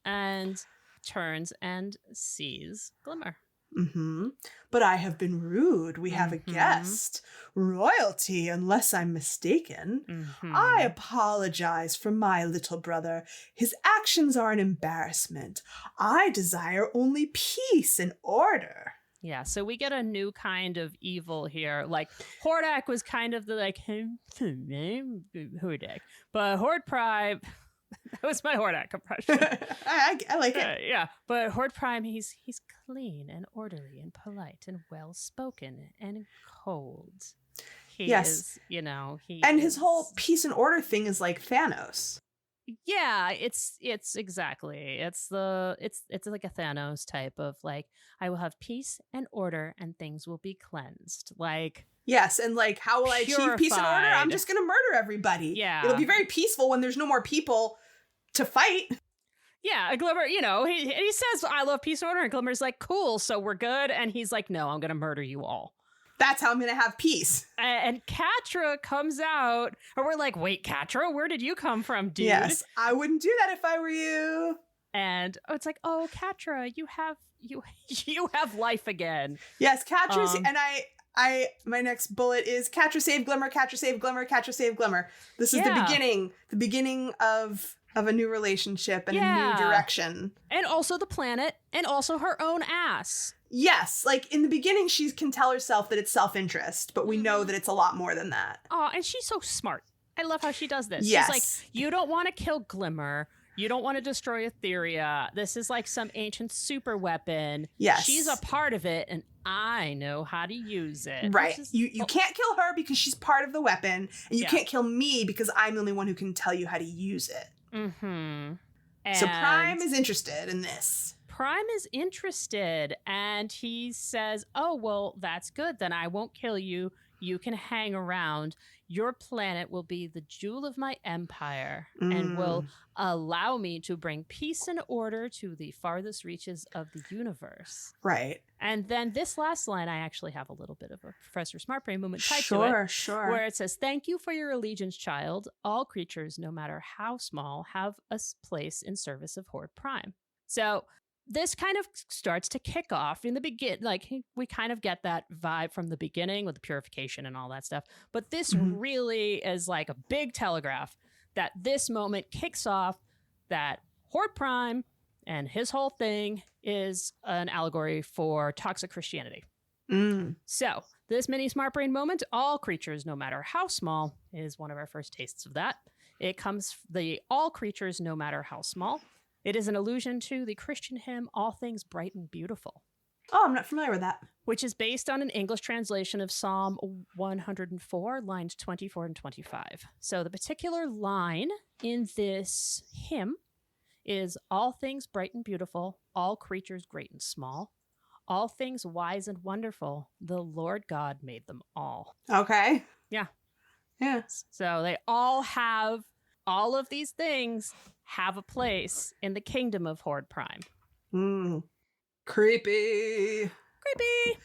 And turns and sees Glimmer. Mm-hmm. But I have been rude. We have a guest. Royalty, unless I'm mistaken. Mm-hmm. I apologize for my little brother. His actions are an embarrassment. I desire only peace and order. Yeah, so we get a new kind of evil here. Like, Hordak was kind of the, like, Hordak. But Horde Prime... That was my Hordak impression. I like it. Yeah, but Horde Prime, he's clean and orderly and polite and well-spoken and cold. He is, he And his whole peace and order thing is like Thanos. Yeah, it's exactly. It's like a Thanos type of, like, I will have peace and order and things will be cleansed. Like, yes, and like, how will I achieve peace and order? I'm just going to murder everybody. Yeah. It'll be very peaceful when there's no more people to fight. Yeah, Glimmer, he says, I love peace and order, and Glimmer's like, cool, so we're good. And he's like, no, I'm going to murder you all. That's how I'm going to have peace. And Catra comes out, and we're like, wait, Catra, where did you come from, dude? Yes, I wouldn't do that if I were you. And it's like, oh, Catra, you have life again. Yes, Catra's, and my next bullet is Catra save Glimmer, Catra save Glimmer, Catra save Glimmer. This is the beginning of a new relationship and a new direction. And also the planet, and also her own ass. Yes, like in the beginning, she can tell herself that it's self-interest, but we know that it's a lot more than that. Oh, and she's so smart. I love how she does this. Yes. She's like, you don't want to kill Glimmer. You don't want to destroy Etheria. This is like some ancient super weapon. Yes. She's a part of it, and I know how to use it. Right. You can't kill her because she's part of the weapon, and you can't kill me because I'm the only one who can tell you how to use it. Mm-hmm. So Prime is interested in this. Prime is interested, and he says, oh, well, that's good. Then I won't kill you. You can hang around. Your planet will be the jewel of my empire and will allow me to bring peace and order to the farthest reaches of the universe. Right. And then this last line, I actually have a little bit of a Professor Smartbrain moment tied to it. Sure. Where it says, thank you for your allegiance, child. All creatures, no matter how small, have a place in service of Horde Prime. So this kind of starts to kick off in the begin. Like, we kind of get that vibe from the beginning with the purification and all that stuff. But this really is like a big telegraph that this moment kicks off that Horde Prime and his whole thing is an allegory for toxic Christianity. So this mini smart brain moment, all creatures, no matter how small, is one of our first tastes of that. It comes the all creatures, no matter how small. It is an allusion to the Christian hymn, All Things Bright and Beautiful. Oh, I'm not familiar with that. Which is based on an English translation of Psalm 104, lines 24 and 25. So the particular line in this hymn is, all things bright and beautiful, all creatures great and small, all things wise and wonderful, the Lord God made them all. Okay. Yeah. Yes. So they all have, all of these things have a place in the kingdom of Horde Prime. Creepy.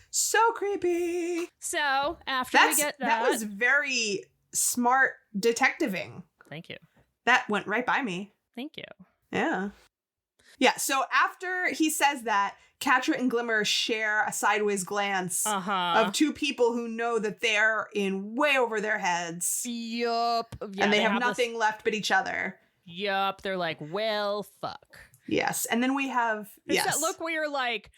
So creepy. So after we get that was very smart detectiving. Thank you. That went right by me. Thank you. Yeah. Yeah, so after he says that, Catra and Glimmer share a sideways glance of two people who know that they're in way over their heads. Yup. Yeah, and they have nothing left but each other. Yup. They're like, well, fuck. Yes. And then we have... There's that look where you're like,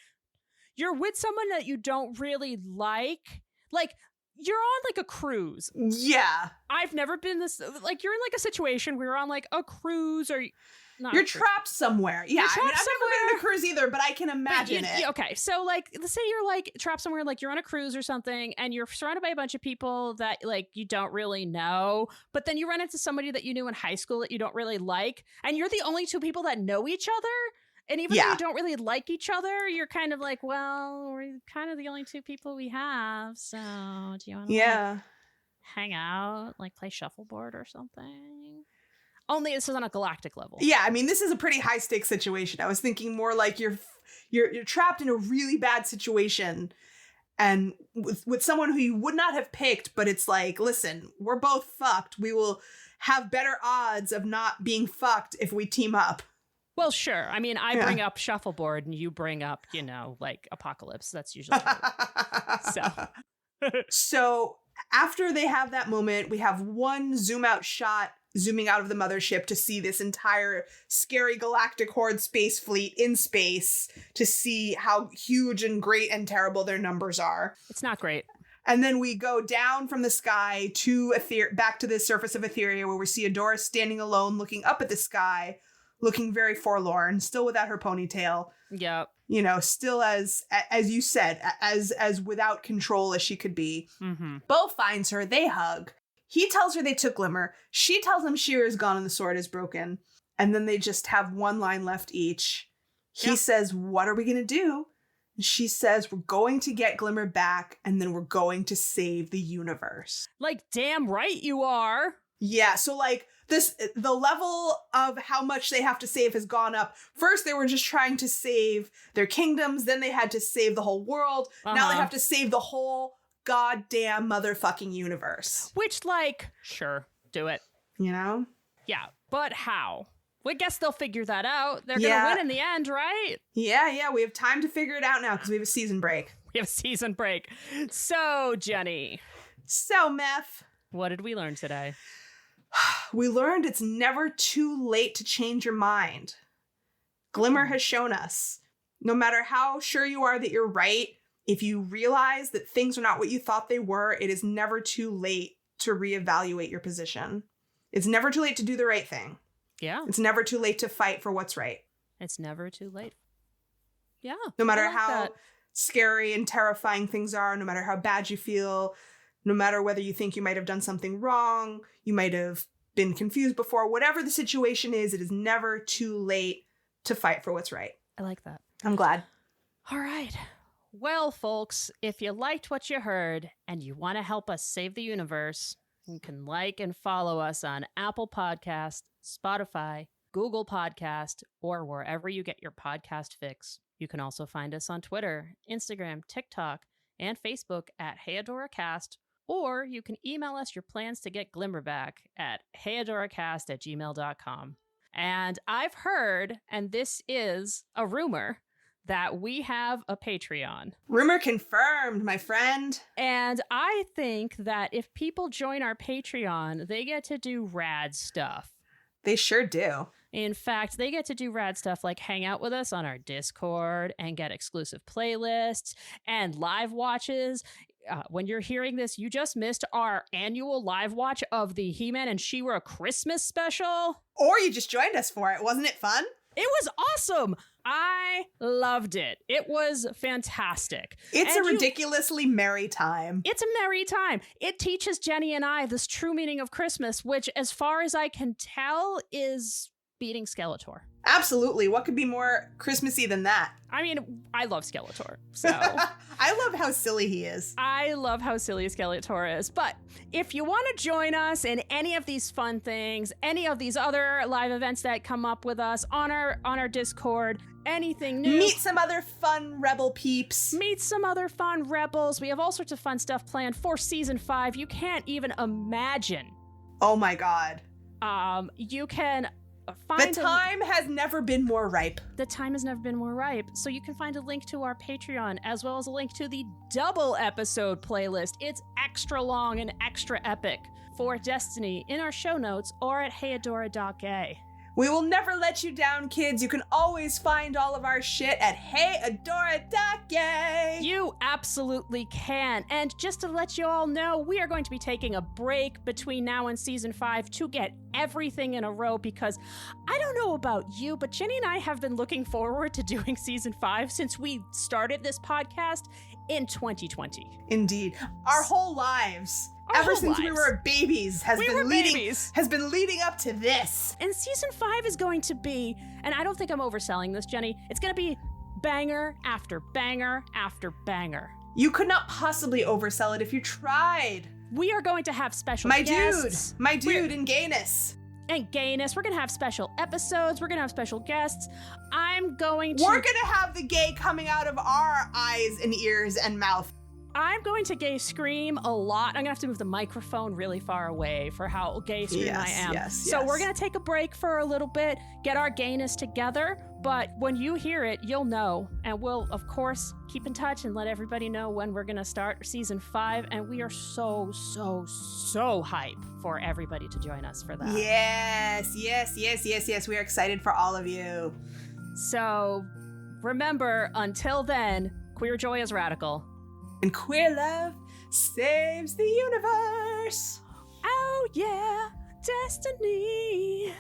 you're with someone that you don't really like. Like, you're on like a cruise. Yeah. I've never been this, like you're in like a situation where you're on like a cruise or not. You're trapped somewhere. Yeah. I've never been on a cruise either, but I can imagine it. Okay. So like, let's say you're like trapped somewhere, like you're on a cruise or something and you're surrounded by a bunch of people that like you don't really know, but then you run into somebody that you knew in high school that you don't really like. And you're the only two people that know each other. And even though you don't really like each other, you're kind of like, well, we're kind of the only two people we have. So do you want to like, hang out, like play shuffleboard or something? Only this is on a galactic level. Yeah, I mean, this is a pretty high stakes situation. I was thinking more like you're trapped in a really bad situation and with someone who you would not have picked, but it's like, listen, we're both fucked. We will have better odds of not being fucked if we team up. Well, sure. I mean, I bring up shuffleboard and you bring up, you know, like apocalypse. That's usually So after they have that moment, we have one zoom out shot zooming out of the mothership to see this entire scary galactic horde space fleet in space to see how huge and great and terrible their numbers are. It's not great. And then we go down from the sky to back to the surface of Etheria where we see Adora standing alone looking up at the sky, looking very forlorn, still without her ponytail. Yep. You know, still as you said, as without control as she could be. Mm-hmm. Bo finds her, they hug. He tells her they took Glimmer. She tells him Sheer is gone and the sword is broken. And then they just have one line left each. He says, what are we going to do? And she says, we're going to get Glimmer back and then we're going to save the universe. Like, damn right you are. Yeah, so like the level of how much they have to save has gone up. First, they were just trying to save their kingdoms. Then they had to save the whole world. Now they have to save the whole goddamn motherfucking universe. Which, like, sure, do it. You know? Yeah, but how? Well, I guess they'll figure that out. They're going to win in the end, right? Yeah, we have time to figure it out now because we have a season break. We have a season break. So, Jenny. So, Meth. What did we learn today? We learned it's never too late to change your mind. Glimmer has shown us, no matter how sure you are that you're right, if you realize that things are not what you thought they were, it is never too late to reevaluate your position. It's never too late to do the right thing. Yeah. It's never too late to fight for what's right. It's never too late. Yeah. No matter how scary and terrifying things are, no matter how bad you feel, no matter whether you think you might have done something wrong, you might have been confused before, whatever the situation is, it is never too late to fight for what's right. I like that. I'm glad. All right. Well, folks, if you liked what you heard and you want to help us save the universe, you can like and follow us on Apple Podcast, Spotify, Google Podcast, or wherever you get your podcast fix. You can also find us on Twitter, Instagram, TikTok, and Facebook at HeyAdoraCast, or you can email us your plans to get Glimmer back at heyadoracast@gmail.com. And I've heard, and this is a rumor, that we have a Patreon. Rumor confirmed, my friend. And I think that if people join our Patreon, they get to do rad stuff. They sure do. In fact, they get to do rad stuff like hang out with us on our Discord and get exclusive playlists and live watches. When you're hearing this, you just missed our annual live watch of the He-Man and She-Ra Christmas special. Or you just joined us for it. Wasn't it fun? It was awesome. I loved it. It was fantastic. It's a ridiculously merry time. It's a merry time. It teaches Jenny and I this true meaning of Christmas, which, as far as I can tell, is beating Skeletor. Absolutely. What could be more Christmassy than that? I mean, I love Skeletor, so... I love how silly he is. I love how silly Skeletor is. But if you want to join us in any of these fun things, any of these other live events that come up with us on our Discord, anything new... Meet some other fun rebel peeps. Meet some other fun rebels. We have all sorts of fun stuff planned for Season 5. You can't even imagine. Oh my god. You can... The time has never been more ripe. The time has never been more ripe. So you can find a link to our Patreon as well as a link to the double episode playlist. It's extra long and extra epic for Destiny in our show notes or at heyadora.gay. We will never let you down, kids. You can always find all of our shit at heyadoradake. You absolutely can. And just to let you all know, we are going to be taking a break between now and season 5 to get everything in a row, because I don't know about you, but Jenny and I have been looking forward to doing season 5 since we started this podcast in 2020. Indeed. Our whole lives. Ever since we were babies has been leading up to this. And season 5 is going to be, and I don't think I'm overselling this, Jenny, it's going to be banger after banger after banger. You could not possibly oversell it if you tried. We are going to have special guests. My dude in gayness. And gayness. We're going to have special episodes. We're going to have special guests. We're going to have the gay coming out of our eyes and ears and mouth. I'm going to gay scream a lot. I'm going to have to move the microphone really far away for how gay scream I am. So we're going to take a break for a little bit, get our gayness together. But when you hear it, you'll know. And we'll, of course, keep in touch and let everybody know when we're going to start season 5. And we are so hype for everybody to join us for that. Yes. We are excited for all of you. So remember, until then, queer joy is radical. And queer love saves the universe. Oh yeah, destiny.